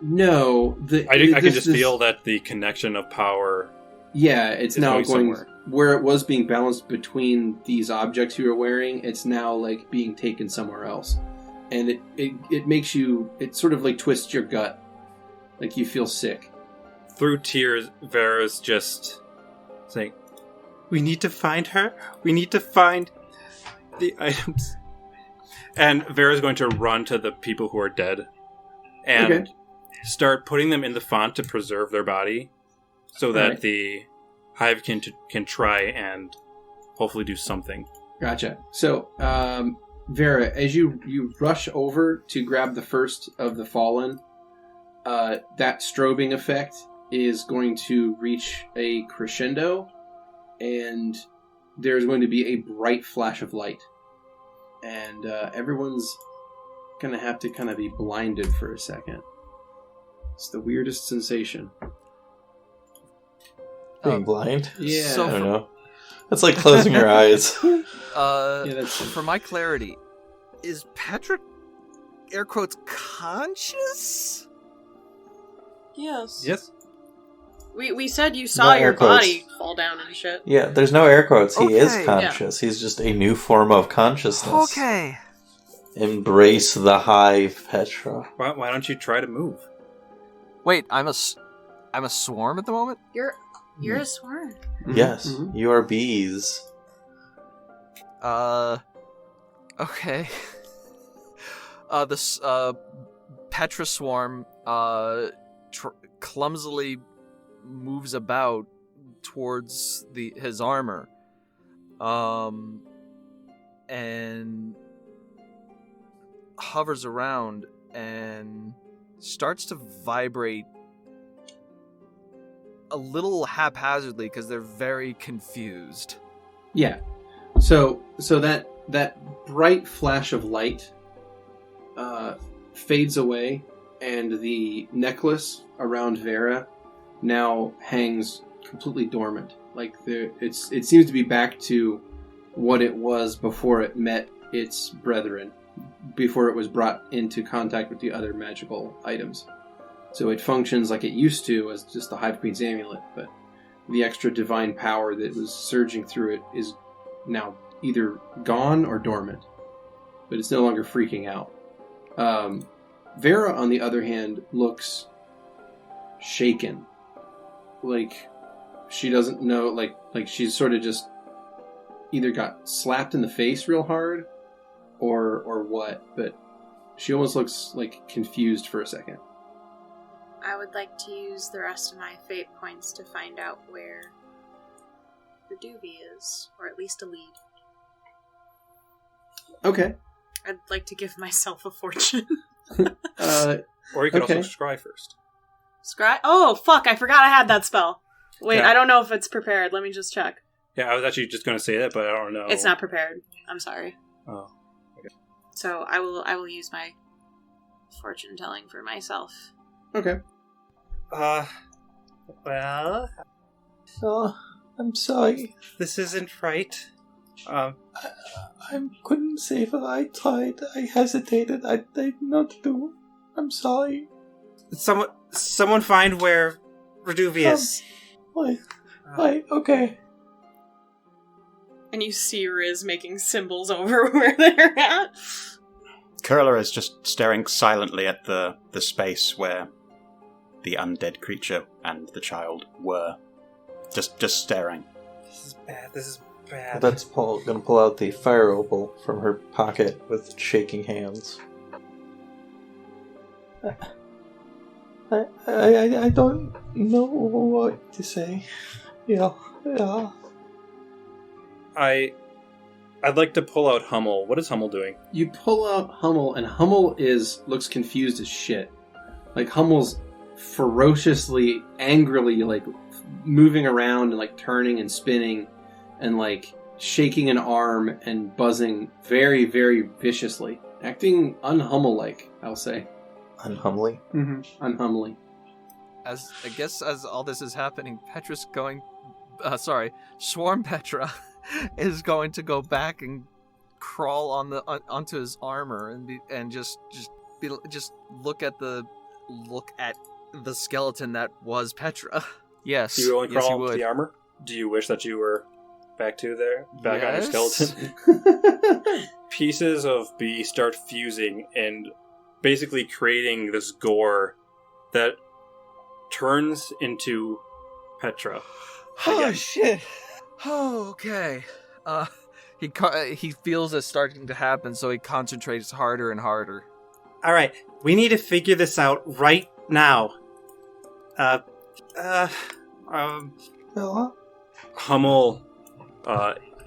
S2: No.
S3: I can just feel that the connection of power.
S2: Yeah, it's now going
S3: somewhere.
S2: where it was being balanced between these objects you were wearing. It's now like being taken somewhere else, and it makes you. It sort of like twists your gut, like you feel sick.
S3: Through tears, Vera's just saying, "We need to find her. We need to find the items." And Vera's going to run to the people who are dead and start putting them in the font to preserve their body so that the hive can try and hopefully do something.
S2: Gotcha. So, Vera, as you rush over to grab the first of the fallen, that strobing effect is going to reach a crescendo, and there's going to be a bright flash of light. And everyone's going to have to kind of be blinded for a second. It's the weirdest sensation.
S4: Being blind?
S2: Yeah.
S4: I don't know. That's like closing your eyes.
S6: For my clarity, is Petra, air quotes, conscious?
S12: Yes.
S3: Yes.
S12: We said you saw
S4: No
S12: your
S4: air quotes.
S12: body fall down and shit.
S4: Yeah, there's no air quotes. He is
S6: Okay.
S4: conscious. He's just a new form of consciousness.
S6: Okay.
S4: Embrace the hive, Petra.
S3: Why don't you try to move?
S6: Wait, I'm a swarm at the moment?
S12: You're a swarm.
S4: Yes, you are bees.
S6: Okay. This Petra swarm clumsily moves about towards his armor, and hovers around and starts to vibrate a little haphazardly because they're very confused.
S2: Yeah. So that bright flash of light fades away, and the necklace around Vera now hangs completely dormant. Like it seems to be back to what it was before it met its brethren, before it was brought into contact with the other magical items. So it functions like it used to as just the Hive Queen's amulet, but the extra divine power that was surging through it is now either gone or dormant. But it's no longer freaking out. Vera, on the other hand, looks shaken. Like she doesn't know, like she's sort of just either got slapped in the face real hard or what, but she almost looks like confused for a second.
S12: I would like to use the rest of my fate points to find out where Reduvi is, or at least a lead.
S2: Okay.
S12: I'd like to give myself a fortune.
S3: Or you could also scry first.
S12: Scry? Oh, fuck, I forgot I had that spell. Wait,
S3: Yeah.
S12: I don't know if it's prepared. Let me just check.
S3: Yeah, I was actually just going to say that, but I don't know.
S12: It's not prepared. I'm sorry.
S3: Oh. Okay.
S12: So I will use my fortune telling for myself.
S2: Okay.
S3: Well,
S7: Oh, I'm sorry.
S3: this isn't right.
S7: I couldn't save her. I tried. I hesitated. I didn't know what to do. I'm sorry.
S11: Someone find where Reduvi is.
S7: Wait, okay.
S12: And you see Riz making symbols over where they're at.
S8: Kurla is just staring silently at the space where the undead creature and the child were. Just staring.
S11: This is bad. This is bad.
S4: That's gonna pull out the fire opal from her pocket with shaking hands.
S7: I don't know what to say. Yeah.
S3: I'd like to pull out Hummel. What is Hummel doing?
S2: You pull out Hummel, and Hummel looks confused as shit. Like Hummel's ferociously, angrily, like moving around and like turning and spinning and like shaking an arm and buzzing very, very viciously. Acting unhummel-like, I'll say.
S4: Unhumbly?
S2: Mm-hmm. Unhummely.
S6: As all this is happening, Petra's going... Swarm Petra is going to go back and crawl onto his armor and just look at the skeleton that was Petra. Yes.
S3: Do you only
S6: yes,
S3: crawl
S6: you
S3: onto
S6: would.
S3: the armor? Do you wish that you were back on your skeleton? Pieces of bee start fusing and basically creating this gore that turns into Petra.
S6: Oh shit! Oh, okay. He feels it starting to happen, so he concentrates harder and harder.
S11: All right, we need to figure this out right now.
S7: Bella?
S3: Hummel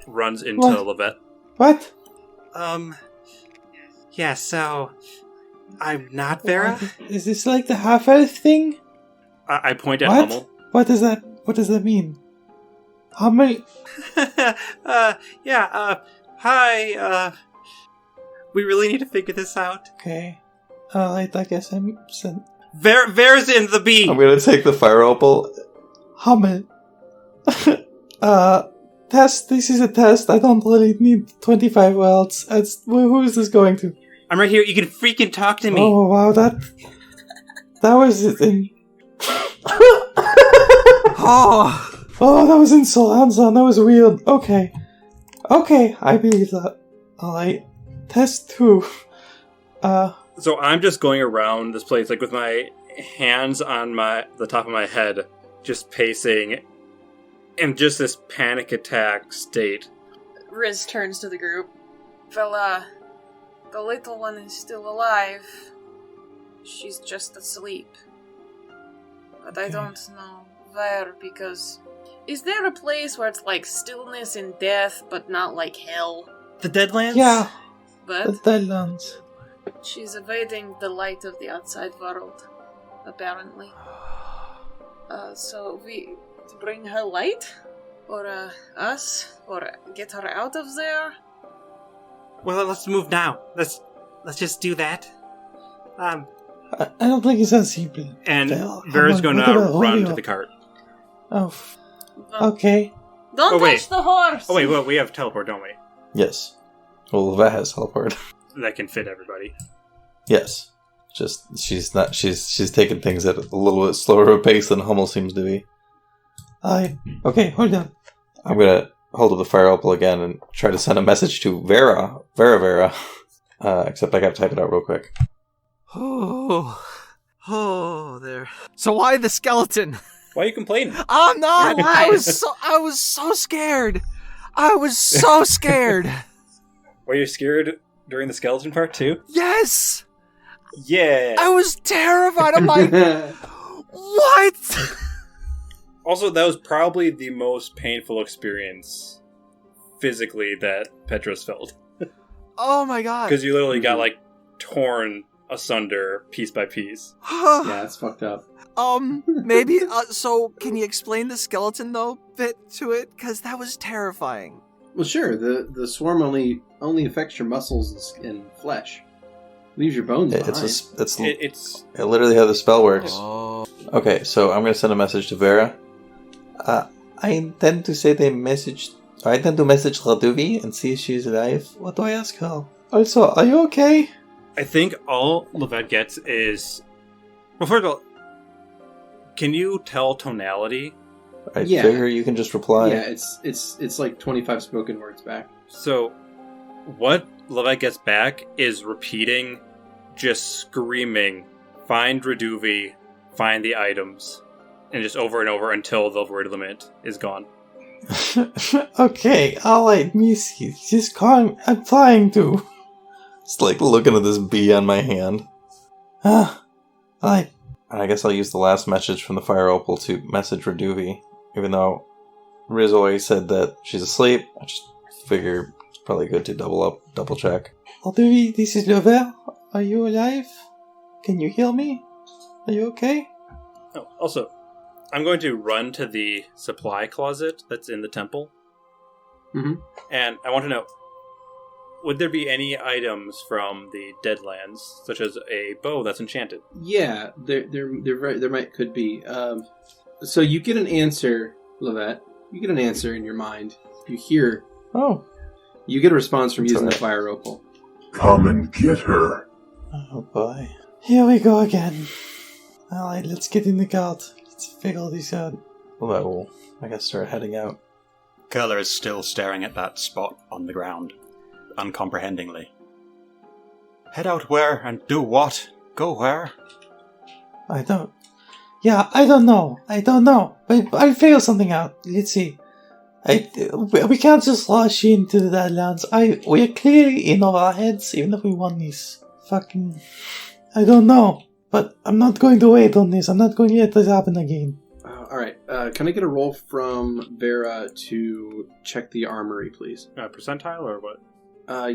S3: runs into
S7: What?
S3: Lovette.
S7: What?
S11: Yeah, so I'm not Vera?
S7: Is this like the half-elf thing?
S3: I point at
S7: What?
S3: Hummel.
S7: What does that mean? How many...
S11: Hi, we really need to figure this out.
S7: Okay. Alright, I guess I'm sent...
S11: Vera's in the bee!
S4: I'm gonna take the fire opal.
S7: Hummel. Test. This is a test. I don't really need 25 words. Who is this going to?
S11: I'm right here, you can freaking talk to me!
S7: Oh, wow, that was it in... Oh, that was in Solanzan. That was weird. Okay, I believe that. Alright. Test 2.
S3: So I'm just going around this place, like with my hands on the top of my head, just pacing, in just this panic attack state.
S12: Riz turns to the group. Well, the little one is still alive. She's just asleep. But I don't know where, because... Is there a place where it's like stillness and death, but not like hell?
S11: The Deadlands?
S7: Yeah,
S12: But
S7: the Deadlands.
S12: she's evading the light of the outside world, apparently. So we bring her light? Or us? Or get her out of there?
S11: Well, let's move now. Let's just do that.
S7: I don't think it's that simple.
S3: And
S7: Well,
S3: Vera's
S7: how
S3: going
S7: about-
S3: to
S7: what about
S3: run
S7: Oreo?
S3: to the cart.
S7: Oh, okay.
S12: Don't
S3: Oh, wait.
S12: touch the horse!
S3: Oh wait, well, we have teleport, don't we?
S4: Yes. Well, Lovette has teleport.
S3: That can fit everybody.
S4: Yes. Just she's taking things at a little bit slower of a pace than Hummel seems to be.
S7: Okay, hold on.
S4: I'm gonna hold up the fire opal again and try to send a message to Vera. Except I gotta type it out real quick.
S6: Oh, there. So why the skeleton?
S3: Why are you complaining?
S6: I'm not.
S12: You're
S6: I
S12: alive.
S6: was so scared. I was so scared.
S3: Were you scared during the skeleton part too?
S6: Yes,
S3: Yeah.
S6: I was terrified. I'm like, what?
S3: Also, that was probably the most painful experience physically that Petra's felt.
S6: Oh my god.
S3: Because you literally got, like, torn asunder piece by piece.
S2: Yeah, it's fucked up.
S6: Maybe. So, can you explain the skeleton though bit to it? Because that was terrifying.
S2: Well, sure. The swarm only affects your muscles and flesh. Leaves your bones behind.
S3: It's
S4: It literally how the spell works.
S6: Oh.
S4: Okay, so I'm gonna send a message to Vera. I intend to message Raduvi and see if she's alive.
S7: What do I ask her? Also, are you okay?
S3: I think all Lovette gets is... Well, first of all, can you tell tonality?
S4: I
S2: Yeah.
S4: figure you can just reply.
S2: Yeah, it's like 25 spoken words back.
S3: So, what Lovette gets back is repeating, just screaming, find Raduvi, find the items, and just over and over until the word limit is gone.
S7: Okay, alright, Missy. Just calm. I'm trying to.
S4: It's like looking at this bee on my hand.
S7: Alright.
S4: And I guess I'll use the last message from the fire opal to message Raduvi. Even though Riz always said that she's asleep, I just figure it's probably good to double check.
S7: Audrey, this is Lovette. Are you alive? Can you hear me? Are you okay?
S3: Oh, also, I'm going to run to the supply closet that's in the temple.
S2: Mm-hmm.
S3: And I want to know, would there be any items from the Deadlands, such as a bow that's enchanted?
S2: Yeah, could be. So you get an answer, Lovette. You get an answer in your mind. You hear.
S4: Oh.
S2: You get a response from
S4: That's
S2: using the
S4: right.
S2: fire opal.
S13: Come and get her.
S7: Oh boy. Here we go again. Alright, let's get in the cart. Let's figure this out.
S4: Well, I guess start heading out.
S8: Kurla is still staring at that spot on the ground, uncomprehendingly. Head out where and do what? Go where?
S7: I don't know. But I'll figure something out. Let's see. We can't just rush into the Deadlands. We're clearly in over our heads, even if we won this. Fucking... I don't know. But I'm not going to wait on this. I'm not going to let this happen again.
S2: Alright, can I get a roll from Vera to check the armory, please?
S3: Percentile or what?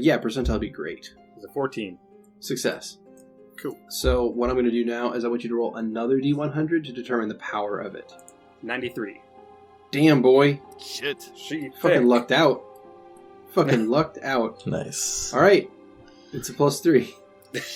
S2: Yeah, percentile would be great.
S3: It's a 14.
S2: Success.
S3: Cool.
S2: So what I'm going to do now is I want you to roll another D100 to determine the power of it.
S3: 93.
S2: Damn, boy.
S6: Shit.
S3: She
S2: Fucking
S3: thick.
S2: lucked out. Fucking lucked out.
S4: Nice.
S2: Alright. It's a +3.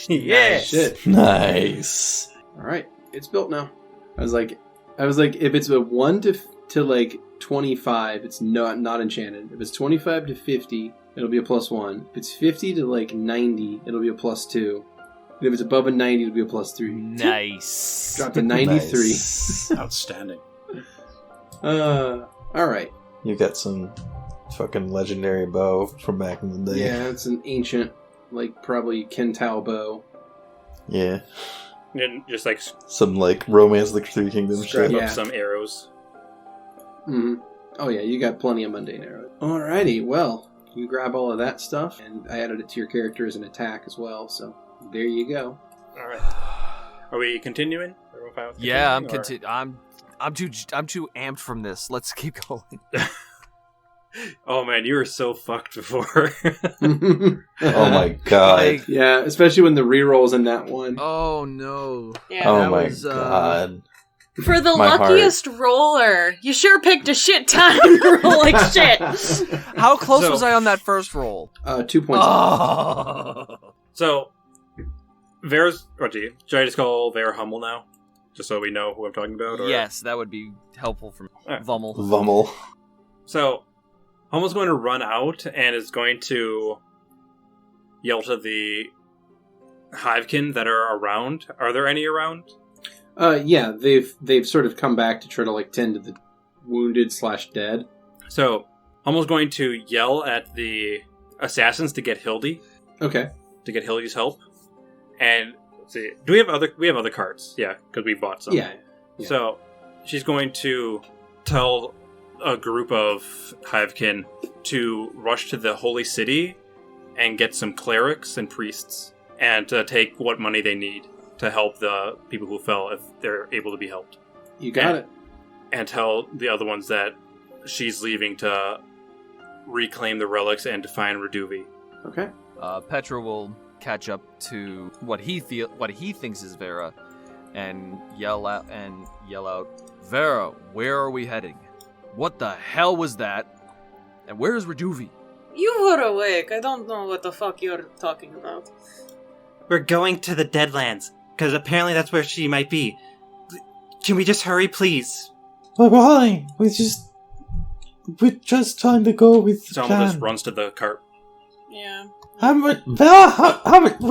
S3: Yes.
S2: Shit.
S4: Nice.
S2: Alright. It's built now. I was like, if it's a 1 to like 25, it's not enchanted. If it's 25 to 50, it'll be a +1. If it's 50 to like 90, it'll be a +2. And if it's above a 90, it'll be a +3.
S6: Nice.
S2: Drop to 93.
S4: Nice.
S8: Outstanding.
S2: Alright.
S4: You got some fucking legendary bow from back in the day.
S2: Yeah, it's an ancient, like, probably Kentao bow.
S4: Yeah.
S3: And just like
S4: Some, like, Romance of the Three Kingdoms
S3: strap
S4: shit.
S2: Yeah.
S3: up some arrows.
S2: Mm-hmm. Oh yeah, you got plenty of mundane arrows. Alrighty, well, you grab all of that stuff, and I added it to your character as an attack as well, so there you go.
S3: Alright. Are we continuing? Are we fine with
S6: Yeah, I'm
S3: continuing,
S6: I'm too amped from this. Let's keep going.
S3: Oh man, you were so fucked before.
S4: Oh my god.
S6: Like,
S2: Yeah, especially when the rerolls in that one.
S6: oh no.
S12: Yeah.
S4: Oh
S6: that
S4: my
S6: was,
S4: god.
S12: For the
S4: My
S12: luckiest roller, you sure picked a shit time to roll like shit.
S6: How close
S3: So-
S6: was I on that first roll?
S2: 2 points.
S6: Oh.
S3: So, Vera's... Should I just call Vera Hummel now? Just so we know who I'm talking about? Or?
S6: Yes, that would be helpful for me.
S3: Alright.
S6: Vummel.
S4: Vummel.
S3: So, Hummel's going to run out and is going to yell to the Hivekin that are around. Are there any around?
S2: Yeah, they've sort of come back to try to like tend to the wounded/dead.
S3: So, Hummel's going to yell at the assassins to get Hildy.
S2: Okay.
S3: To get Hildy's help. And, let's see, do we have other carts? Yeah, because we bought some.
S2: Yeah.
S3: So, she's going to tell a group of Hivekin to rush to the Holy City and get some clerics and priests and to take what money they need to help the people who fell if they're able to be helped.
S2: You got it.
S3: And tell the other ones that she's leaving to reclaim the relics and to find Reduvi.
S2: Okay.
S6: Petra will catch up to what he thinks is Vera, and yell out, Vera, where are we heading? What the hell was that? And where is Reduvi?
S12: You were awake. I don't know what the fuck you're talking about.
S11: We're going to the Deadlands, because apparently that's where she might be. Can we just hurry, please?
S7: We're fine. We're just trying to go with the
S3: Someone
S7: plan.
S3: just runs to the cart.
S12: Yeah.
S7: What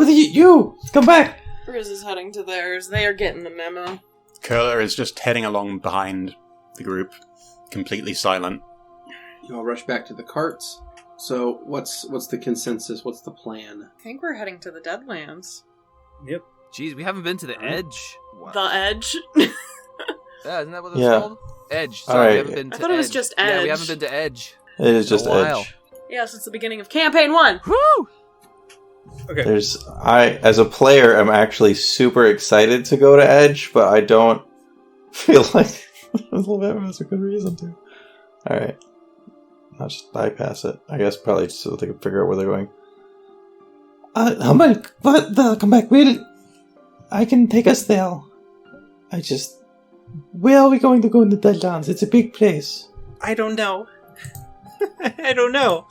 S7: are you? Come back.
S12: Riz is heading to theirs. They are getting the memo.
S8: Kurla is just heading along behind the group, completely silent.
S2: You all rush back to the carts. So what's the consensus? What's the plan?
S12: I think we're heading to the Deadlands.
S3: Yep.
S6: Jeez, we haven't been to the Edge. Wow.
S12: The Edge?
S6: Yeah, isn't that what it's
S4: Yeah.
S6: called? Edge. Sorry,
S4: Alright.
S6: we haven't been to
S12: I thought it was
S6: Edge.
S12: just
S6: Yeah, we
S12: Edge.
S6: haven't been to Edge.
S4: It is just
S6: In a while.
S4: Edge.
S12: Yeah, since the beginning of Campaign 1.
S6: Woo!
S3: Okay.
S4: As a player, I'm actually super excited to go to Edge, but I don't feel like Lovette has a good reason to. Alright. I'll just bypass it. I guess probably so they can figure out where they're going.
S7: Come back. I can take us there. Where are we going to go in the Deadlands? It's a big place.
S11: I don't know. I don't know.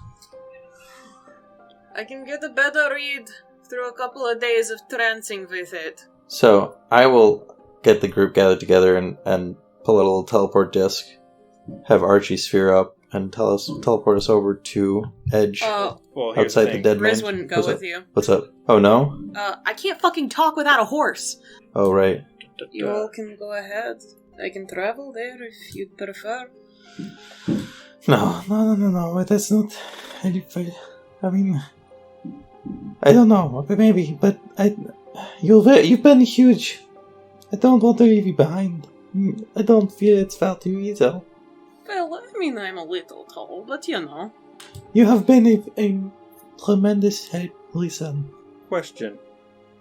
S9: I can get a better read through a couple of days of trancing with it.
S4: So, I will get the group gathered together and pull a little teleport disc, have Archie sphere up, and teleport us over to Edge
S3: Well, here's
S4: outside
S3: the
S4: the
S3: thing.
S4: dead
S9: Riz
S4: man.
S9: wouldn't go
S4: What's
S9: with
S4: up?
S9: you.
S4: What's up? Oh, no?
S9: I can't fucking talk without a horse.
S4: Oh, right.
S9: You all can go ahead. I can travel there if you'd prefer.
S7: No. That's not. I mean, I don't know. Maybe, but you've been huge. I don't want to leave you behind. I don't feel it's fair to you either.
S9: Well, I mean, I'm a little tall, but you know.
S7: You have been a tremendous help, listen.
S3: Question.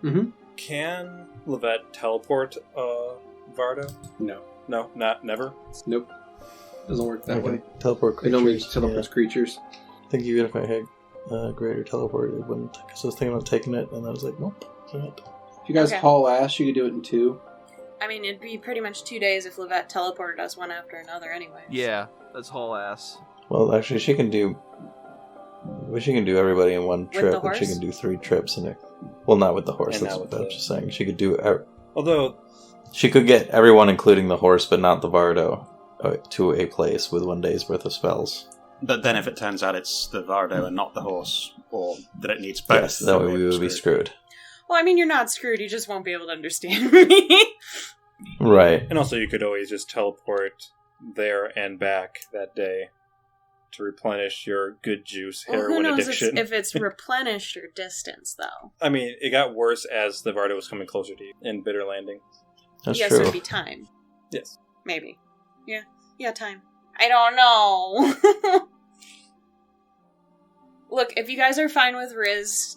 S2: Mm-hmm.
S3: Can Lovette teleport Vardo?
S2: No.
S3: No, never?
S2: Nope. Doesn't work that way.
S4: Teleport
S2: It
S4: creatures.
S2: only teleports creatures.
S4: I think even if I had greater teleport, it wouldn't. Because I was thinking about taking it, and I was like, nope, can't.
S2: If you guys
S9: Okay.
S2: haul ass, you could do it in 2.
S9: I mean, it'd be pretty much 2 days if Lovette teleported us one after another anyway.
S6: Yeah, that's whole ass.
S4: Well, actually, she can do everybody in one
S9: the
S4: trip, and
S9: horse?
S4: she can do 3 trips in it. Well, not with the horse.
S3: And
S4: That's
S3: not
S4: what
S3: with
S4: I'm
S3: the-
S4: just saying. She could do.
S3: Although,
S4: She could get everyone, including the horse, but not the Vardo, to a place with 1 day's worth of spells.
S8: But then if it turns out it's the Vardo and not the horse, or that it needs both,
S4: Yes, that
S8: then
S4: way we
S8: we're
S4: would be screwed.
S9: Well, I mean, you're not screwed, you just won't be able to understand me.
S4: Right.
S3: and also you could always just teleport there and back that day to replenish your good juice
S9: Well, who
S3: heroin
S9: knows
S3: addiction.
S9: if it's replenished or distance, though.
S3: I mean, it got worse as the Vardo was coming closer to you in Bitter Landing.
S4: That's
S9: Yes,
S4: true.
S9: it'd be time.
S3: Yes.
S9: Maybe. Yeah, time. I don't know. Look, if you guys are fine with Riz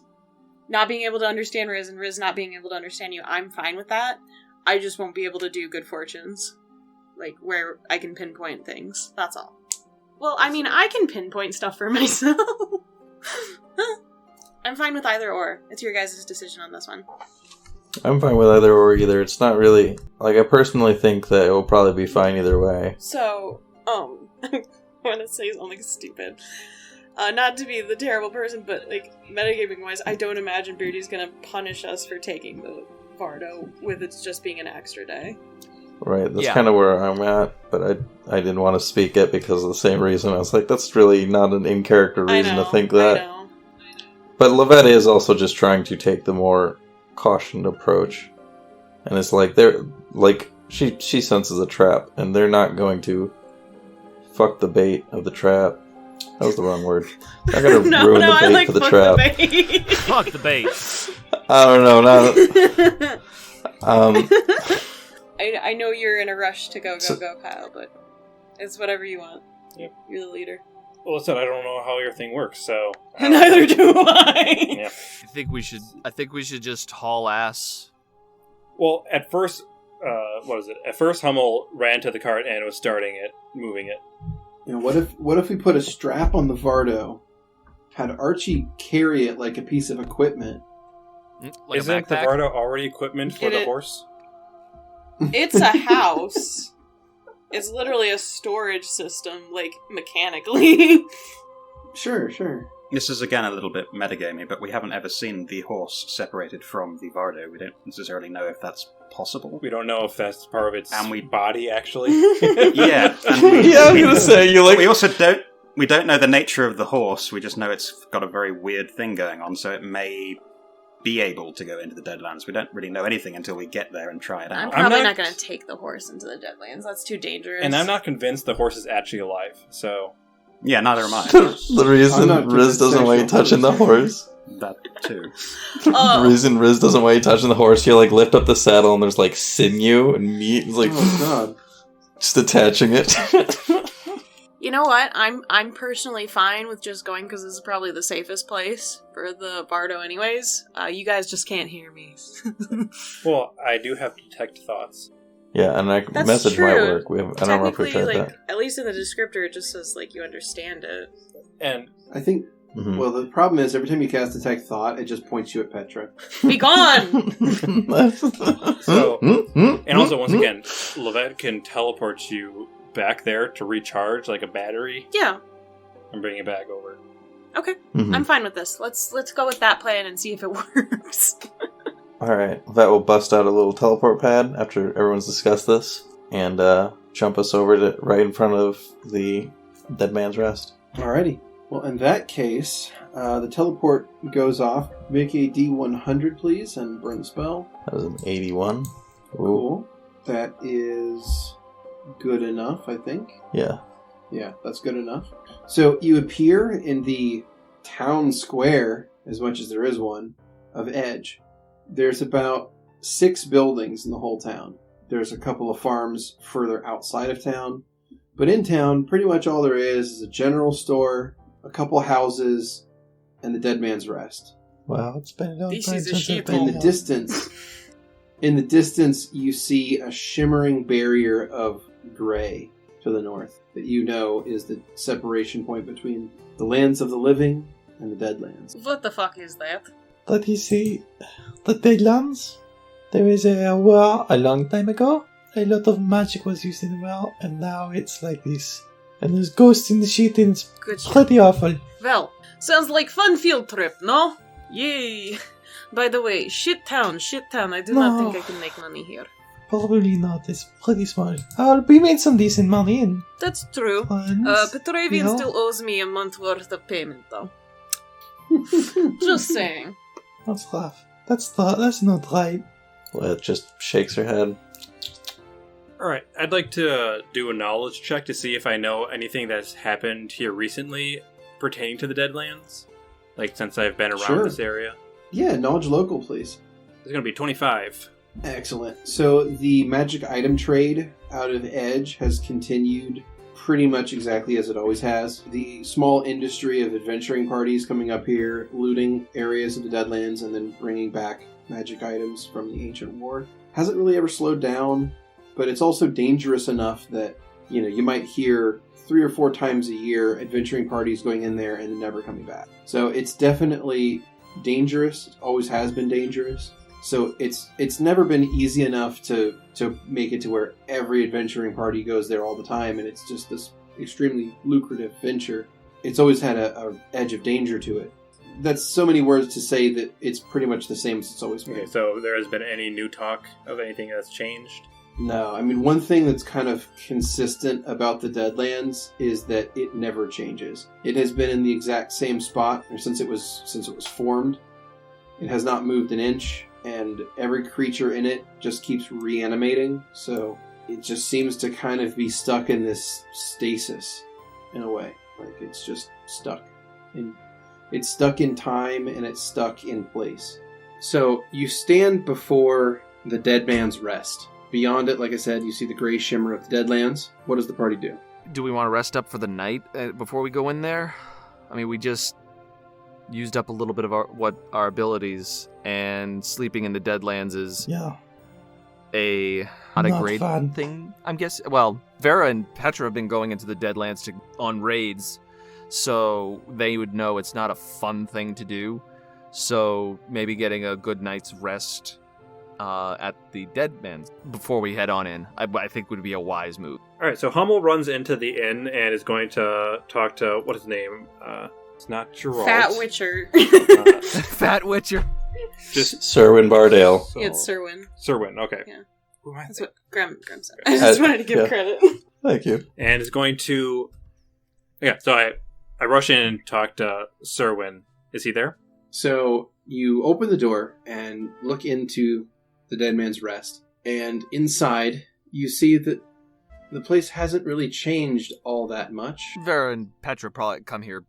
S9: not being able to understand Riz and Riz not being able to understand you, I'm fine with that. I just won't be able to do good fortunes. Like, where I can pinpoint things. That's all. Well, I mean, I can pinpoint stuff for myself. I'm fine with either or. It's your guys' decision on this one.
S4: I'm fine with either or either. It's not really... Like, I personally think that it will probably be fine either way.
S9: So, I want to say something stupid. Not to be the terrible person, but, like, metagaming-wise, I don't imagine Beardy's gonna punish us for taking the Vardo with it just being an extra day.
S4: Right, that's
S6: Yeah.
S4: kind of where I'm at, but I didn't want to speak it because of the same reason. I was like, that's really not an in-character reason to think that.
S9: I know.
S4: But Lovette is also just trying to take the more cautioned approach. And it's like, they're, like, she senses a trap, and they're not going to fuck the bait of the trap. That was the wrong word. They're going to ruin the bait for the trap.
S6: Fuck the bait.
S4: I don't know,
S9: I know you're in a rush to go,
S4: So-
S9: Kyle, but it's whatever you want.
S3: Yep.
S9: You're the leader.
S3: Well, listen, I don't know how your thing works, so...
S9: Neither do I!
S3: Yeah.
S6: I think we should just haul ass.
S3: Well, at first, what was it? At first, Hummel ran to the cart and was starting it, moving it.
S2: You know, what if we put a strap on the Vardo, had Archie carry it like a piece of equipment?
S6: Like
S3: Isn't
S6: a
S3: the
S6: backpack?
S3: Vardo already equipment for
S9: Get
S3: the
S9: it.
S3: horse?
S9: It's a house. It's literally a storage system, like, mechanically.
S2: Sure.
S8: This is again a little bit metagamey, but we haven't ever seen the horse separated from the Vardo. We don't necessarily know if that's possible.
S3: We don't know if that's part of its
S8: And we-
S3: body, actually.
S8: Yeah, and
S4: Yeah, I was gonna say, you like...
S8: we also don't know the nature of the horse. We just know it's got a very weird thing going on, so it may be able to go into the Deadlands. We don't really know anything until we get there and try it
S9: I'm
S8: out.
S9: probably
S3: not-
S9: not going to take the horse into the Deadlands. That's too dangerous.
S3: And I'm not convinced the horse is actually alive, so...
S8: Yeah, neither am I.
S4: The
S2: I'm
S4: reason
S2: not
S4: Riz doesn't want you
S2: convinced
S4: touching the horse.
S8: That too.
S9: Oh.
S4: The reason Riz doesn't want you touching the horse, you like lift up the saddle and there's like sinew and meat. It's like
S2: Oh god.
S4: just attaching it.
S9: You know what? I'm personally fine with just going because this is probably the safest place for the Bardo anyways. You guys just can't hear me.
S3: Well, I do have detect thoughts.
S4: Yeah, and
S9: That's
S4: message might
S9: true.
S4: work. I don't know if we
S9: Technically,
S4: tried
S9: like,
S4: that.
S9: at least in the descriptor, it just says, like, you understand it.
S3: And
S2: I think
S4: Mhm.
S2: Well, the problem is every time you cast Detect Thought, it just points you at Petra.
S12: Be gone!
S3: So, and also, once again, Lovette can teleport you back there to recharge like a battery
S12: Yeah,
S3: and bring it back over.
S12: okay.
S4: Mhm.
S12: I'm fine with this. Let's go with that plan and see if it works.
S4: Alright, that will bust out a little teleport pad after everyone's discussed this, and jump us over to right in front of the Dead Man's Rest.
S2: Alrighty. Well, in that case, the teleport goes off. Make a D100, please, and burn the spell.
S4: That was an 81. Ooh.
S2: Cool. That is good enough, I think.
S4: Yeah.
S2: Yeah, that's good enough. So you appear in the town square, as much as there is one, of Edge. There's about 6 buildings in the whole town. There's a couple of farms further outside of town. But in town, pretty much all there is a general store, a couple houses, and the Dead Man's Rest.
S7: Wow, it's been a long
S12: This
S7: time
S12: is a
S7: since I've
S12: sheep
S7: been
S2: In the
S7: here.
S2: distance, you see a shimmering barrier of gray to the north that you know is the separation point between the lands of the living and the Deadlands.
S12: What the fuck is that?
S7: But you see, the Deadlands, there is a war a long time ago. A lot of magic was used in the war, and now it's like this. And there's ghosts in the shit, and it's
S12: Good shit.
S7: pretty awful.
S12: Well, sounds like fun field trip, no? Yay! By the way, shit town. I do not
S7: No.
S12: think I can make money here.
S7: Probably not, it's pretty small. We made some decent money in
S12: That's true.
S7: funds.
S12: Petravian
S7: Yeah.
S12: still owes me a month worth of payment, though. Just saying.
S7: That's rough. That's not right.
S4: Well, it just shakes her head.
S3: Alright, I'd like to do a knowledge check to see if I know anything that's happened here recently pertaining to the Deadlands. Like, since I've been around
S2: Sure.
S3: this area.
S2: Yeah, knowledge local, please.
S3: It's gonna be 25.
S2: Excellent. So the magic item trade out of Edge has continued pretty much exactly as it always has. The small industry of adventuring parties coming up here, looting areas of the Deadlands, and then bringing back magic items from the Ancient War hasn't really ever slowed down, but it's also dangerous enough that, you might hear 3 or 4 times a year adventuring parties going in there and then never coming back. So it's definitely dangerous. It always has been dangerous. So it's never been easy enough to make it to where every adventuring party goes there all the time, and it's just this extremely lucrative venture. It's always had a edge of danger to it. That's so many words to say that it's pretty much the same as it's always been.
S3: Okay, so there has been any new talk of anything that's changed?
S2: No, I mean, one thing that's kind of consistent about the Deadlands is that it never changes. It has been in the exact same spot since it was formed. It has not moved an inch, and every creature in it just keeps reanimating, so it just seems to kind of be stuck in this stasis in a way. Like, it's just stuck. It's stuck in time, and it's stuck in place. So, you stand before the Dead Man's Rest. Beyond it, like I said, you see the gray shimmer of the Deadlands. What does the party do?
S6: Do we want to rest up for the night before we go in there? I mean, we just used up a little bit of our abilities, and sleeping in the Deadlands is
S7: Yeah.
S6: not a
S7: Not
S6: great
S7: fun.
S6: thing. I'm guessing. Well, Vera and Petra have been going into the Deadlands on raids, so they would know it's not a fun thing to do. So maybe getting a good night's rest at the Dead Man's before we head on in, I think would be a wise move.
S3: Alright, so Hummel runs into the inn and is going to talk to, what is his name? It's not Gerald.
S12: Fat Witcher.
S6: Fat Witcher.
S3: Just
S4: Serwyn Bardale.
S3: so-
S12: It's Serwyn.
S3: Serwyn, okay.
S12: Yeah.
S3: Who am I
S12: That's
S3: thinking?
S12: what Grem said. I just wanted to give
S4: yeah.
S12: credit.
S4: Thank you.
S3: And is going to... Yeah, so I rush in and talk to Serwyn. Is he there?
S2: So you open the door and look into the Dead Man's Rest, and inside you see that the place hasn't really changed all that much.
S6: Vera and Petra probably come here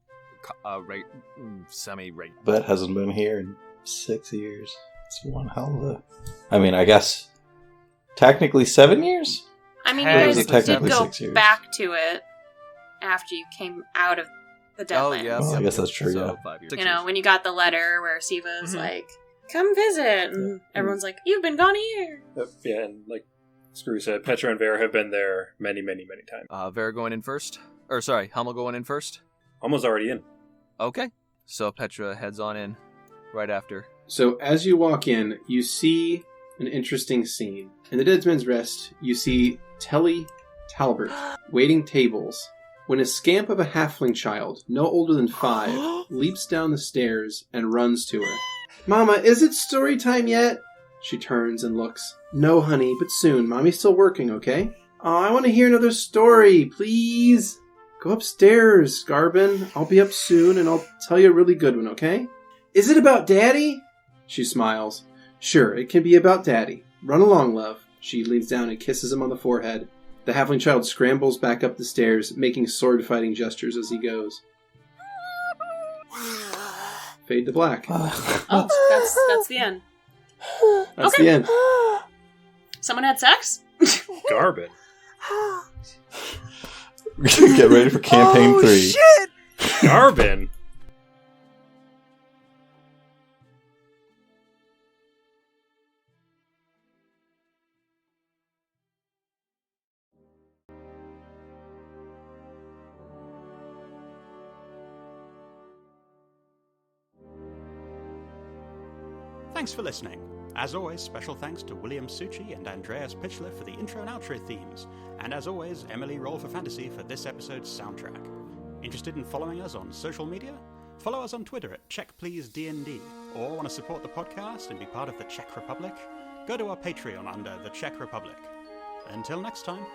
S6: semi-rate.
S4: Bet hasn't been here in 6 years. It's one hell of a... I mean, I guess technically 7 years?
S12: I mean,
S6: Or
S12: you
S6: is
S12: guys
S6: it
S12: did
S4: technically
S12: go
S4: 6 years?
S12: back to it after you came out of the
S6: Oh,
S12: Deadlands.
S6: yeah.
S4: Well, I guess that's true,
S6: So,
S4: yeah.
S6: 5 years.
S12: You know, when you got the letter where Siva's
S6: Mhm.
S12: like, come visit, and everyone's like, you've been gone a year.
S3: Yeah, and like Skrewy said, Petra and Vera have been there many, many, many times.
S6: Vera going in first? Or sorry, Hummel going in first?
S3: Almost already in.
S6: Okay. So Petra heads on in right after.
S2: So as you walk in, you see an interesting scene. In the Dead Man's Rest, you see Telly Talbert waiting tables when a scamp of a halfling child, no older than 5, leaps down the stairs and runs to her. Mama, is it story time yet? She turns and looks. No, honey, but soon. Mommy's still working, okay? Oh, I want to hear another story, please. Go upstairs, Garbin. I'll be up soon and I'll tell you a really good one, okay? Is it about Daddy? She smiles. Sure, it can be about Daddy. Run along, love. She leans down and kisses him on the forehead. The halfling child scrambles back up the stairs, making sword-fighting gestures as he goes. Fade to black.
S12: Oh, that's the end.
S2: That's
S12: Okay.
S2: the end.
S12: Someone had sex?
S3: Garbage.
S4: Get ready for campaign 3.
S6: Shit!
S3: Garbin.
S8: Thanks for listening. As always, special thanks to William Succi and Andreas Pichler for the intro and outro themes, and as always, Emily Roll for Fantasy for this episode's soundtrack. Interested in following us on social media? Follow us on Twitter at CheckPleaseDND, or want to support the podcast and be part of the Czech Republic? Go to our Patreon under the Czech Republic. Until next time.